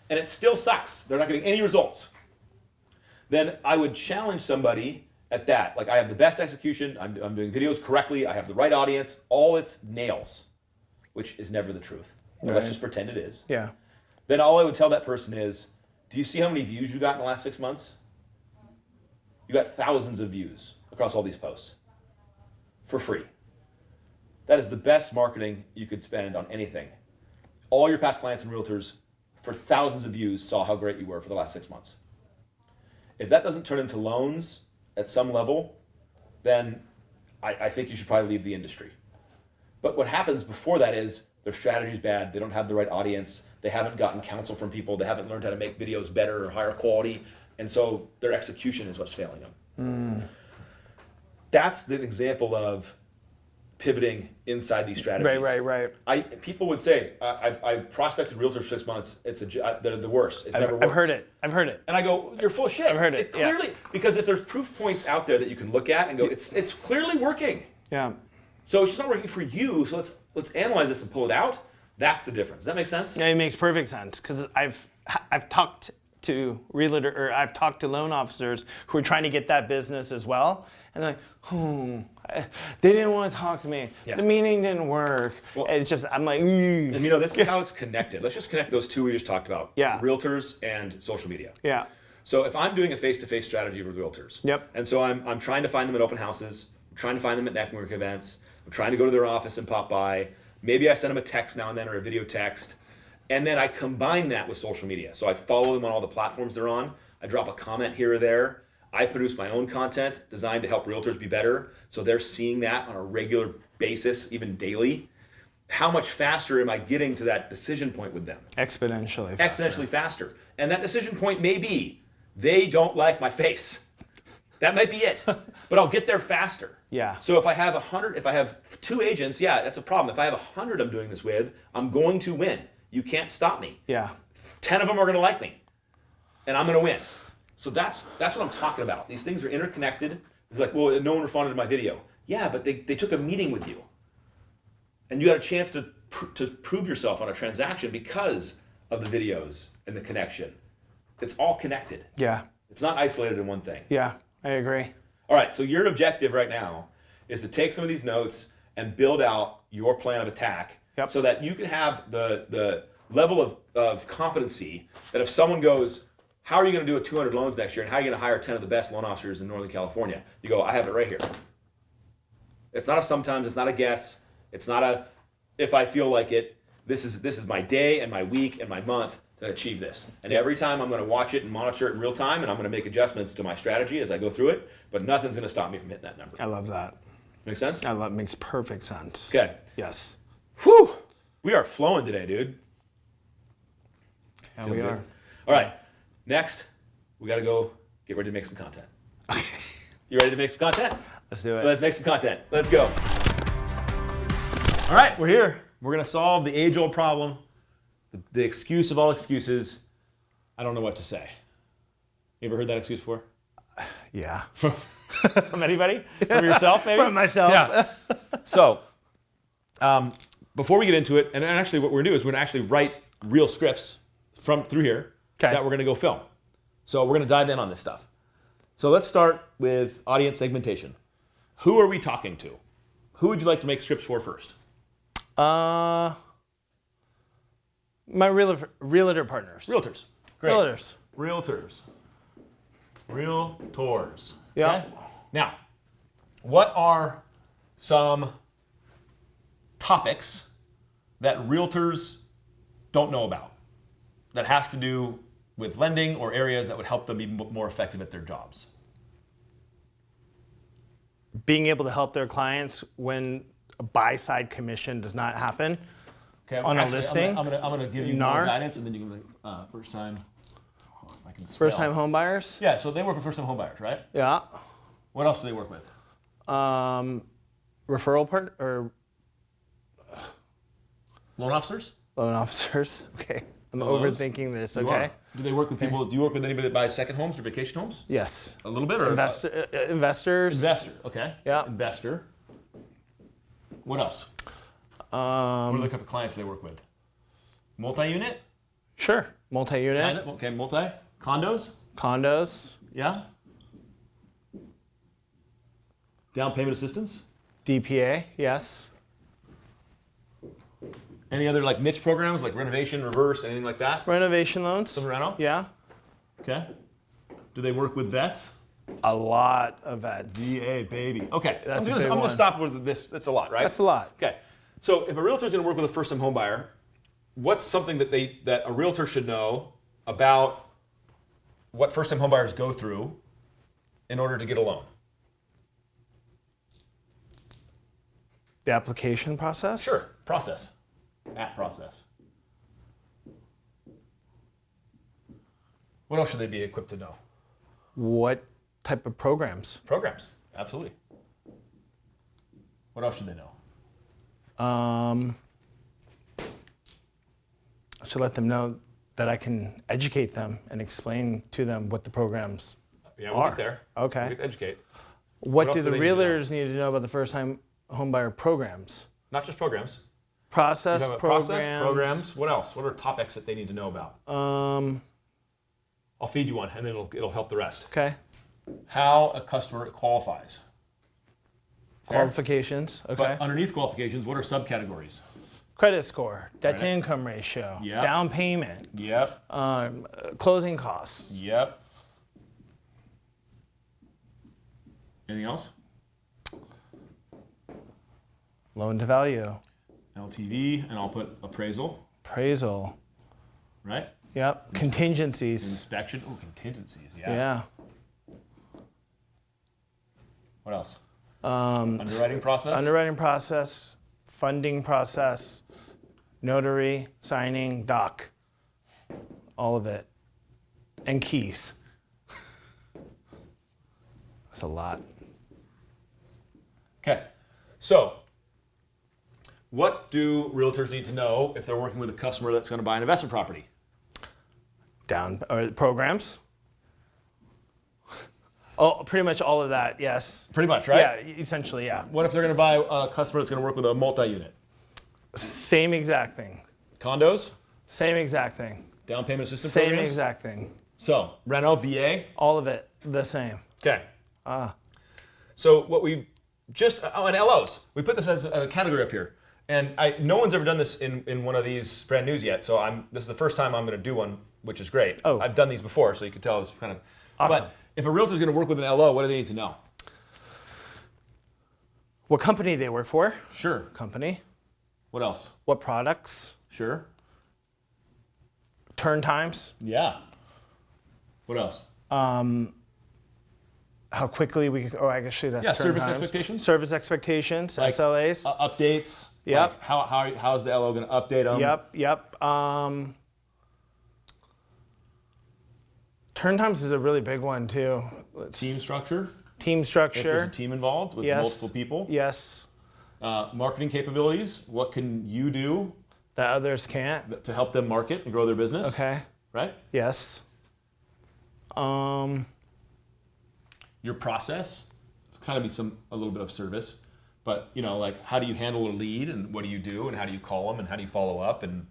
and it still sucks. They're not getting any results. Then I would challenge somebody at that. Like, I have the best execution, I'm doing videos correctly, I have the right audience, all its nails, which is never the truth. Right. Let's just pretend it is. Yeah. Then all I would tell that person is, do you see how many views you got in the last 6 months? You got thousands of views across all these posts for free. That is the best marketing you could spend on anything. All your past clients and realtors for thousands of views saw how great you were for the last 6 months. If that doesn't turn into loans at some level, then I think you should probably leave the industry. But what happens before that is their strategy is bad, they don't have the right audience, they haven't gotten counsel from people, they haven't learned how to make videos better or higher quality, and so their execution is what's failing them. That's the example of pivoting inside these strategies. Right. People would say, I prospected realtors for 6 months. They're the worst. It never works. I've heard it. And I go, you're full of shit. I've heard it. Clearly, because if there's proof points out there that you can look at and go, it's clearly working. Yeah. So it's just not working for you. So let's analyze this and pull it out. That's the difference. Does that make sense? Yeah, it makes perfect sense because I've talked to I've talked to loan officers who are trying to get that business as well, and they're like, they didn't want to talk to me. Yeah. The meeting didn't work. Well, it's just I'm like, And this is how it's connected. Let's just connect those two we just talked about. Yeah. Realtors and social media. Yeah. So if I'm doing a face-to-face strategy with realtors, Yep. And so I'm trying to find them at open houses, I'm trying to find them at networking events, I'm trying to go to their office and pop by. Maybe I send them a text now and then or a video text. And then I combine that with social media. So I follow them on all the platforms they're on. I drop a comment here or there. I produce my own content designed to help realtors be better. So they're seeing that on a regular basis, even daily. How much faster am I getting to that decision point with them? Exponentially faster. And that decision point may be, they don't like my face. That might be it. But I'll get there faster. Yeah. So if I have 100, if I have 2 agents, yeah, that's a problem. If I have 100 I'm doing this with, I'm going to win. You can't stop me. Yeah. 10 of them are going to like me, and I'm going to win. So that's what I'm talking about. These things are interconnected. It's like, well, no one responded to my video. Yeah, but they took a meeting with you, and you got a chance to prove yourself on a transaction because of the videos and the connection. It's all connected. Yeah. It's not isolated in one thing. Yeah, I agree. All right, so your objective right now is to take some of these notes and build out your plan of attack. Yep. So that you can have the level of competency that if someone goes, how are you going to do 200 loans next year and how are you going to hire 10 of the best loan officers in Northern California? You go, I have it right here. It's not a sometimes, it's not a guess, it's not a if I feel like it. This is my day and my week and my month to achieve this. And every time I'm going to watch it and monitor it in real time and I'm going to make adjustments to my strategy as I go through it, but nothing's going to stop me from hitting that number. I love that. Make sense? Makes perfect sense. Okay. Yes. Whew! We are flowing today, dude. Yeah, we are. All right. Next, we got to go get ready to make some content. You ready to make some content? Let's do it. Let's make some content. Let's go. All right, we're here. We're going to solve the age-old problem, the excuse of all excuses. I don't know what to say. You ever heard that excuse before? Yeah. From anybody? From yourself, maybe? From myself. Yeah. So, before we get into it, and actually what we're going to do is we're going to actually write real scripts through here that we're going to go film. So we're going to dive in on this stuff. So let's start with audience segmentation. Who are we talking to? Who would you like to make scripts for first? My realtor partners. Realtors. Great. Realtors. Realtors. Yeah. Okay? Now, what are some topics that realtors don't know about that has to do with lending or areas that would help them be more effective at their jobs? Being able to help their clients when a buy-side commission does not happen on a listing. I'm gonna give you more guidance, and then you can be like, first time. Oh, I can spell. First-time home buyers? Yeah, so they work with first-time home buyers, right? Yeah. What else do they work with? Referral part or Loan officers? loan officers? Okay. I'm Those? overthinking this. You Okay. are. Do they work with people? Do you work with anybody that buys second homes or vacation homes? Yes. A little bit, or Investors. investor? Okay. Yeah. Investor. What else? What are the type of clients they work with? Multi-unit? Sure. Multi-unit. Kind of. Okay, multi. Condos? Condos. Yeah. Down payment assistance? DPA. Yes. Any other like niche programs like renovation, reverse, anything like that? Renovation loans. Some reno? Yeah. Okay. Do they work with vets? A lot of vets. DA, baby. Okay. That's a I'm big gonna one. stop with this. That's a lot, right? That's a lot. Okay. So if a realtor is going to work with a first-time home buyer, what's something that a realtor should know about what first-time home buyers go through in order to get a loan? The application process? Sure. Process. Process. What else should they be equipped to know? What type of programs? Programs. Absolutely. What else should they know? I should let them know that I can educate them and explain to them what the programs Yeah, we'll are. get there. Okay. We'll get to educate. What else do do the they need to know? realtors need to know about the first-time homebuyer programs? Not just programs. Process, Talk about programs. process, programs. What else? What are topics that they need to know about? I'll feed you one, and then it'll help the rest. Okay. How a customer qualifies. Fair? Qualifications. Okay. But underneath qualifications, what are subcategories? Credit score, debt to Credit. income ratio, Yep. down payment, Yep. closing costs. Yep. Anything else? Loan to value, LTV, and I'll put appraisal, appraisal. right? Yep. Contingencies. Inspection. Oh, contingencies. Yeah. Yeah. What else? Underwriting process. Underwriting process, funding process, notary, signing, doc. All of it. And keys. That's a lot. Okay. So, what do realtors need to know if they're working with a customer that's going to buy an investment property? Programs. Oh, pretty much all of that, yes. Pretty much, right? Yeah, essentially, yeah. What if they're going to buy a customer that's going to work with a multi-unit? Same exact thing. Condos? Same exact thing. Down payment assistance Same programs? exact thing. So, reno, VA? All of it the same. Okay. So what we just, and LOs. We put this as a category up here. And no one's ever done this in one of these brand news yet, so this is the first time I'm going to do one, which is great. Oh. I've done these before, so you can tell it's kind of Awesome. But if a realtor's going to work with an LO, what do they need to know? What company they work for? Sure. Company. What else? What products? Sure. Turn times. Yeah. What else? How quickly we can, actually that's Yeah, turn service times. expectations. Service expectations, Like, SLAs. Updates. Yep. Like how's the LO going to update them? Yep. Turn times is a really big one too. Team structure. Team If there's structure. a team involved with Yes. multiple people. Yes. Marketing capabilities. What can you do That others can't. to help them market and grow their business? Okay. Right? Yes. Your process. It's kind of be a little bit of service. But, like how do you handle a lead and what do you do and how do you call them and how do you follow up and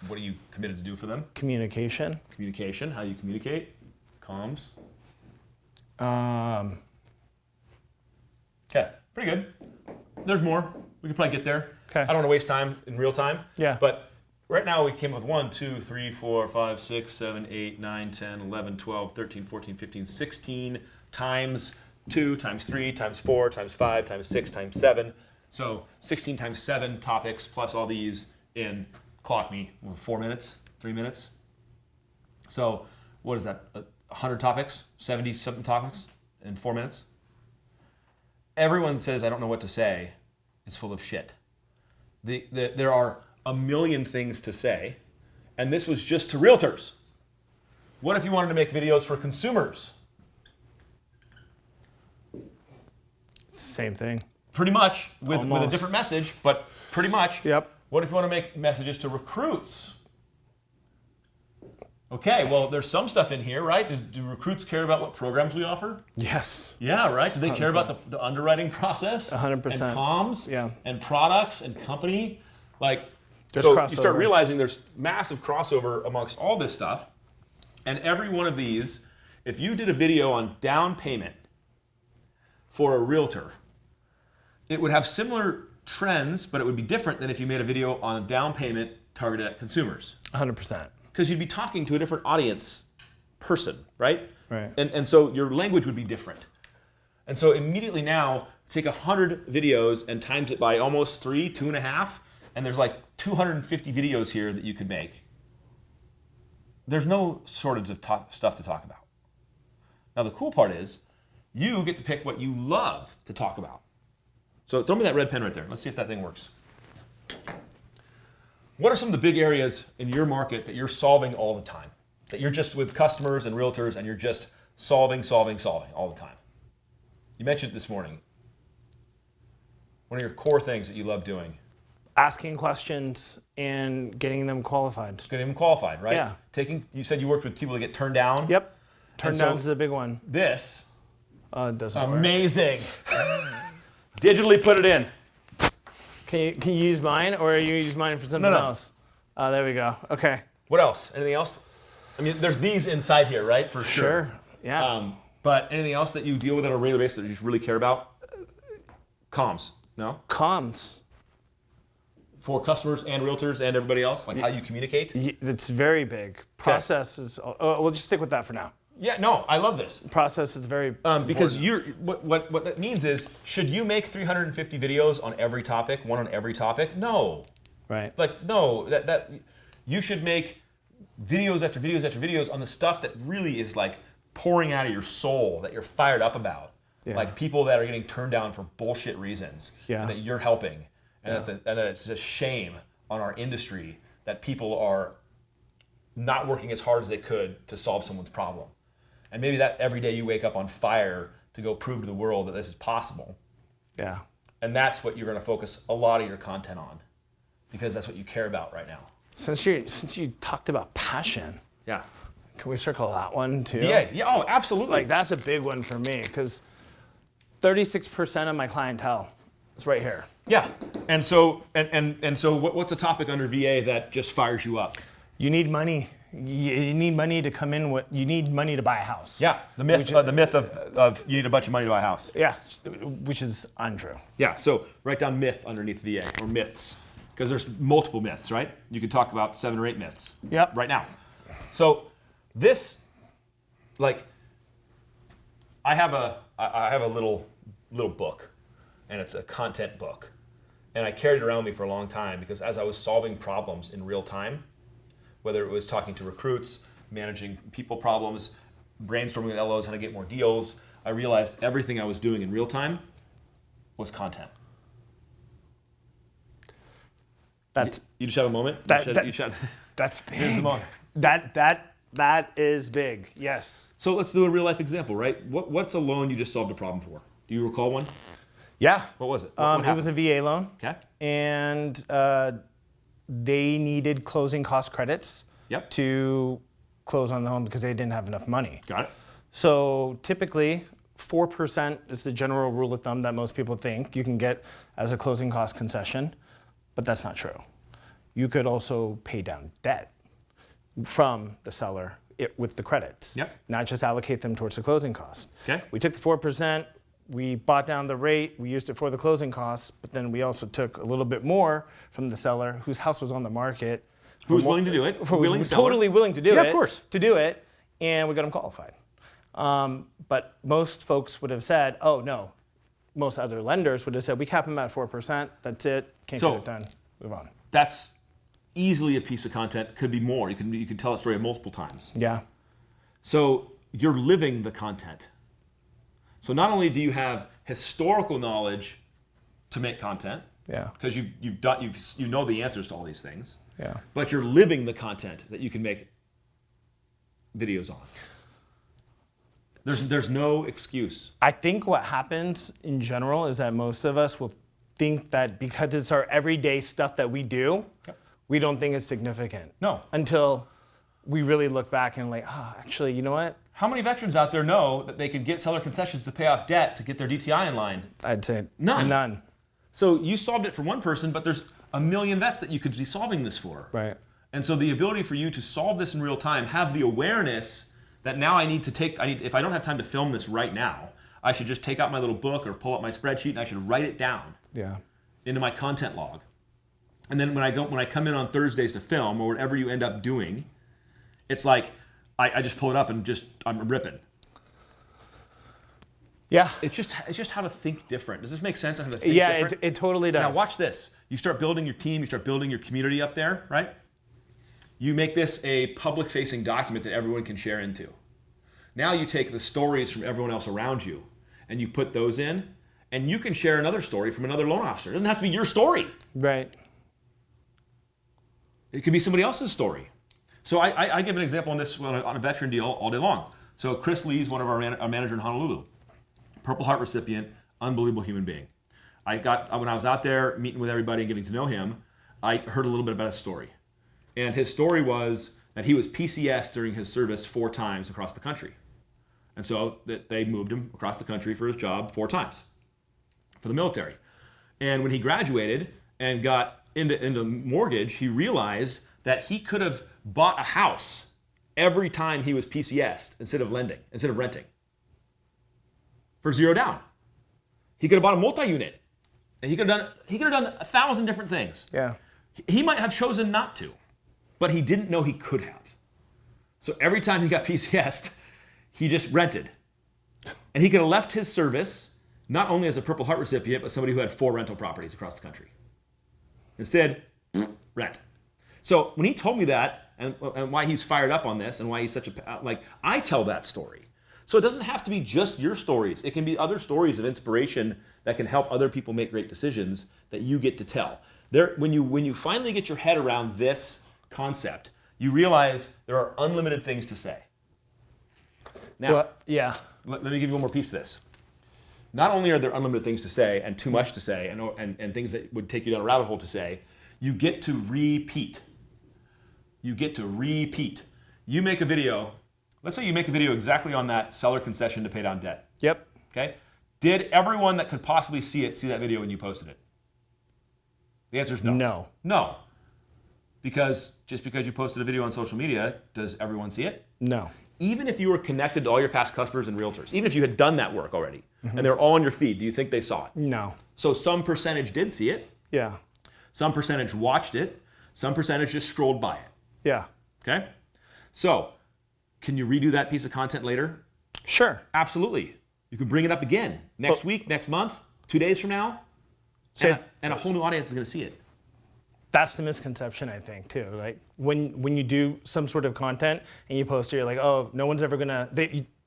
what are you committed to do for them? Communication. Communication. How do you communicate? Comms. Okay, pretty good. There's more. We could probably get there. Okay. I don't want to waste time in real time. Yeah. But right now we came up with 1, 2, 3, 4, 5, 6, 7, 8, 9, 10, 11, 12, 13, 14, 15, 16 times 2 times 3 times 4 times 5 times 6 times 7. So 16 times 7 topics plus all these in, clock me, 4 minutes, 3 minutes. So what is that, 100 topics, 70 something topics in 4 minutes? Everyone says, I don't know what to say, is full of shit. There are a million things to say, and this was just to realtors. What if you wanted to make videos for consumers? Same thing. Pretty much, with a Almost. different message, but pretty much. Yep. What if you want to make messages to recruits? Okay, well, there's some stuff in here, right? Do recruits care about what programs we offer? Yes. Yeah, right. Do they care about the underwriting process? 100%. And comms? Yeah. And products and company? Like, There's so crossover. you start realizing there's massive crossover amongst all this stuff. And every one of these, if you did a video on down payment for a realtor, it would have similar trends, but it would be different than if you made a video on a down payment targeted at consumers. 100%. Because you'd be talking to a different audience person, right? Right. And so your language would be different. And so immediately now, take 100 videos and times it by almost 3, 2.5, and there's like 250 videos here that you could make. There's no shortage of stuff to talk about. Now the cool part is, you get to pick what you love to talk about. So throw me that red pen right there. Let's see if that thing works. What are some of the big areas in your market that you're solving all the time? That you're just with customers and realtors and you're just solving all the time? You mentioned it this morning. One of your core things that you love doing. Asking questions and getting them qualified. Getting them qualified, right? Yeah. You said you worked with people that get turned down? Yep. Turn And so down's the big one. This, It doesn't work. amazing. Digitally put it in. Can you use mine, or are you use mine for something No. else? Oh, there we go. Okay. What else? Anything else? I mean, there's these inside here, right? For Sure. Yeah. But anything else that you deal with on a regular basis that you really care about? Comms, no? Comms. For customers and realtors and everybody else, like how you communicate? It's very big. Process is. Oh, we'll just stick with that for now. Yeah, no, I love this. Process is very. Because important. what that means is, should you make 350 videos on every topic, one on every topic? No. Right. Like, no, that you should make videos after videos after videos on the stuff that really is like pouring out of your soul, that you're fired up about. Yeah. Like people that are getting turned down for bullshit reasons, Yeah. and that you're helping, and that it's a shame on our industry that people are not working as hard as they could to solve someone's problem. And maybe that every day you wake up on fire to go prove to the world that this is possible. Yeah. And that's what you're going to focus a lot of your content on, because that's what you care about right now. Since you talked about passion, Yeah. can we circle that one too? Yeah. Oh, absolutely. Like that's a big one for me because 36% of my clientele is right here. Yeah. And so what's a topic under VA that just fires you up? You need money. You need money to come in. You need money to buy a house. Yeah. The myth of you need a bunch of money to buy a house. Yeah, which is untrue. Yeah. So write down myth underneath VA, or myths, because there's multiple myths, right? You could talk about 7 or 8 myths. Yep. Right now. So this, like, I have a little book, and it's a content book, and I carried it around with me for a long time because as I was solving problems in real time, whether it was talking to recruits, managing people problems, brainstorming with LOs how to get more deals, I realized everything I was doing in real time was content. That's You just have a moment? You should. that's Here's the big. moment. That is big. Yes. So let's do a real life example, right? What's a loan you just solved a problem for? Do you recall one? Yeah. What was it? It was a VA loan. Okay. And they needed closing cost credits Yep. to close on the home because they didn't have enough money. Got it. So typically, 4% is the general rule of thumb that most people think you can get as a closing cost concession, but that's not true. You could also pay down debt from the seller with the credits, Yep. not just allocate them towards the closing cost. Okay. We took the 4%, we bought down the rate, we used it for the closing costs, but then we also took a little bit more from the seller whose house was on the market. Who was willing to do it? Who Willing was seller? totally willing to do Yeah, it. of course. To do it, and we got them qualified. But most folks would have said, oh no. Most other lenders would have said, we cap them at 4%, that's it, can't So- get it done, move on. That's easily a piece of content. Could be more. You can tell a story multiple times. Yeah, So you're living the content. So not only do you have historical knowledge to make content, yeah, because you know the answers to all these things, yeah. but you're living the content that you can make videos on. There's no excuse. I think what happens in general is that most of us will think that because it's our everyday stuff that we do, we don't think it's significant. No. Until we really look back and like, actually, you know what? How many veterans out there know that they can get seller concessions to pay off debt to get their DTI in line? I'd say None. So you solved it for one person, but there's a million vets that you could be solving this for. Right. And so the ability for you to solve this in real time, have the awareness that now if I don't have time to film this right now, I should just take out my little book or pull up my spreadsheet and I should write it down into my content log. And then when I come in on Thursdays to film or whatever you end up doing, it's like I just pull it up and I'm ripping. Yeah. It's just how to think different. Does this make sense on how to think different? Yeah, it totally does. Now watch this. You start building your team, you start building your community up there, right? You make this a public-facing document that everyone can share into. Now you take the stories from everyone else around you and you put those in, and you can share another story from another loan officer. It doesn't have to be your story. Right. It could be somebody else's story. So I give an example on this on a veteran deal all day long. So Chris Lee's one of our manager in Honolulu. Purple Heart recipient, unbelievable human being. When I was out there meeting with everybody and getting to know him, I heard a little bit about his story. And his story was that he was PCS during his service 4 times across the country. And so they moved him across the country for his job 4 times for the military. And when he graduated and got into mortgage, he realized that he could have bought a house every time he was PCS'd instead of renting. For 0 down. He could have bought a multi-unit. And he could have done 1,000 different things. Yeah. He might have chosen not to, but he didn't know he could have. So every time he got PCS'd, he just rented. And he could have left his service not only as a Purple Heart recipient, but somebody who had 4 rental properties across the country. Instead, rent. So when he told me that, and why he's fired up on this, and why he's such I tell that story. So it doesn't have to be just your stories. It can be other stories of inspiration that can help other people make great decisions that you get to tell. When you finally get your head around this concept, you realize there are unlimited things to say. Now, let me give you one more piece to this. Not only are there unlimited things to say and too much to say and things that would take you down a rabbit hole to say, you get to repeat. You make a video. Let's say you make a video exactly on that seller concession to pay down debt. Yep. Okay? Did everyone that could possibly see that video when you posted it? The answer is no. No. Because just because you posted a video on social media, does everyone see it? No. Even if you were connected to all your past customers and realtors, even if you had done that work already, and they're all on your feed, do you think they saw it? No. So some percentage did see it. Yeah. Some percentage watched it. Some percentage just scrolled by it. Yeah. Okay? So, can you redo that piece of content later? Sure. Absolutely. You can bring it up again next week, next month, 2 days from now, and a whole new audience is going to see it. That's the misconception, I think, too. Like when you do some sort of content and you post it, you're like, oh, no one's ever gonna.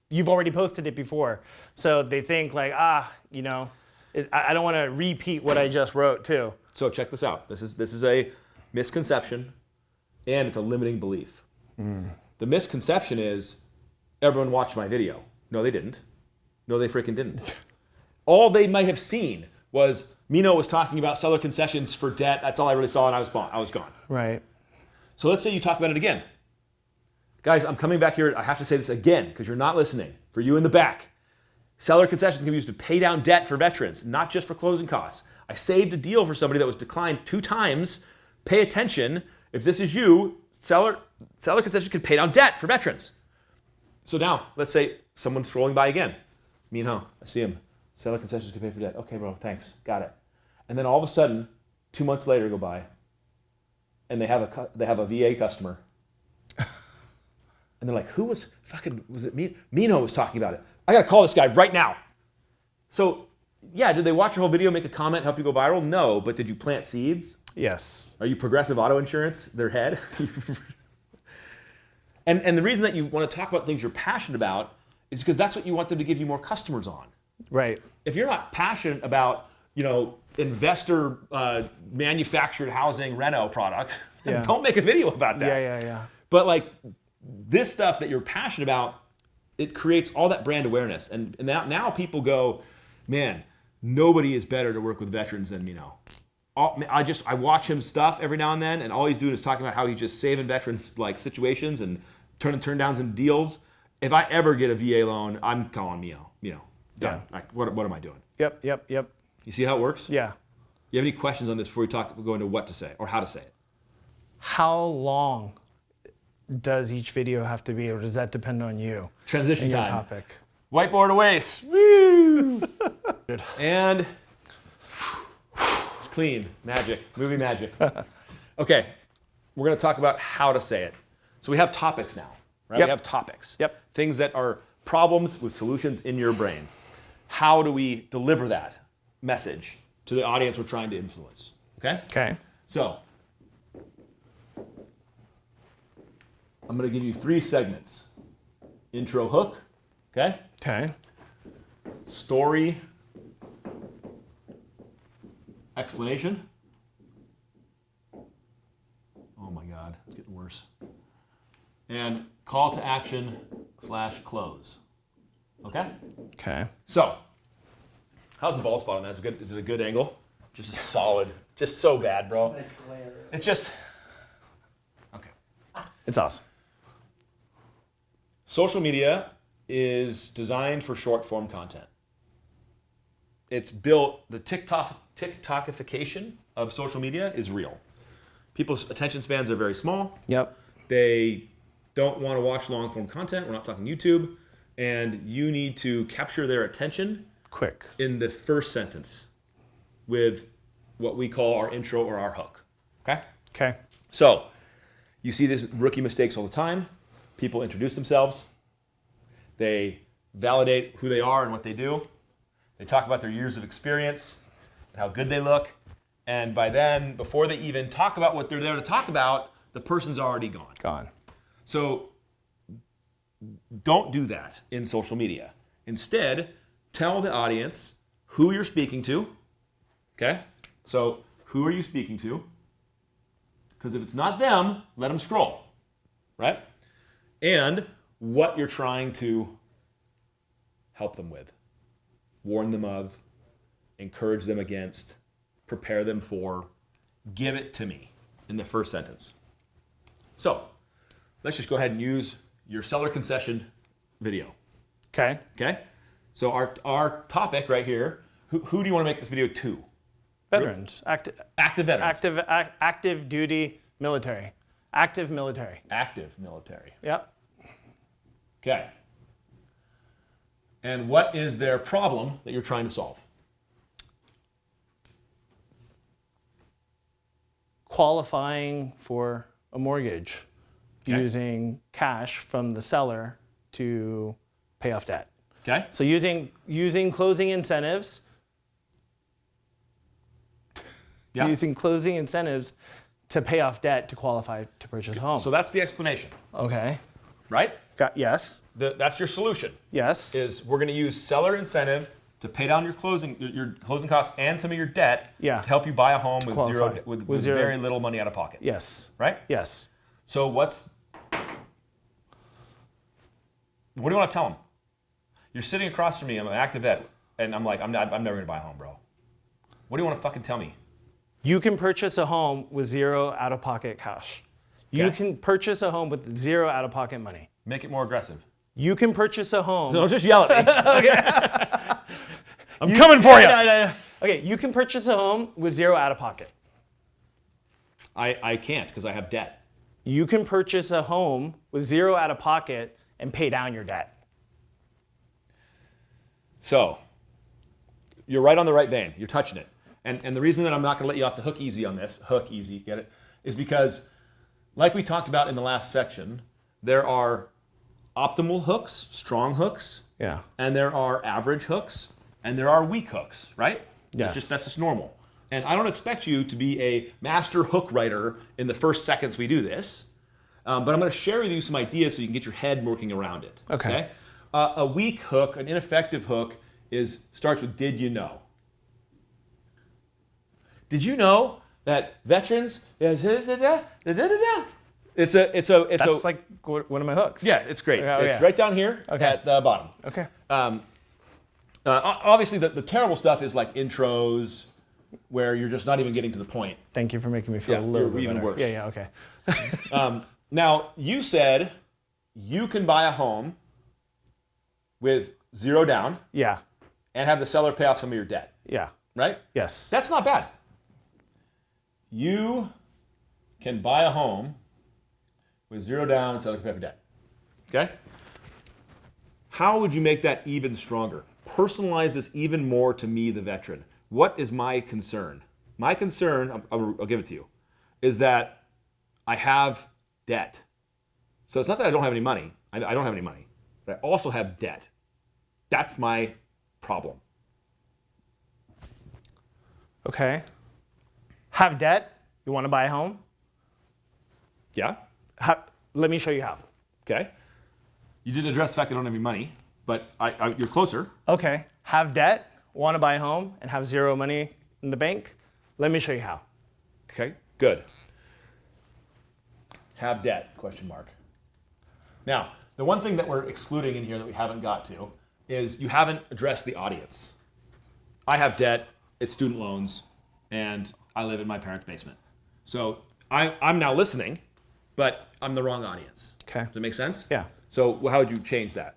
You've already posted it before, so they think like, I don't want to repeat what I just wrote too. So check this out. This is a misconception, and it's a limiting belief. The misconception is everyone watched my video. No, they didn't. No, they freaking didn't. All they might have seen was Meinoh was talking about seller concessions for debt. That's all I really saw, and I was gone. Right. So let's say you talk about it again. Guys, I'm coming back here. I have to say this again because you're not listening. For you in the back, seller concessions can be used to pay down debt for veterans, not just for closing costs. I saved a deal for somebody that was declined 2 times. Pay attention. If this is you, seller concessions can pay down debt for veterans. So now, let's say someone's scrolling by again. Meinoh, I see him. Seller concessions can pay for debt. Okay, bro, thanks. Got it. And then all of a sudden, 2 months later go by, and they have a VA customer. And they're like, was it me? Meinoh was talking about it. I gotta call this guy right now. So, yeah, did they watch your whole video, make a comment, help you go viral? No, but did you plant seeds? Yes. Are you Progressive Auto Insurance, their head? and the reason that you want to talk about things you're passionate about is because that's what you want them to give you more customers on. Right. If you're not passionate about, investor manufactured housing reno product, then don't make a video about that. Yeah. But this stuff that you're passionate about, it creates all that brand awareness. And now people go, man, nobody is better to work with veterans than Meinoh. I watch him stuff every now and then, and all he's doing is talking about how he's just saving veterans like situations and turning turn downs into deals. If I ever get a VA loan, I'm calling Meinoh. Done. Yeah. Like, what am I doing? Yep. You see how it works? Yeah. You have any questions on this before we go into what to say or how to say it? How long does each video have to be, or does that depend on you? Transition and your time. topic. Whiteboard awaits. Woo! And it's clean. Magic. Movie magic. Okay. We're going to talk about how to say it. So we have topics now, right? Yep. We have topics. Yep. Things that are problems with solutions in your brain. How do we deliver that message to the audience we're trying to influence? Okay? Okay. So, I'm going to give you 3 segments. Intro hook, okay? Okay. Story, explanation. Oh my God, it's getting worse. And call to action / close. Okay? Okay. So, how's the bald spot on that? Is it a good angle? Just a solid, just so bad, bro. Nice glare. It's just, okay. It's awesome. Social media is designed for short form content. It's built, the TikTokification of social media is real. People's attention spans are very small. Yep. They don't want to watch long form content. We're not talking YouTube. And you need to capture their attention Quick. in the first sentence with what we call our intro or our hook. Okay? Okay. So, you see these rookie mistakes all the time. People introduce themselves. They validate who they are and what they do. They talk about their years of experience and how good they look. And by then, before they even talk about what they're there to talk about, the person's already gone. Gone. So, don't do that in social media. Instead, tell the audience who you're speaking to. Okay? So, who are you speaking to? Because if it's not them, let them scroll. Right? And what you're trying to help them with. Warn them of, encourage them against, prepare them for, give it to me in the first sentence. So, let's just go ahead and use your seller concession video. Okay. Okay? So our topic right here, who do you want to make this video to? Veterans. Active Active veterans. active duty military. Active military. Active military. Yep. Okay. And what is their problem that you're trying to solve? Qualifying for a mortgage Okay. using cash from the seller to pay off debt. Okay? So using closing incentives. Yeah. Using closing incentives to pay off debt to qualify to purchase a home. So that's the explanation, Okay. right? Yes. That's your solution. Yes. Is we're going to use seller incentive to pay down your closing costs and some of your debt Yeah. to help you buy a home with qualify. with Zero. very little money out of pocket. Yes. Right? Yes. So what do you want to tell them? You're sitting across from me, I'm an active vet, and I'm like, I'm never going to buy a home, bro. What do you want to fucking tell me? You can purchase a home with zero out-of-pocket cash. You Okay. can purchase a home with zero out-of-pocket money. Make it more aggressive. You can purchase a home. Don't just yell at me. I'm coming for you. No. Okay, you can purchase a home with zero out-of-pocket. I can't because I have debt. You can purchase a home with zero out-of-pocket and pay down your debt. So, you're right on the right vein. You're touching it. And the reason that I'm not going to let you off the hook easy on this, get it, is because, like we talked about in the last section, there are optimal hooks, strong hooks, Yeah. and there are average hooks, and there are weak hooks, right? Yes. That's just normal. And I don't expect you to be a master hook writer in the first seconds we do this, but I'm going to share with you some ideas so you can get your head working around it. Okay. A weak hook, an ineffective hook, starts with "Did you know?" Did you know that veterans? That's like one of my hooks. Yeah, it's great. Oh, It's yeah. right down here Okay. at the bottom. Okay. Obviously, the terrible stuff is like intros, where you're just not even getting to the point. Thank you for making me feel Yeah, a little you're bit even better. worse. Yeah, okay. Now, you said you can buy a home with 0 down Yeah. and have the seller pay off some of your debt, Yeah. right? Yes. That's not bad. You can buy a home with 0 down and seller can pay off your debt. Okay? How would you make that even stronger? Personalize this even more to me, the veteran. What is my concern? My concern, I'll give it to you, is that I have debt. So it's not that I don't have any money. I don't have any money. But I also have debt. That's my problem. Okay. Have debt. You want to buy a home? Yeah? Let me show you how. Okay. You didn't address the fact that I don't have any money, but you're closer. Okay. Have debt. Want to buy a home and have 0 money in the bank? Let me show you how. Okay, good. Have debt, question mark. Now, the one thing that we're excluding in here that we haven't got to is you haven't addressed the audience. I have debt, it's student loans, and I live in my parents' basement. So I'm now listening, but I'm the wrong audience. Okay. Does that make sense? Yeah. So how would you change that?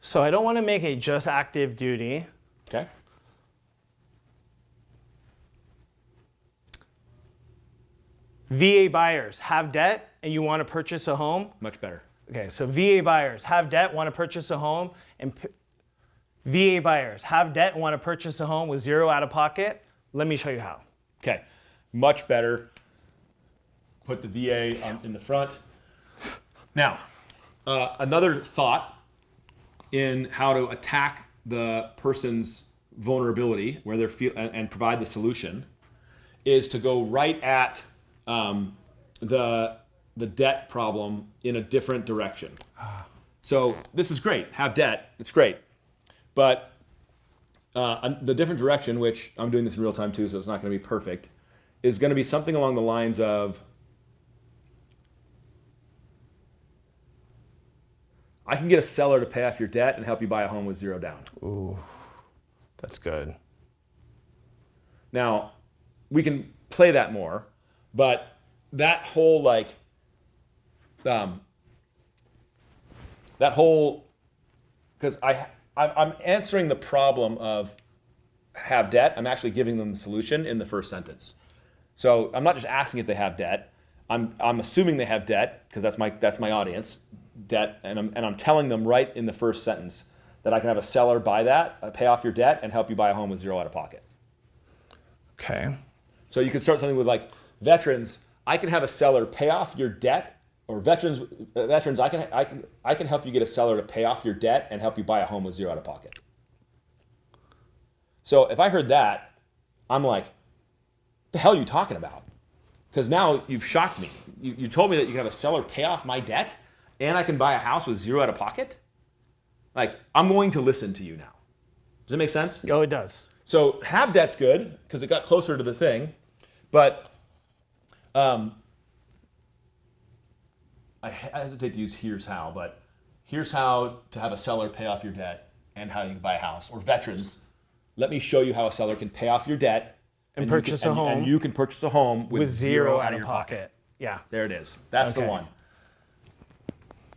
So I don't want to make it just active duty. Okay. VA buyers have debt and you want to purchase a home. Much better. Okay, so VA buyers have debt, want to purchase a home, and VA buyers have debt and want to purchase a home with 0 out of pocket. Let me show you how. Okay, much better. Put the VA in the front. Now, another thought in how to attack the person's vulnerability, where they're and provide the solution, is to go right at the debt problem in a different direction. So this is great. Have debt. It's great, but the different direction, which I'm doing this in real time too, so it's not going to be perfect, is going to be something along the lines of, I can get a seller to pay off your debt and help you buy a home with 0 down. Ooh, that's good. Now, we can play that more, but that whole because I'm answering the problem of have debt. I'm actually giving them the solution in the first sentence. So I'm not just asking if they have debt. I'm assuming they have debt because that's my audience, debt, and I'm telling them right in the first sentence that I can have a seller buy that, pay off your debt, and help you buy a home with 0 out of pocket. Okay. So you could start something with like veterans. I can have a seller pay off your debt, or veterans. I can help you get a seller to pay off your debt and help you buy a home with 0 out of pocket. So if I heard that, I'm like, the hell are you talking about? Because now you've shocked me. You told me that you can have a seller pay off my debt and I can buy a house with 0 out of pocket? Like, I'm going to listen to you now. Does that make sense? Oh, it does. So have debt's good because it got closer to the thing, but I hesitate to use here's how, but here's how to have a seller pay off your debt and how you can buy a house. Or veterans, let me show you how a seller can pay off your debt And purchase a home. And you can purchase a home with 0 out of your pocket. Yeah. There it is. That's the Okay. one.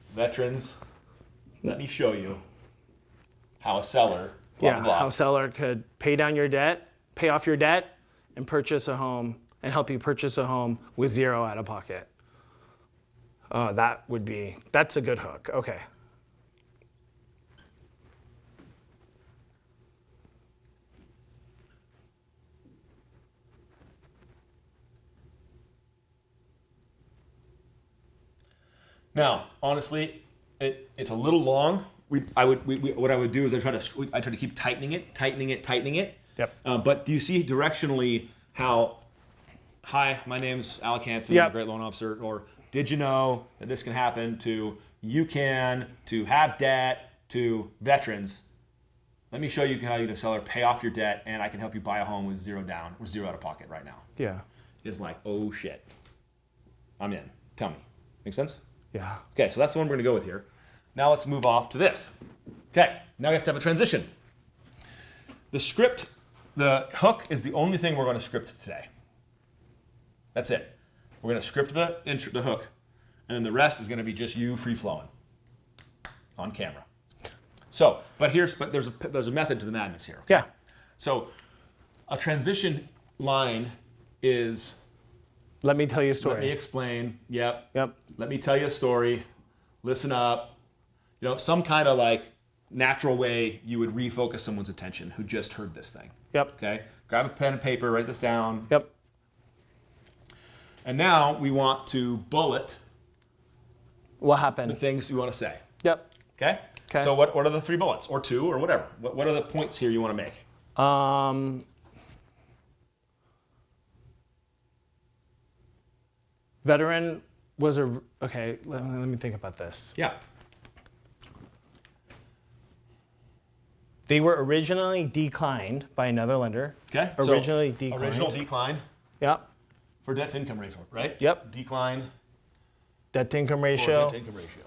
Veterans, let me show you how a seller, blah, Yeah, blah, blah. how a seller could pay down your debt, pay off your debt, and purchase a home, and help you purchase a home with 0 out of pocket. Oh, that's a good hook. Okay. Now, honestly, it's a little long. What I would do is I try to keep tightening it. Yep. But do you see directionally how? Hi, my name's Alec Hanson, Yep. I'm a great loan officer. Or did you know that this can happen to you can to have debt to veterans? Let me show you how you can seller pay off your debt, and I can help you buy a home with 0 down or 0 out of pocket right now. Yeah. is like, oh shit, I'm in. Tell me. Make sense? Yeah. Okay, so that's the one we're going to go with here. Now let's move off to this. Okay, now we have to have a transition. The script, the hook is the only thing we're going to script today. That's it. We're going to script the hook, and then the rest is going to be just you free flowing on camera. So, but there's a method to the madness here. Okay? Yeah. So, a transition line is Let me tell you a story. let me explain. Yep. Yep. Let me tell you a story. Listen up. You know, some kind of like natural way you would refocus someone's attention who just heard this thing. Yep. Okay? Grab a pen and paper, write this down. Yep. And now we want to bullet What the happened? things you want to say. Yep. Okay? Okay. So what are the 3 bullets? Or 2 or whatever. What are the points here you want to make? Veteran was a okay. Let me think about this. Yeah. They were originally declined by another lender. Okay. Originally so declined. Original decline Yep. for debt to income ratio, right? Yep. Decline Debt to income for ratio. debt to income ratio.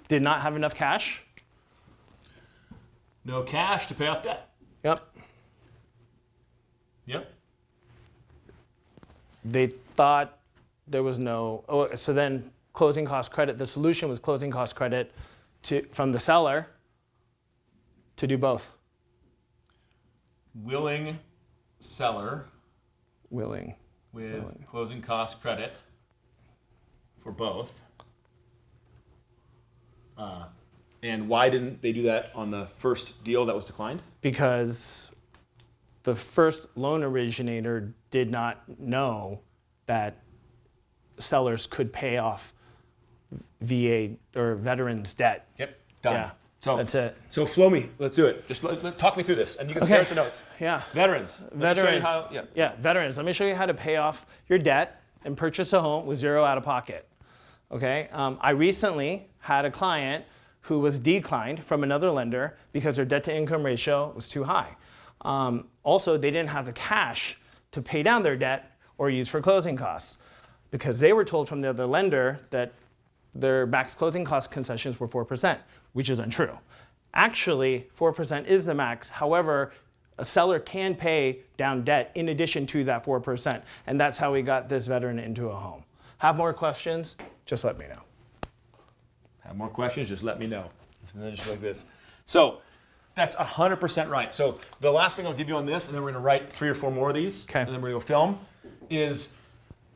Did not have enough cash. No cash to pay off debt. Yep. Yep. They thought there was no. Oh, so then closing cost credit. The solution was closing cost credit from the seller to do both. Willing seller Willing. with closing cost credit for both. And why didn't they do that on the first deal that was declined? Because the first loan originator did not know that sellers could pay off VA or veterans debt. Yep. Done. Yeah, So that's it. So flow me. Let's do it. Just talk me through this, and you can stare at the notes. Yeah. Veterans. Let me show you Veterans. how- yeah. Veterans. Let me show you how to pay off your debt and purchase a home with zero out of pocket. Okay. I recently had a client who was declined from another lender because their debt to income ratio was too high. Also, they didn't have the cash to pay down their debt or use for closing costs because they were told from the other lender that their max closing cost concessions were 4%, which is untrue. Actually, 4% is the max. However, a seller can pay down debt in addition to that 4%. And that's how we got this veteran into a home. Have more questions? Just let me know. Have more questions? Just let me know. And then just like this. So that's 100% right. So the last thing I'll give you on this, and then we're going to write 3 or 4 more of these, Okay. and then we're going to go film, is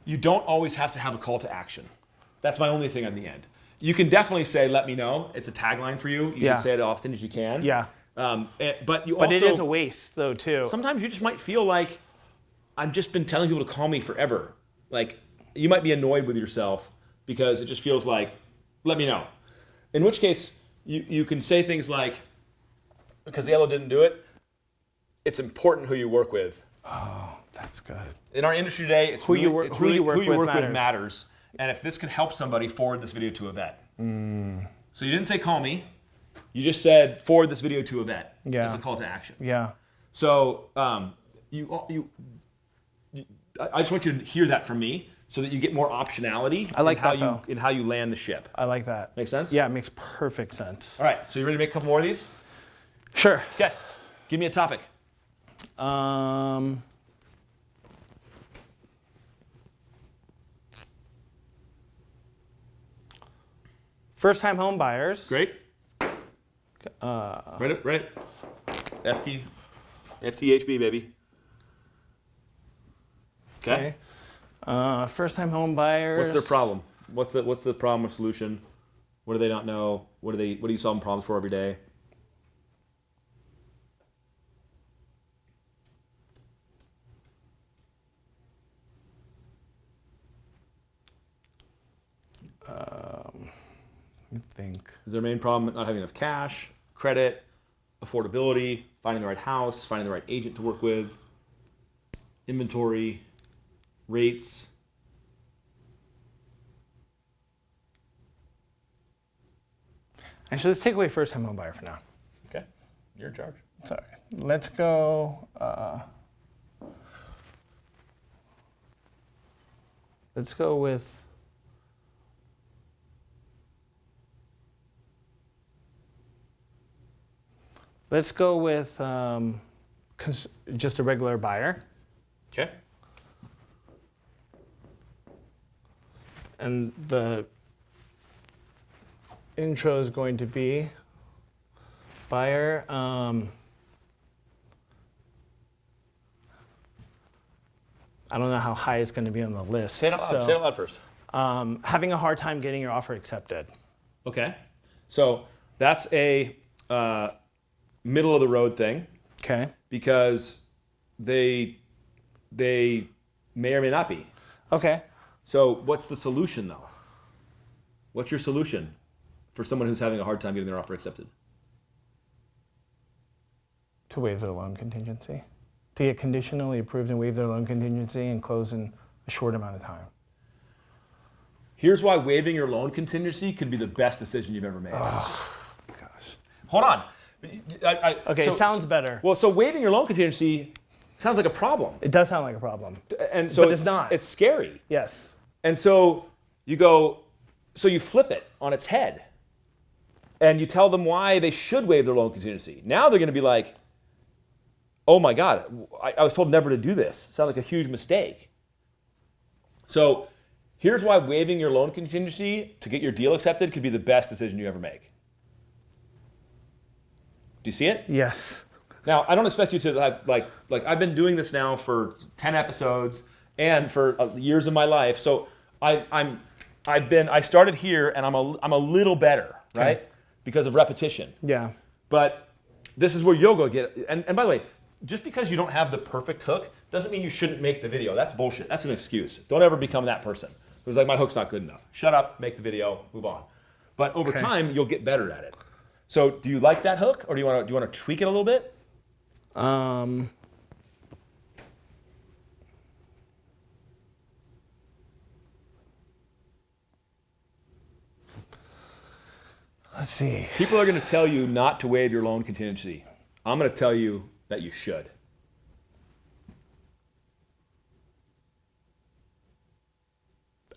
you don't always have to have a call to action. That's my only thing on the end. You can definitely say, let me know. It's a tagline for you. You Yeah. should say it as often as you can. Yeah. But you But also, it is a waste, though, too. sometimes you just might feel like, I've just been telling people to call me forever. Like, you might be annoyed with yourself because it just feels like, let me know. In which case, you can say things like, because the yellow didn't do it, it's important who you work with. Oh, that's good. In our industry today, it's Who you really- work- it's who you really- work with with matters. matters. And if this can help somebody, forward this video to a vet. So you didn't say call me. You just said forward this video to a vet. Yeah. That's a call to action. Yeah. So I just want you to hear that from me so that you get more optionality I like in how that, though. in how you land the ship. I like that. Make sense? Yeah, it makes perfect sense. All right. So you ready to make a couple more of these? Sure. Okay. Give me a topic. First-time home buyers. Great. Write it. FTHB, baby. Okay. First-time home buyers. What's their problem? What's the problem or solution? What do they not know? What are you solving problems for every day? I think. Is their main problem not having enough cash, credit, affordability, finding the right house, finding the right agent to work with, inventory, rates? Actually, let's take away first-time home buyer for now. Okay, you're in charge. Sorry. Let's go. Let's go with. Let's go with just a regular buyer. Okay. And the intro is going to be buyer. I don't know how high it's going to be on the list. Say it out loud. Say it out loud first. Having a hard time getting your offer accepted. Okay. So that's a middle of the road thing. Okay. Because they may or may not be. Okay. So what's the solution though? What's your solution for someone who's having a hard time getting their offer accepted? To waive their loan contingency. To get conditionally approved and waive their loan contingency and close in a short amount of time. Here's why waiving your loan contingency could be the best decision you've ever made. Oh, gosh. Hold on. Okay, it sounds better. Well, so waiving your loan contingency sounds like a problem. It does sound like a problem. And so but it's not. It's scary. Yes. And so you flip it on its head. And you tell them why they should waive their loan contingency. Now they're going to be like, oh my God, I was told never to do this. It sounds like a huge mistake. So here's why waiving your loan contingency to get your deal accepted could be the best decision you ever make. Do you see it? Yes. Now, I don't expect you to have, like I've been doing this now for 10 episodes and for years of my life. So I started here and I'm a little better, right? Okay. Because of repetition. Yeah. But this is where you'll go get, and by the way, just because you don't have the perfect hook doesn't mean you shouldn't make the video. That's bullshit. That's an excuse. Don't ever become that person who's like, my hook's not good enough. Shut up, make the video, move on. But over time, you'll get better at it. So do you like that hook, or do you want to tweak it a little bit? Let's see. People are going to tell you not to waive your loan contingency. I'm going to tell you that you should.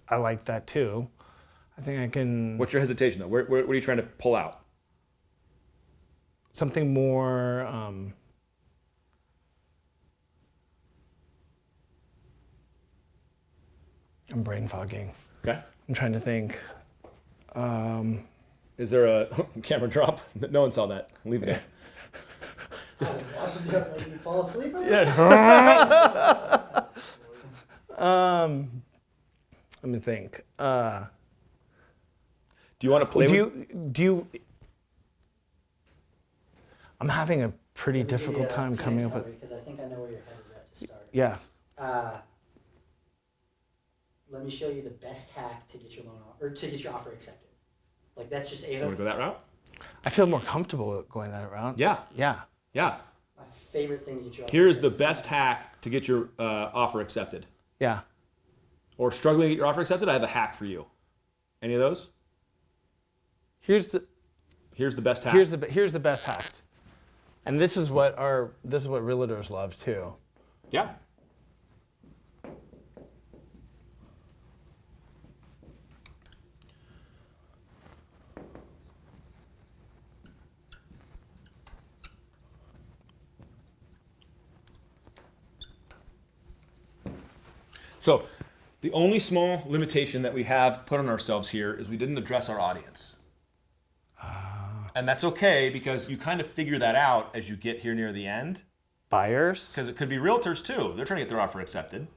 I like that too. I think I can. What's your hesitation though? What are you trying to pull out? Something more. I'm brain fogging. Okay. I'm trying to think. Is there a camera drop? No one saw that. Leave it in. Like you fall asleep? Let me think. Do you want to play? Do you? I'm having a pretty difficult time coming up with. Because I think I know where your head is at to start. Yeah. Let me show you the best hack to get your loan or to get your offer accepted. Like that's just a You want to go that route? I feel more comfortable going that route. Yeah. Yeah. my favorite thing to get your offer Here's the accepted. best hack to get your offer accepted. Yeah. Or struggling to get your offer accepted. I have a hack for you. Any of those? Here's the best hack. Here's the best hack. And this is what realtors love too. Yeah. So the only small limitation that we have put on ourselves here is we didn't address our audience. And that's okay because you kind of figure that out as you get here near the end. Buyers? Because it could be realtors too. They're trying to get their offer accepted.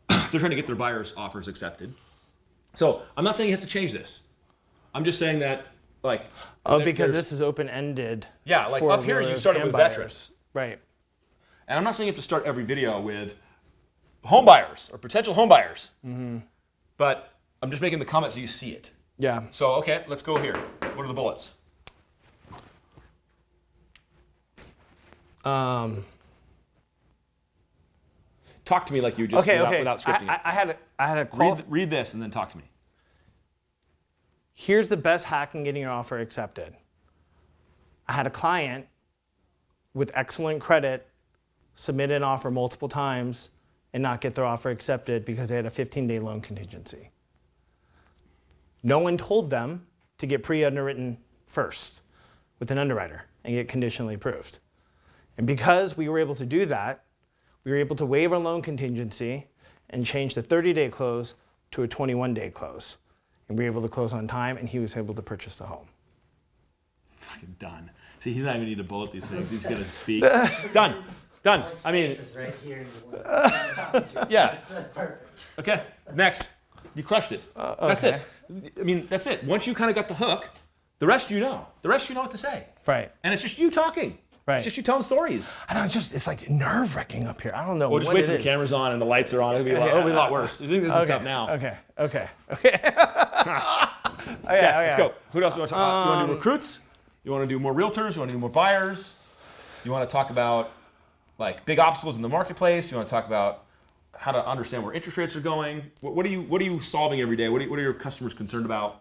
They're trying to get their buyers' offers accepted. So I'm not saying you have to change this. I'm just saying that because this is open-ended. Yeah, like for up here you realtors started and with buyers. veterans. Right. And I'm not saying you have to start every video with home buyers or potential home buyers. Mm-hmm. But I'm just making the comment so you see it. Yeah. So, okay, let's go here. What are the bullets? Um, Talk to me like you just without scripting it. I had a Read this and then talk to me. Here's the best hack in getting your offer accepted. I had a client with excellent credit submit an offer multiple times and not get their offer accepted because they had a 15-day loan contingency. No one told them to get pre-underwritten first with an underwriter and get conditionally approved. And because we were able to do that, we were able to waive our loan contingency and change the 30-day close to a 21-day close. And we were able to close on time, and he was able to purchase the home. Fucking done. See, he's not even need to bullet these things. He's gonna speak. Done. Alec's I mean, face is right here in the one I'm talking to. Yeah. That's perfect. okay. Next, you crushed it. That's it. I mean, that's it. Once you kind of got the hook, the rest you know. The rest you know what to say. Right. And it's just you talking. Right. It's just you telling stories. I know, it's like nerve-wracking up here. I don't know Well, just what wait it till the is. camera's on and the lights are on. It'll be a lot worse. I think this is tough now. Okay. Okay, Okay. let's go. Who else do you want to talk about? You want to do recruits? You want to do more realtors? You want to do more buyers? You want to talk about like big obstacles in the marketplace? You want to talk about how to understand where interest rates are going? What are you solving every day? What are your customers concerned about?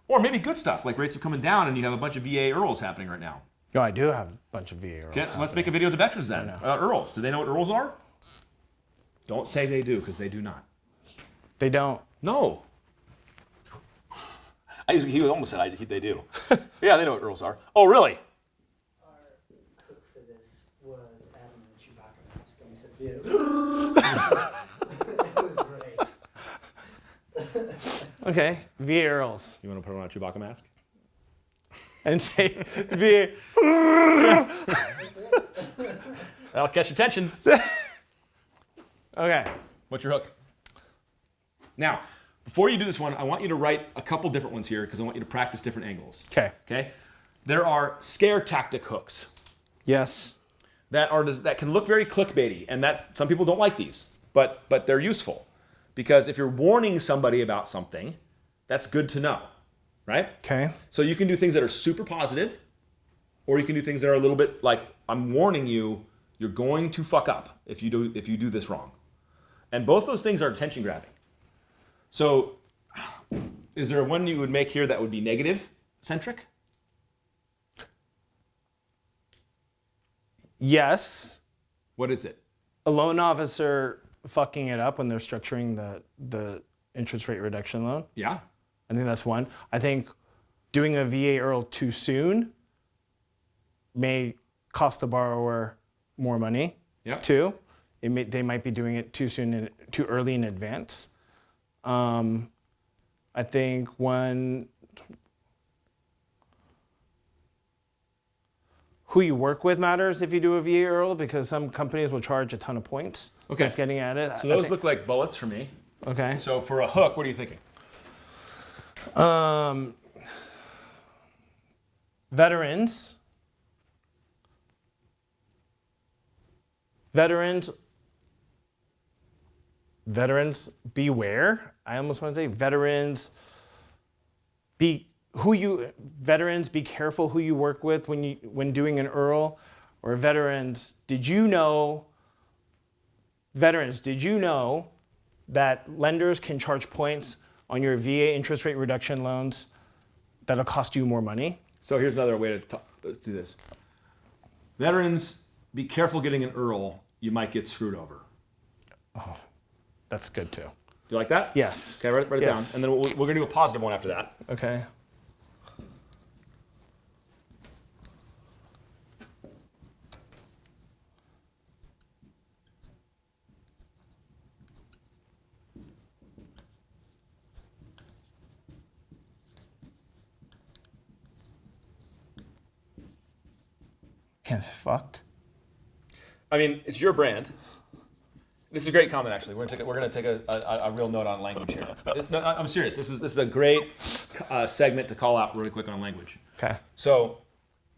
Or maybe good stuff like rates are coming down and you have a bunch of VA IRRRLs happening right now. No, I do have a bunch of VA IRRRLs. Okay, let's make a video to veterans then. IRRRLs. Do they know what IRRRLs are? Don't say they do because they do not. They don't. No. He almost said they do. Yeah, they know what IRRRLs are. Oh, really? Our hook for this was adding a Chewbacca mask, and we said, "View." It was great. Okay, VA IRRRLs. You want to put on a Chewbacca mask? And say VA. That's it. That'll catch attention. Okay. What's your hook? Now, before you do this one, I want you to write a couple different ones here because I want you to practice different angles. Okay. Okay? There are scare tactic hooks Yes. that can look very clickbaity, and that some people don't like these, but they're useful because if you're warning somebody about something, that's good to know, right? Okay. So you can do things that are super positive, or you can do things that are a little bit like, I'm warning you, you're going to fuck up if you do this wrong. And both those things are attention grabbing. So is there one you would make here that would be negative centric? Yes. What is it? A loan officer fucking it up when they're structuring the interest rate reduction loan. Yeah. I think that's one. I think doing a VA IRRRL too soon may cost the borrower more money. Yeah. Too. They might be doing it too soon, too early in advance. I think who you work with matters if you do a VA IRRRL because some companies will charge a ton of points. Okay. That's getting at it. So those look like bullets for me. Okay. So for a hook, what are you thinking? Veterans beware. I almost want to say veterans be careful who you work with when doing an IRRRL. Or veterans, did you know that lenders can charge points on your VA interest rate reduction loans that'll cost you more money? So here's another way to let's do this. Veterans, be careful getting an IRRRL. You might get screwed over. That's good too. Do you like that? Yes. Okay, write it down. Yes. And then we're going to do a positive one after that. Okay. Can't say fucked. I mean, it's your brand. This is a great comment, actually. We're gonna take a real note on language here. No, I'm serious. This is a great segment to call out really quick on language. Okay. So,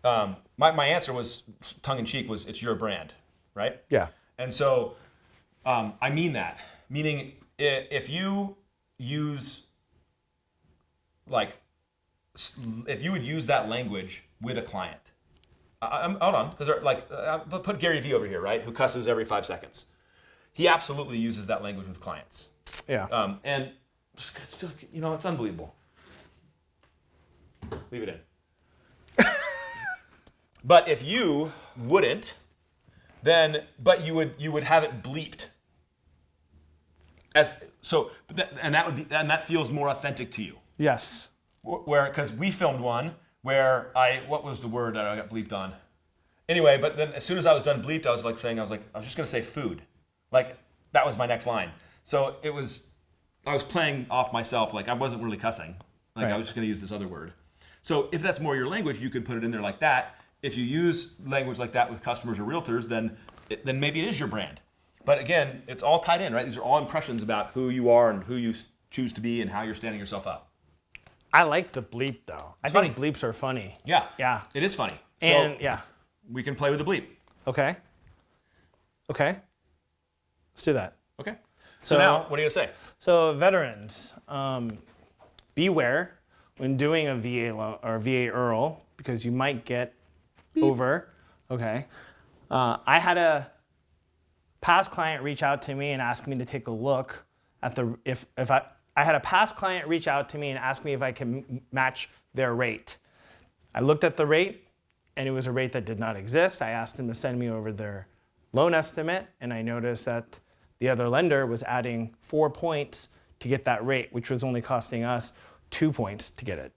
my answer was tongue in cheek. Was it's your brand, right? Yeah. And so, I mean that. Meaning, if you use if you would use that language with a client. Hold on, because put Gary Vee over here, right? Who cusses every 5 seconds. He absolutely uses that language with clients. Yeah. And, it's unbelievable. Leave it in. But if you wouldn't, but you would have it bleeped, And that feels more authentic to you. Yes. Where, because we filmed one where what was the word that I got bleeped on? Anyway, but then as soon as I was done bleeped, I was just going to say food. Like, that was my next line. So I was playing off myself, like I wasn't really cussing. Like Right. I was just going to use this other word. So if that's more your language, you could put it in there like that. If you use language like that with customers or realtors, then maybe it is your brand. But again, it's all tied in, right? These are all impressions about who you are and who you choose to be and how you're standing yourself up. I like the bleep though. I think bleeps are funny. Yeah. Yeah. It is funny. And so we can play with the bleep. Okay. Let's do that. Okay. So now, what are you going to say? So veterans, beware when doing a VA loan or VA IRL because you might get over. Okay. I had a past client reach out to me and ask me to take a look at I had a past client reach out to me and ask me if I can match their rate. I looked at the rate and it was a rate that did not exist. I asked them to send me over their loan estimate and I noticed that the other lender was adding 4 points to get that rate, which was only costing us 2 points to get it.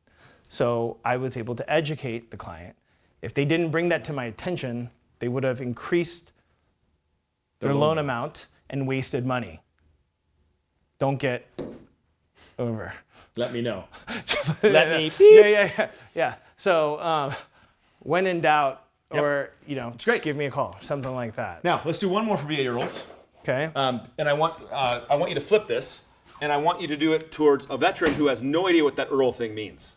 So I was able to educate the client. If they didn't bring that to my attention, they would have increased their loan amount and wasted money. Don't get over. Let me know. Let me. Yeah. So when in doubt, or It's great. give me a call, something like that. Now, let's do one more for VA IRLs. Okay. And I want you to flip this, and I want you to do it towards a veteran who has no idea what that IRL thing means.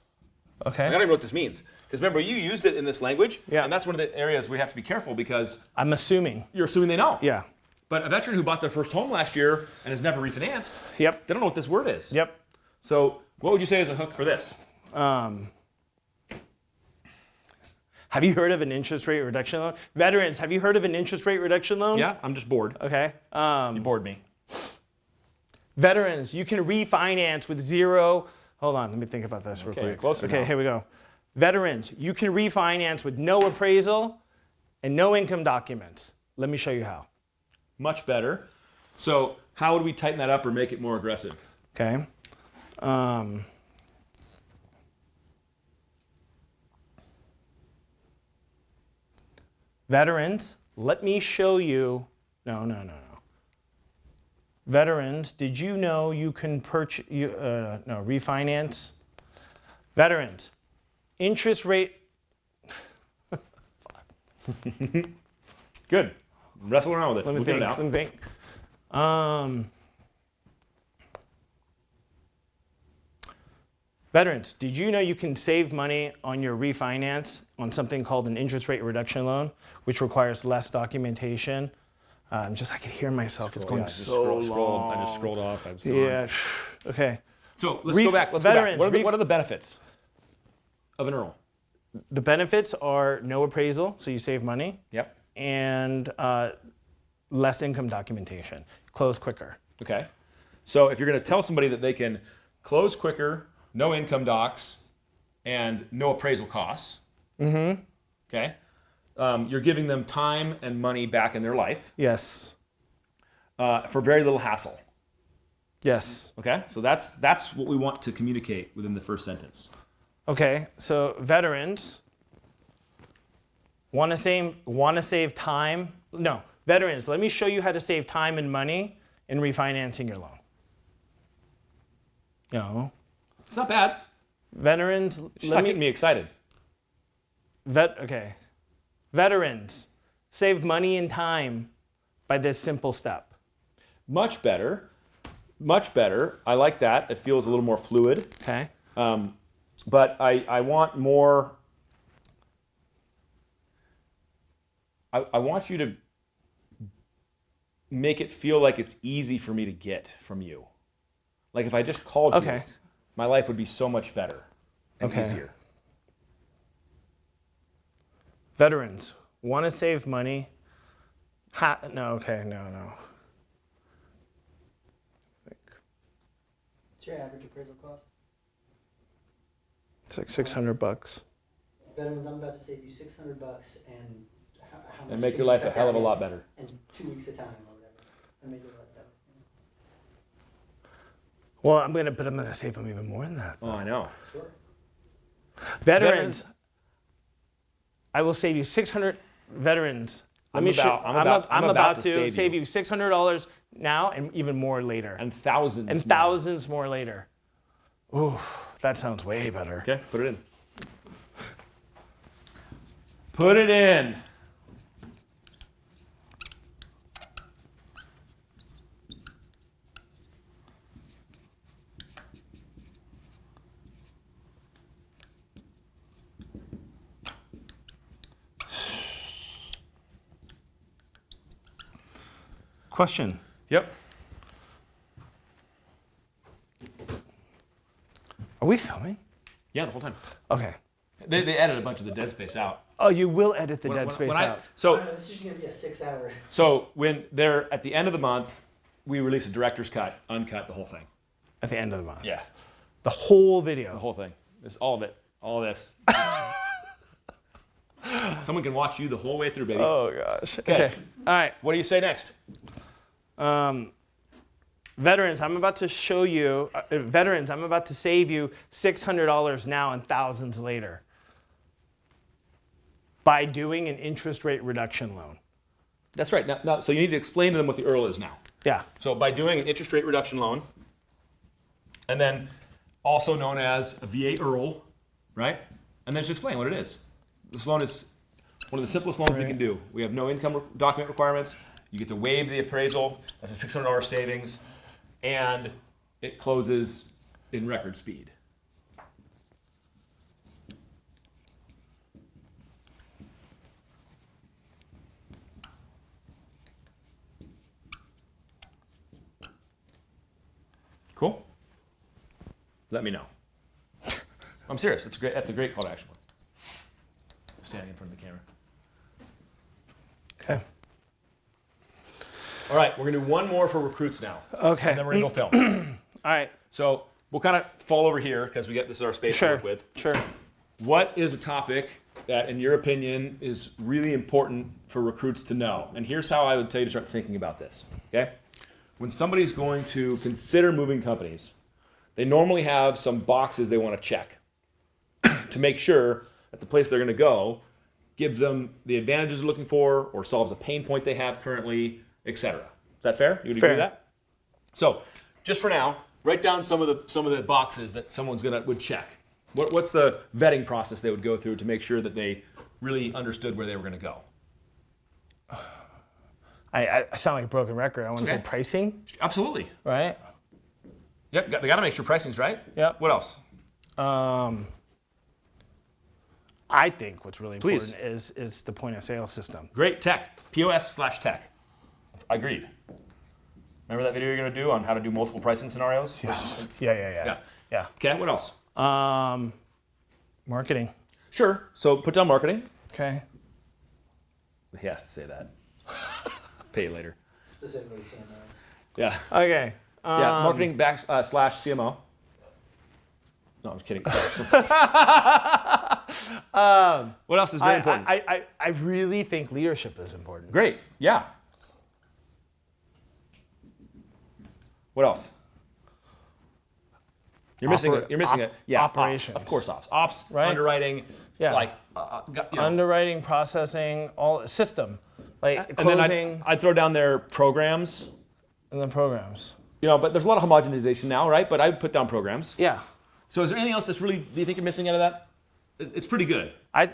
Okay. I don't even know what this means. Because remember, you used it in this language, Yeah. and that's one of the areas we have to be careful because I'm assuming. you're assuming they know. Yeah. But a veteran who bought their first home last year and has never refinanced, Yep. they don't know what this word is. Yep. So what would you say is a hook for this? Have you heard of an interest rate reduction loan? Veterans, have you heard of an interest rate reduction loan? Yeah, I'm just bored. Okay. You bored me. Veterans, you can refinance with zero. Hold on, let me think about this real Okay, quick. you're closer Okay, now. here we go. Veterans, you can refinance with no appraisal and no income documents. Let me show you how. Much better. So how would we tighten that up or make it more aggressive? Okay. Veterans, let me show you. No. Veterans, did you know you can refinance? Veterans, interest rate. Good. Wrestle around with it. Let me We'll get it think. out. Veterans, did you know you can save money on your refinance on something called an interest rate reduction loan, which requires less documentation? I could hear myself. It's going so long. I just scrolled off. I was gone. Yeah. Okay. So let's go back. Veterans, What are the benefits of an IRL? The benefits are no appraisal, so you save money, Yep. and less income documentation. Close quicker. Okay. So if you're going to tell somebody that they can close quicker, no income docs, and no appraisal costs, okay, you're giving them time and money back in their life Yes. for very little hassle. Yes. Okay. So that's what we want to communicate within the first sentence. Okay, so veterans want to save time. No, veterans, let me show you how to save time and money in refinancing your loan. No. It's not bad. Veterans, It's not getting me excited. Veterans, save money and time by this simple step. Much better. Much better. I like that. It feels a little more fluid. Okay. But I want more. I want you to make it feel like it's easy for me to get from you. Like if I just called you, Okay. my life would be so much better and Okay. easier. Veterans, want to save money? No. What's your average appraisal cost? It's like $600. Veterans, I'm about to save you $600 and how much And make can your you life cut a hell of a down lot in- better. In 2 weeks of time or whatever, and make your life better. Well, I'm gonna save them even more than that. Oh, I know. Sure. Veterans, I will save you 600 veterans. I'm about to save you $600 now and even more later. And thousands. And thousands more later. Ooh, that sounds way better. Okay, put it in. Put it in. Question. Yep. Are we filming? Yeah, the whole time. Okay. They edited a bunch of the dead space out. Oh, you will edit the dead space out. So, No, this is just gonna be a 6-hour. so when they're at the end of the month, we release a director's cut, uncut the whole thing. At the end of the month. Yeah, The whole video. the whole thing. It's all of it. All of this. Someone can watch you the whole way through, baby. Oh gosh. Okay. All right. What do you say next? Veterans, I'm about to show you. Veterans, I'm about to save you $600 now and thousands later by doing an interest rate reduction loan. That's right. Now, so you need to explain to them what the EARL is now. Yeah. So by doing an interest rate reduction loan, and then also known as a VA EARL, right? And then just explain what it is. This loan is one of the simplest loans we can do. We have no income document requirements. You get to waive the appraisal. That's a $600 savings. And it closes in record speed. Cool? Let me know. I'm serious. That's a great call to action. Standing in front of the camera. Okay. All right, we're gonna do one more for recruits now. Okay. And then we're gonna go film. All right. So we'll kind of fall over here because we get this is our space to work with. Sure. What is a topic that, in your opinion, is really important for recruits to know? And here's how I would tell you to start thinking about this. Okay? When somebody's going to consider moving companies, they normally have some boxes they want to check to make sure that the place they're going to go gives them the advantages they're looking for or solves a pain point they have currently, etc. Is that fair? You would agree with that? So, just for now, write down some of the boxes that someone's would check. What's the vetting process they would go through to make sure that they really understood where they were going to go? I sound like a broken record. I want to say pricing, Absolutely. right? Yep. They got to make sure pricing's right. Yep. What else? I think what's really Please. important is the point of sale system. Great tech. POS/tech. Agreed. Remember that video you're going to do on how to do multiple pricing scenarios? Yeah. Okay. What else? Marketing. Sure. So put down marketing. Okay. He has to say that. Pay you later. Specifically CMOs. Yeah. Okay. Yeah. Marketing slash CMO. No, I'm kidding. What else is very important? I really think leadership is important. Great. Yeah. What else? You're missing it. Yeah. Operations. Ops. Of course, ops. Right? Underwriting. Yeah. Like, Underwriting, processing, all system, like and closing, then I'd throw down their programs. and the programs. But there's a lot of homogenization now, right? But I would put down programs. Yeah. So is there anything else do you think you're missing out of that? It's pretty good. I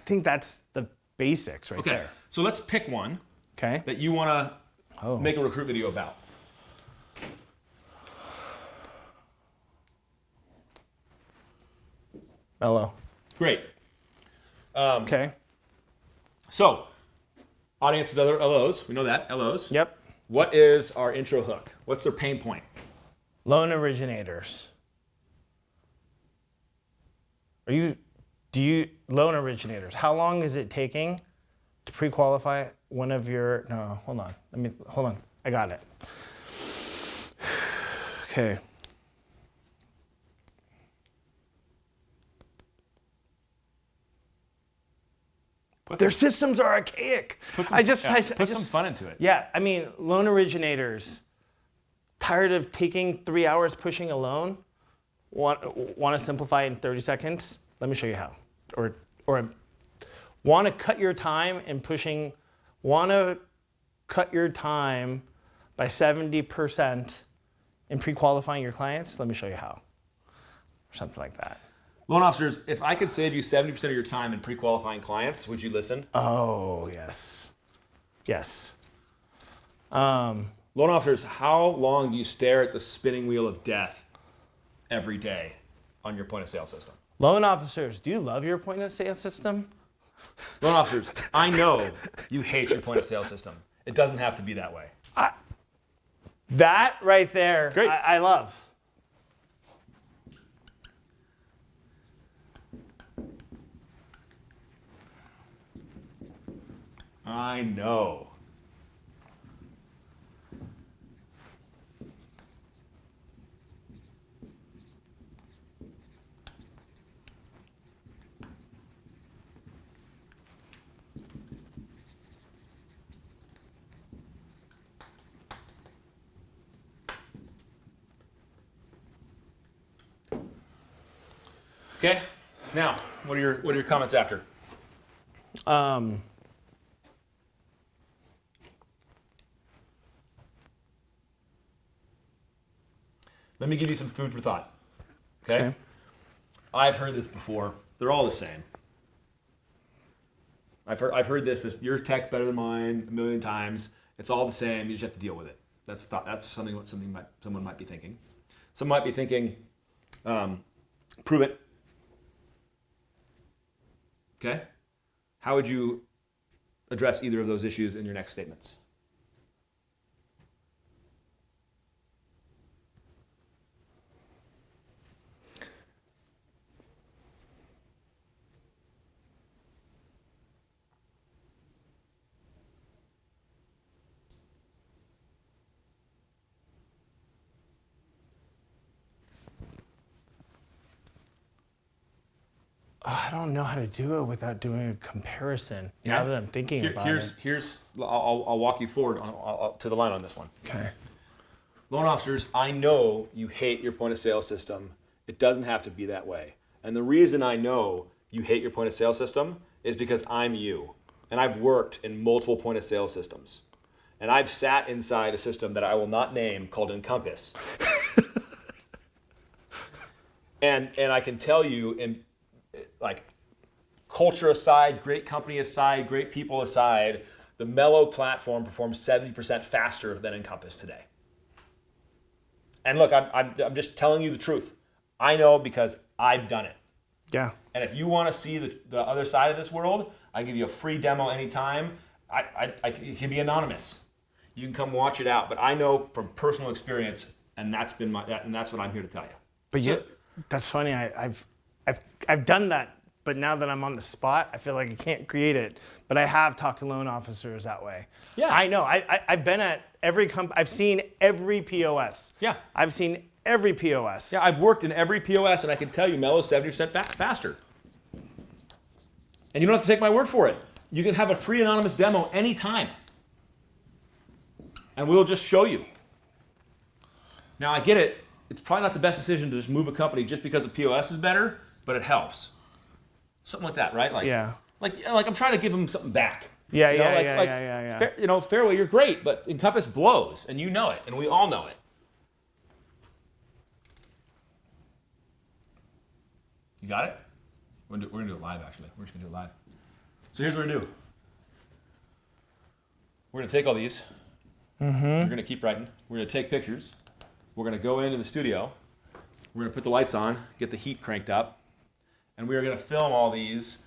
think that's the basics right Okay. there. So let's pick one Okay. that you want to make a recruit video about. Mellow. Great. Okay. So, audience is other LOs. We know that, LOs. Yep. What is our intro hook? What's their pain point? Loan originators. Loan originators, how long is it taking to pre-qualify one of your, no, hold on. I got it. Okay. Their systems are archaic. Put some fun into it. Yeah, I mean, loan originators, Tired of taking 3 hours pushing a loan? Want to simplify in 30 seconds? Let me show you how. Or want to cut your time in pushing, want to cut your time by 70% in pre-qualifying your clients? Let me show you how. Or something like that. Loan officers, if I could save you 70% of your time in pre-qualifying clients, would you listen? Oh, yes. Yes. Loan officers, how long do you stare at the spinning wheel of death every day on your point of sale system? Loan officers, do you love your point of sale system? Loan officers, I know you hate your point of sale system. It doesn't have to be that way. That right there, Great. I love. I know. Okay. Now, what are your comments after? Let me give you some food for thought. Okay? I've heard this before. They're all the same. I've heard this your tech's better than mine a million times. It's all the same. You just have to deal with it. That's something someone might be thinking. Some might be thinking, prove it. Okay? How would you address either of those issues in your next statements? I don't know how to do it without doing a comparison. Now that I'm thinking about it. I'll walk you forward to the line on this one. Okay. Loan officers, I know you hate your point of sale system. It doesn't have to be that way. And the reason I know you hate your point of sale system is because I'm you. And I've worked in multiple point of sale systems. And I've sat inside a system that I will not name called Encompass. and I can tell you, like, culture aside, great company aside, great people aside, the Meinoh platform performs 70% faster than Encompass today. And look, I'm just telling you the truth. I know because I've done it. Yeah. And if you want to see the other side of this world, I give you a free demo anytime. It can be anonymous. You can come watch it out. But I know from personal experience, and that's what I'm here to tell you. But that's funny. I've done that, but now that I'm on the spot, I feel like I can't create it. But I have talked to loan officers that way. Yeah. I know. I've been at every I've seen every POS. Yeah. I've seen every POS. Yeah, I've worked in every POS, and I can tell you Meinoh's 70% faster. And you don't have to take my word for it. You can have a free anonymous demo anytime. And we'll just show you. Now, I get it. It's probably not the best decision to just move a company just because the POS is better, but it helps. Something like that, right? Like I'm trying to give them something back. Yeah. Fairway, you're great, but Encompass blows, and you know it, and we all know it. You got it? We're gonna do it live, actually. We're just gonna do it live. So here's what we're gonna do. We're gonna take all these. We're gonna keep writing. We're gonna take pictures. We're gonna go into the studio. We're gonna put the lights on, get the heat cranked up, and we are gonna film all these.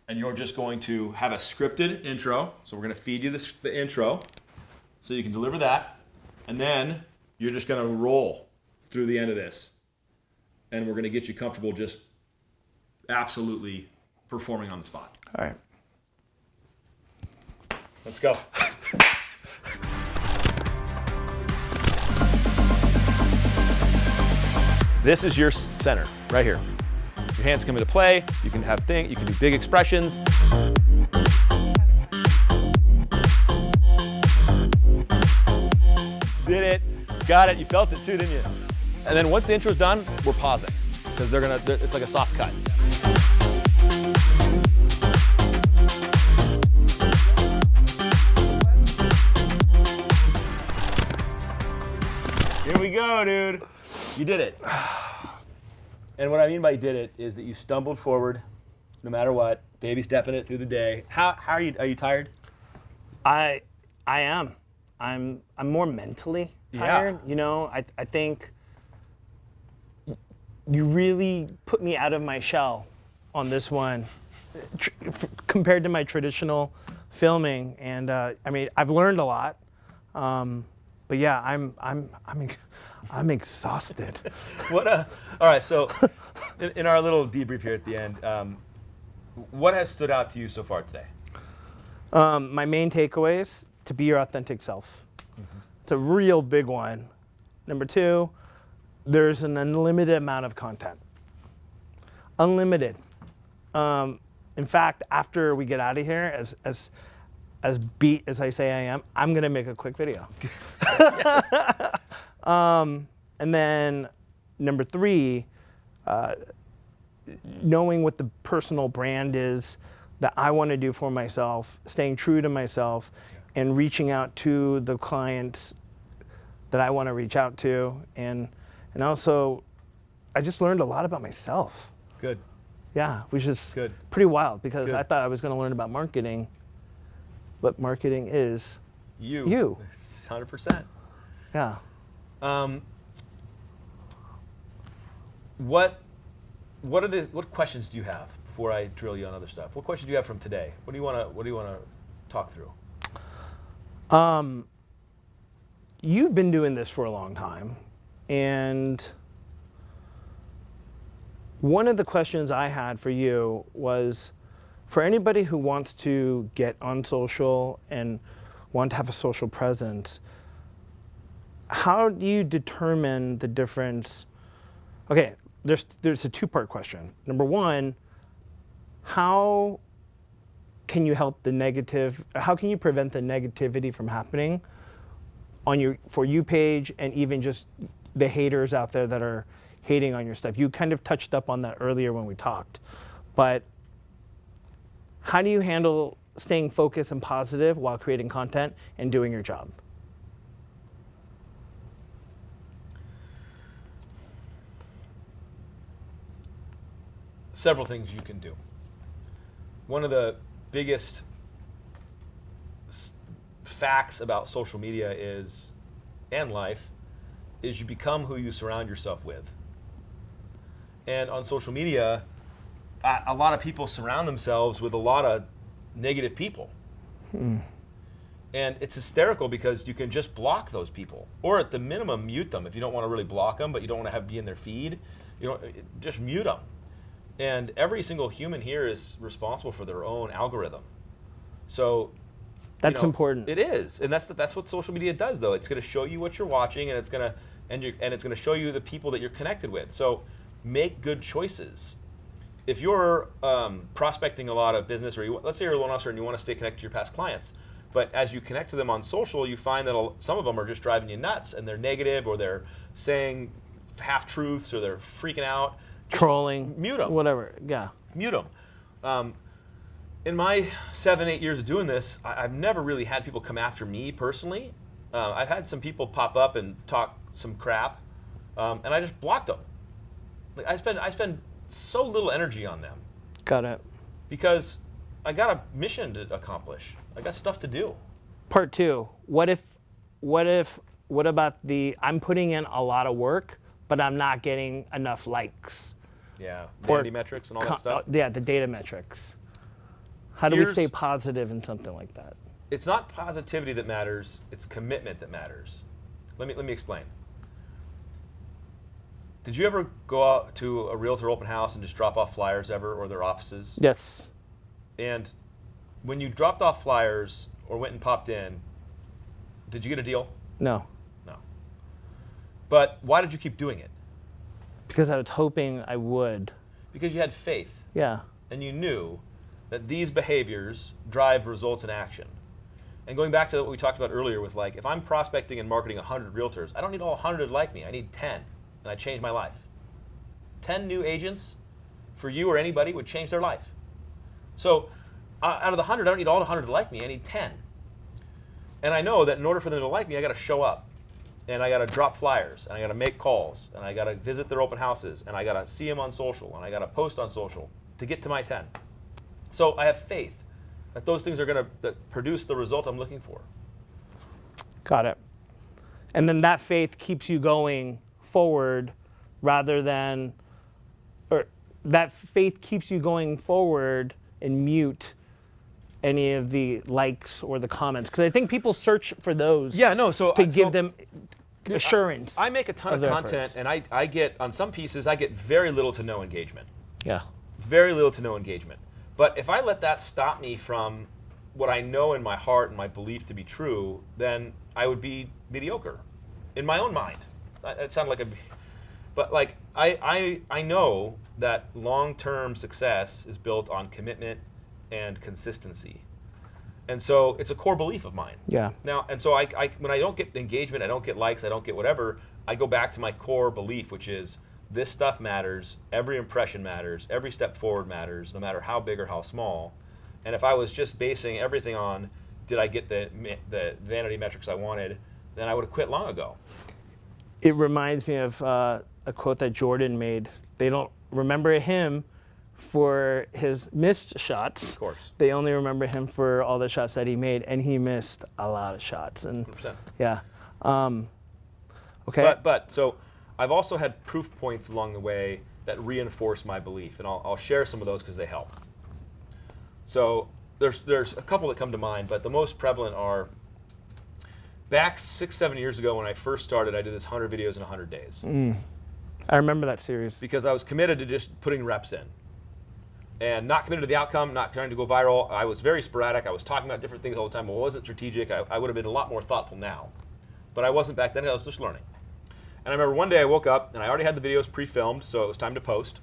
And you're just going to have a scripted intro. So we're gonna feed you the intro, so you can deliver that, and then you're just gonna roll through the end of this, and we're gonna get you comfortable just absolutely performing on the spot. All right. Let's go. This is your center right here. Your hands come into play. You can have you can do big expressions. Did it. Got it. You felt it too, didn't you? And then once the intro's done, we're pausing because it's like a soft cut. Here we go, dude. You did it. And what I mean by you did it is that you stumbled forward, no matter what, baby stepping it through the day. How are you? Are you tired? I am. I'm more mentally tired. Yeah. You know, I think you really put me out of my shell on this one compared to my traditional filming. And I mean, I've learned a lot. But yeah, I'm exhausted. All right, so in our little debrief here at the end, what has stood out to you so far today? My main takeaways: to be your authentic self. Mm-hmm. It's a real big one. Number 2, there's an unlimited amount of content. Unlimited. In fact, after we get out of here, as beat as I say I am, I'm gonna make a quick video. And then number 3, knowing what the personal brand is that I want to do for myself, staying true to myself, and reaching out to the clients that I want to reach out to, and also, I just learned a lot about myself. Good. Yeah, which is Good. pretty wild because Good. I thought I was going to learn about marketing, but marketing is You. 100%. Yeah. What questions do you have before I drill you on other stuff? What questions do you have from today? What do you want to talk through? You've been doing this for a long time, and one of the questions I had for you was, for anybody who wants to get on social and want to have a social presence, how do you determine the difference? Okay, there's a 2-part question. Number 1, how can you help how can you prevent the negativity from happening on your For You page, and even just the haters out there that are hating on your stuff? You kind of touched up on that earlier when we talked, but how do you handle staying focused and positive while creating content and doing your job? Several things you can do. One of the biggest facts about social media and life is you become who you surround yourself with. And on social media, a lot of people surround themselves with a lot of negative people. And it's hysterical because you can just block those people, or at the minimum mute them if you don't want to really block them, but you don't want to be in their feed. Just mute them. And every single human here is responsible for their own algorithm. So that's important. It is, and that's what social media does, though. It's going to show you what you're watching, and it's going to show you the people that you're connected with. So make good choices. If you're prospecting a lot of business, or let's say you're a loan officer and you want to stay connected to your past clients, but as you connect to them on social, you find that some of them are just driving you nuts, and they're negative, or they're saying half-truths, or they're freaking out. Trolling, mute them. Whatever, yeah. Mute them. In my 7-8 years of doing this, I've never really had people come after me personally. I've had some people pop up and talk some crap, and I just blocked them. Like I spend so little energy on them. Got it. Because I got a mission to accomplish. I got stuff to do. Part 2. What about I'm putting in a lot of work, but I'm not getting enough likes? Yeah, vanity metrics and all that stuff. Yeah, the data metrics. How do we stay positive in something like that? It's not positivity that matters, it's commitment that matters. Let me explain. Did you ever go out to a realtor open house and just drop off flyers or their offices? Yes. And when you dropped off flyers or went and popped in, did you get a deal? No. No. But why did you keep doing it? Because I was hoping I would. Because you had faith. Yeah. And you knew that these behaviors drive results in action. And going back to what we talked about earlier with like, if I'm prospecting and marketing 100 realtors, I don't need all 100 like me. I need 10, and I changed my life. 10 new agents for you or anybody would change their life. So out of the 100, I don't need all 100 to like me. I need 10. And I know that in order for them to like me, I got to show up. And I got to drop flyers, and I got to make calls, and I got to visit their open houses, and I got to see them on social, and I got to post on social to get to my 10. So I have faith that those things are going to produce the result I'm looking for. Got it. And then that faith keeps you going forward rather than, or that faith keeps you going forward and mute any of the likes or the comments. Because I think people search for those to give them assurance. I make a ton of content, efforts. and I get, on some pieces, I get very little to no engagement. Yeah. Very little to no engagement. But if I let that stop me from what I know in my heart and my belief to be true, then I would be mediocre in my own mind. That sounded like a... But like, I know that long-term success is built on commitment and consistency. And so it's a core belief of mine. Yeah. Now, and so I when I don't get engagement, I don't get likes, I don't get whatever, I go back to my core belief, which is this stuff matters, every impression matters, every step forward matters, no matter how big or how small. And if I was just basing everything on, did I get the vanity metrics I wanted, then I would have quit long ago. It reminds me of a quote that Jordan made. They don't remember him for his missed shots. Of course. They only remember him for all the shots that he made, and he missed a lot of shots. And 100%. yeah. Okay. But so I've also had proof points along the way that reinforce my belief, and I'll share some of those because they help. So there's a couple that come to mind, but the most prevalent are back 6-7 years ago when I first started. I did this 100 videos in 100 days. I remember that series. Because I was committed to just putting reps in. And not committed to the outcome, not trying to go viral. I was very sporadic. I was talking about different things all the time. It wasn't strategic. I would have been a lot more thoughtful now. But I wasn't back then. I was just learning. And I remember one day I woke up, and I already had the videos pre-filmed, so it was time to post.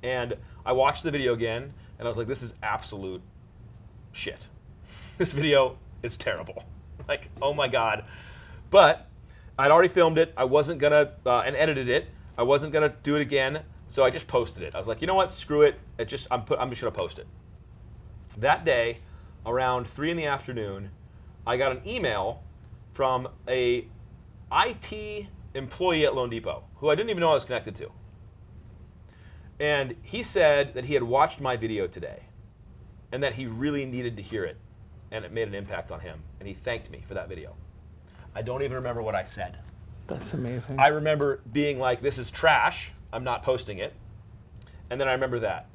And I watched the video again, and I was like, this is absolute shit. This video is terrible. Like, oh my God. But I'd already filmed it. I wasn't going to, and edited it. I wasn't going to do it again. So I just posted it. I was like, you know what? Screw it. I'm just going to post it. That day, around 3 in the afternoon, I got an email from a IT employee at Loan Depot who I didn't even know I was connected to. And he said that he had watched my video today and that he really needed to hear it, and it made an impact on him. And he thanked me for that video. I don't even remember what I said. That's amazing. I remember being like, this is trash. I'm not posting it. And then I remember that.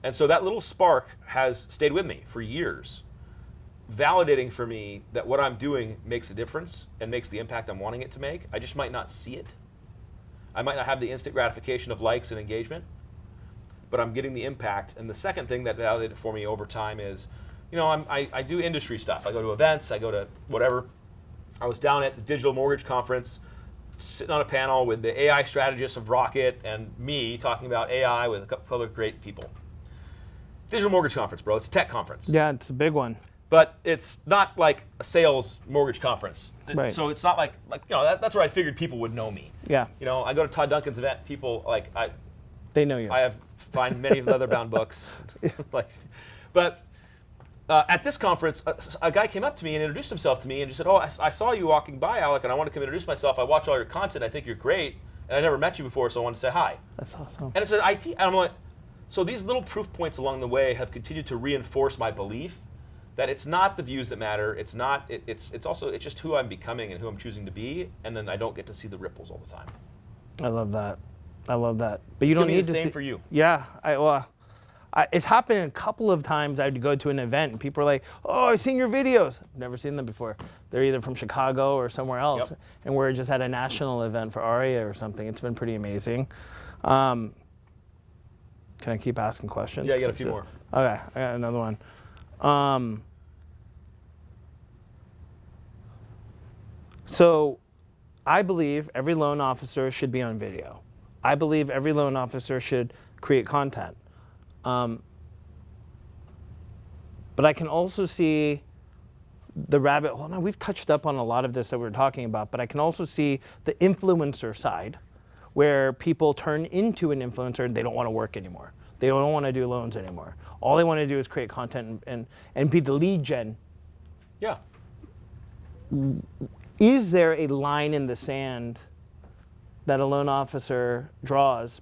And so that little spark has stayed with me for years, validating for me that what I'm doing makes a difference and makes the impact I'm wanting it to make. I just might not see it. I might not have the instant gratification of likes and engagement, but I'm getting the impact. And the second thing that validated for me over time is, you know, I do industry stuff. I go to events, I go to whatever. I was down at the Digital Mortgage Conference, sitting on a panel with the AI strategists of Rocket and me talking about AI with a couple other great people. Digital Mortgage Conference, bro. It's a tech conference. Yeah, it's a big one. But it's not like a sales mortgage conference. Right. So it's not like you know, that's where I figured people would know me. Yeah. You know, I go to Todd Duncan's event, people like They know you. I have find many leather-bound books. But at this conference, a guy came up to me and introduced himself to me and just said, oh, I saw you walking by, Alec, and I want to come introduce myself. I watch all your content. I think you're great. And I never met you before, so I wanted to say hi. That's awesome. And it said IT. And I'm like, so these little proof points along the way have continued to reinforce my belief that it's not the views that matter. It's not. It's also, it's just who I'm becoming and who I'm choosing to be. And then I don't get to see the ripples all the time. I love that. I love that. But you don't need the to same see, for you. Yeah. It's happened a couple of times. I would go to an event and people are like, oh, I've seen your videos. I've never seen them before. They're either from Chicago or somewhere else. Yep. And we're just at a national event for ARIA or something. It's been pretty amazing. Can I keep asking questions? Yeah, you got a few more. Okay, I got another one. So I believe every loan officer should be on video. I believe every loan officer should create content. But I can also see the rabbit hole. Now, we've touched up on a lot of this that we're talking about, but I can also see the influencer side where people turn into an influencer and they don't want to work anymore. They don't want to do loans anymore. All they want to do is create content and be the lead gen. Yeah. Is there a line in the sand that a loan officer draws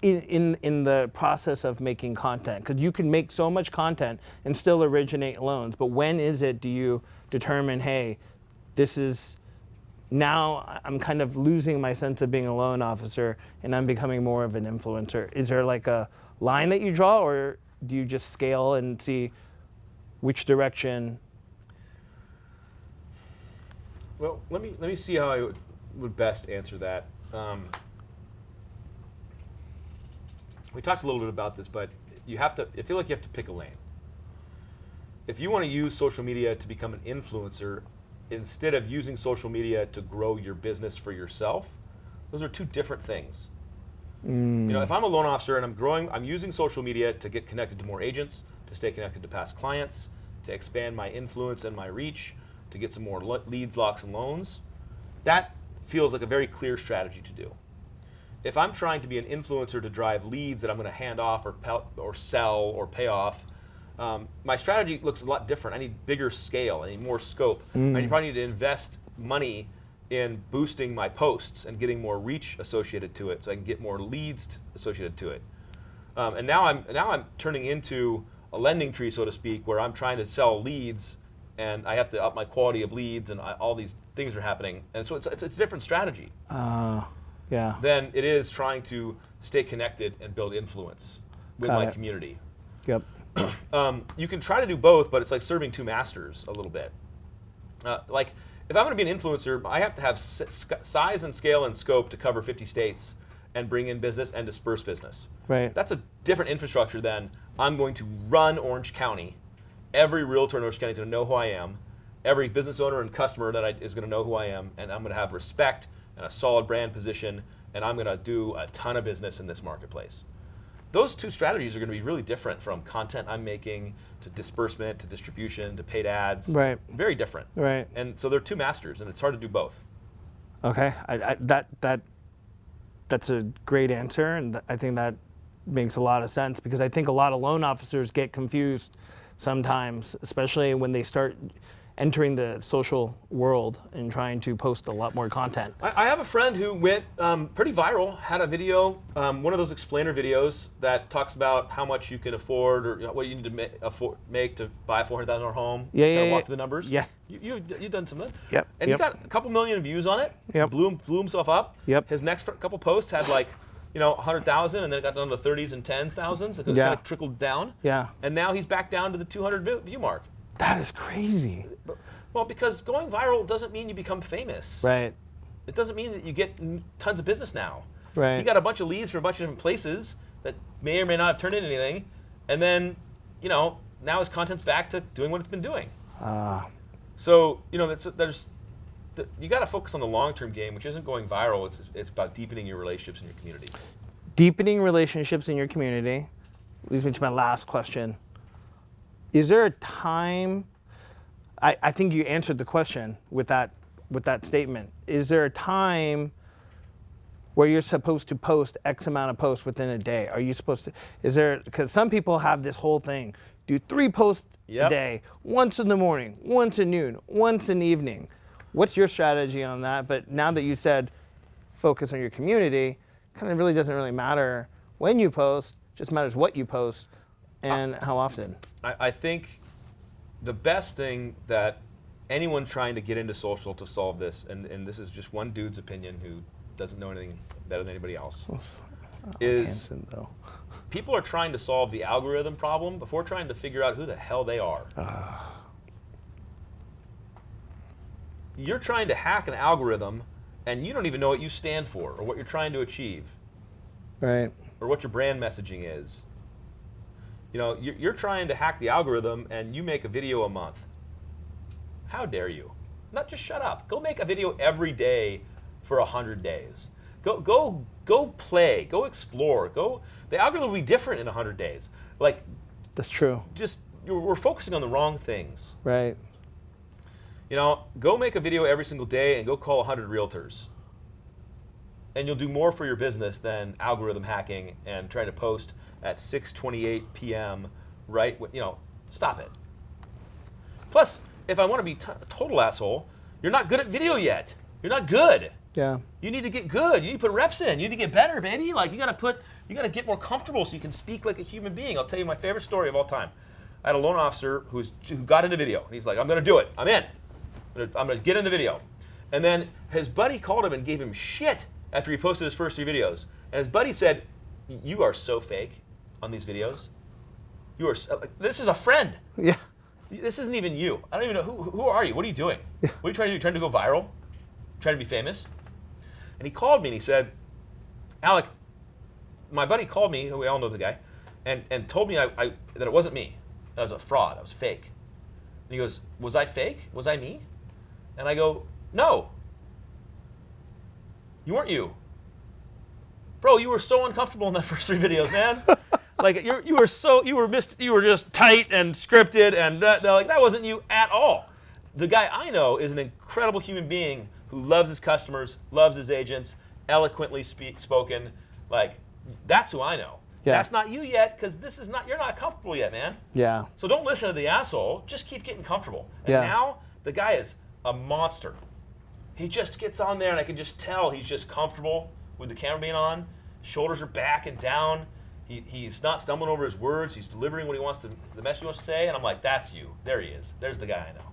in the process of making content? Because you can make so much content and still originate loans, but when is it do you determine, hey, this is, now I'm kind of losing my sense of being a loan officer and I'm becoming more of an influencer? Is there like a line that you draw, or do you just scale and see which direction? Well, let me see how I would best answer that. We talked a little bit about this, but I feel like you have to pick a lane. If you want to use social media to become an influencer, instead of using social media to grow your business for yourself, those are two different things. You know, if I'm a loan officer and I'm using social media to get connected to more agents, to stay connected to past clients, to expand my influence and my reach, to get some more leads, locks, and loans, that feels like a very clear strategy to do. If I'm trying to be an influencer to drive leads that I'm going to hand off or sell or pay off, my strategy looks a lot different. I need bigger scale. I need more scope. I probably need to invest money in boosting my posts and getting more reach associated to it, so I can get more leads associated to it. And now I'm turning into a lending tree, so to speak, where I'm trying to sell leads, and I have to up my quality of leads, and all these things are happening. And so it's a different strategy. Yeah. Than it is trying to stay connected and build influence with my community. Yep. You can try to do both, but it's like serving two masters a little bit. Like, if I'm going to be an influencer, I have to have size and scale and scope to cover 50 states and bring in business and disperse business. Right. That's a different infrastructure than I'm going to run Orange County. Every realtor in Orange County is going to know who I am. Every business owner and customer is going to know who I am, and I'm going to have respect and a solid brand position, and I'm going to do a ton of business in this marketplace. Those two strategies are going to be really different, from content I'm making to disbursement to distribution to paid ads. Right. Very different. Right. And so they're two masters, and it's hard to do both. Okay. That's a great answer, and I think that makes a lot of sense, because I think a lot of loan officers get confused sometimes, especially when they start entering the social world and trying to post a lot more content. I have a friend who went pretty viral, had a video, one of those explainer videos that talks about how much you can afford, or what you need to make to buy a $400,000 home. Walk through the numbers. Yeah. You've done some of that. Yep. And he got a couple million views on it. Yep. Blew himself up. Yep. His next couple posts had 100,000, and then it got down to 30s and 10s thousands. It kind of trickled down. Yeah. And now he's back down to the 200 view mark. That is crazy. Well, because going viral doesn't mean you become famous. Right. It doesn't mean that you get tons of business now. Right. He got a bunch of leads from a bunch of different places that may or may not have turned into anything, and then, now his content's back to doing what it's been doing. So, you got to focus on the long-term game, which isn't going viral. It's about deepening your relationships in your community. Deepening relationships in your community leads me to my last question. Is there a time, I think you answered the question with that statement. Is there a time where you're supposed to post X amount of posts within a day? Are you supposed to, because some people have this whole thing, do 3 posts a day, once in the morning, once at noon, once in the evening. What's your strategy on that? But now that you said focus on your community, kind of really doesn't really matter when you post, just matters what you post and how often. I think the best thing that anyone trying to get into social to solve this, and this is just one dude's opinion who doesn't know anything better than anybody else, is Hanson, though. People are trying to solve the algorithm problem before trying to figure out who the hell they are. You're trying to hack an algorithm, and you don't even know what you stand for or what you're trying to achieve. Right. Or what your brand messaging is. You're trying to hack the algorithm, and you make a video a month. How dare you? Not just shut up. Go make a video every day for 100 days. Go play. Go explore. The algorithm will be different in 100 days. Like, That's true. We're focusing on the wrong things. Right. You know, go make a video every single day and go call 100 realtors. And you'll do more for your business than algorithm hacking and trying to post at 6:28 p.m. right? You know, stop it. Plus, if I want to be a total asshole, you're not good at video yet. You're not good. Yeah. You need to get good. You need to put reps in. You need to get better, baby. Like you gotta get more comfortable so you can speak like a human being. I'll tell you my favorite story of all time. I had a loan officer who got into video. And he's like, I'm gonna do it. I'm in. I'm gonna get into video. And then his buddy called him and gave him shit after he posted his first 3 videos. And his buddy said, you are so fake on these videos. You are. This is a friend. Yeah. This isn't even you. I don't even know who are you. What are you doing? Yeah. What are you trying to do? Trying to go viral? Trying to be famous? And he called me and he said, Alec, my buddy called me, we all know the guy, and told me that it wasn't me. That I was a fraud. I was fake. And he goes, was I fake? Was I me? And I go, no. You weren't you. Bro, you were so uncomfortable in that first 3 videos, man. Like you were just tight and scripted and like that wasn't you at all. The guy I know is an incredible human being who loves his customers, loves his agents, eloquently spoken. Like that's who I know. Yeah. That's not you yet because you're not comfortable yet, man. Yeah. So don't listen to the asshole. Just keep getting comfortable. And Yeah. now the guy is a monster. He just gets on there and I can just tell he's just comfortable with the camera being on. Shoulders are back and down. He's not stumbling over his words. He's delivering what he wants to, the message he wants to say. And I'm like, that's you. There he is. There's the guy I know.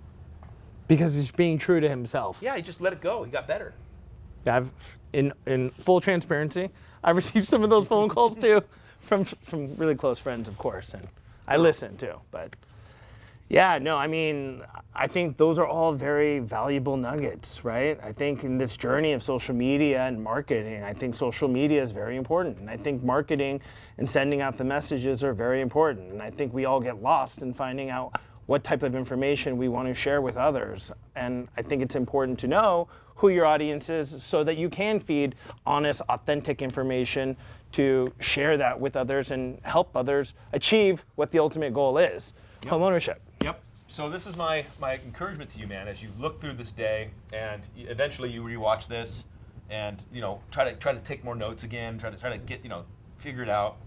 Because he's being true to himself. Yeah, he just let it go. He got better. In full transparency, I've received some of those phone calls too from really close friends, of course, and I listen too. But yeah, no, I mean, I think those are all very valuable nuggets, right? I think in this journey of social media and marketing, I think social media is very important, and I think marketing and sending out the messages are very important, and I think we all get lost in finding out what type of information we want to share with others. And I think it's important to know who your audience is so that you can feed honest, authentic information to share that with others and help others achieve what the ultimate goal is, homeownership. Yep. So this is my encouragement to you, man, as you look through this day and eventually you rewatch this and try to take more notes again, try to get figure it out.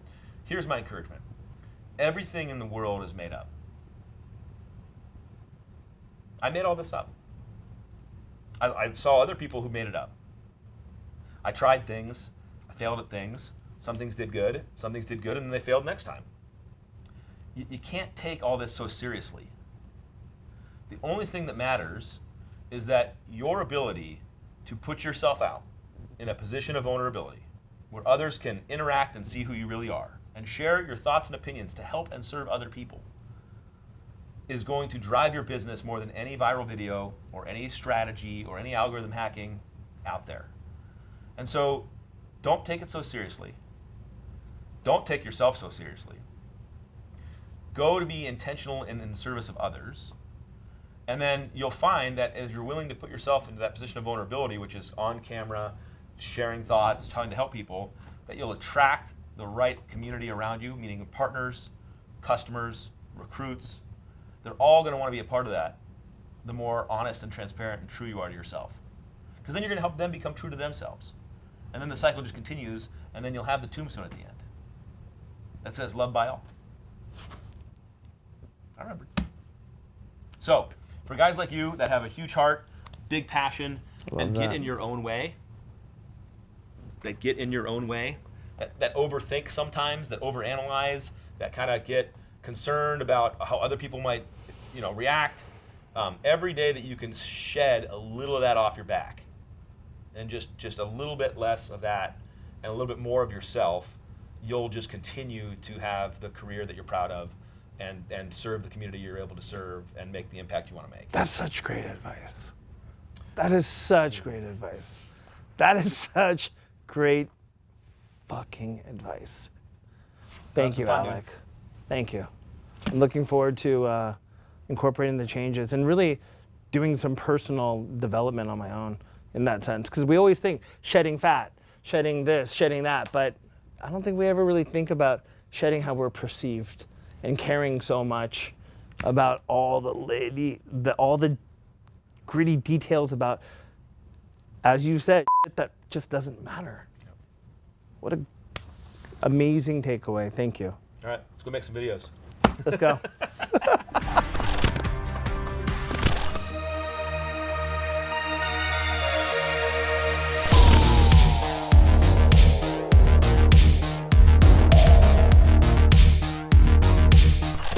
Here's my encouragement. Everything in the world is made up. I made all this up. I saw other people who made it up. I tried things. I failed at things. Some things did good. Some things did good, and then they failed next time. You can't take all this so seriously. The only thing that matters is that your ability to put yourself out in a position of vulnerability where others can interact and see who you really are and share your thoughts and opinions to help and serve other people is going to drive your business more than any viral video or any strategy or any algorithm hacking out there. And so don't take it so seriously. Don't take yourself so seriously. Go to be intentional and in service of others. And then you'll find that as you're willing to put yourself into that position of vulnerability, which is on camera, sharing thoughts, trying to help people, that you'll attract the right community around you, meaning partners, customers, recruits. They're all going to want to be a part of that, the more honest and transparent and true you are to yourself. Because then you're going to help them become true to themselves. And then the cycle just continues, and then you'll have the tombstone at the end that says, loved by all. I remembered. So, for guys like you that have a huge heart, big passion, and get in your own way, that overthink sometimes, that overanalyze, that kind of get concerned about how other people might react, every day that you can shed a little of that off your back and just a little bit less of that and a little bit more of yourself, you'll just continue to have the career that you're proud of and serve the community you're able to serve and make the impact you want to make. That's such great advice. That is such great advice. That is such great fucking advice. Thank you, Alec. Thank you. I'm looking forward to incorporating the changes and really doing some personal development on my own in that sense. Because we always think shedding fat, shedding this, shedding that, but I don't think we ever really think about shedding how we're perceived and caring so much about all the gritty details about, as you said, shit that just doesn't matter. What a amazing takeaway. Thank you. All right, let's go make some videos. Let's go.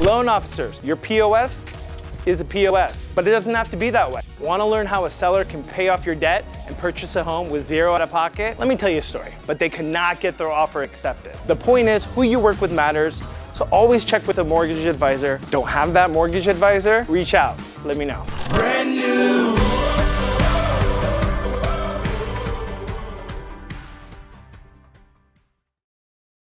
Loan officers, your POS is a POS, but it doesn't have to be that way. Want to learn how a seller can pay off your debt and purchase a home with zero out of pocket? Let me tell you a story, but they could not get their offer accepted. The point is, who you work with matters, so always check with a mortgage advisor. Don't have that mortgage advisor? Reach out, let me know.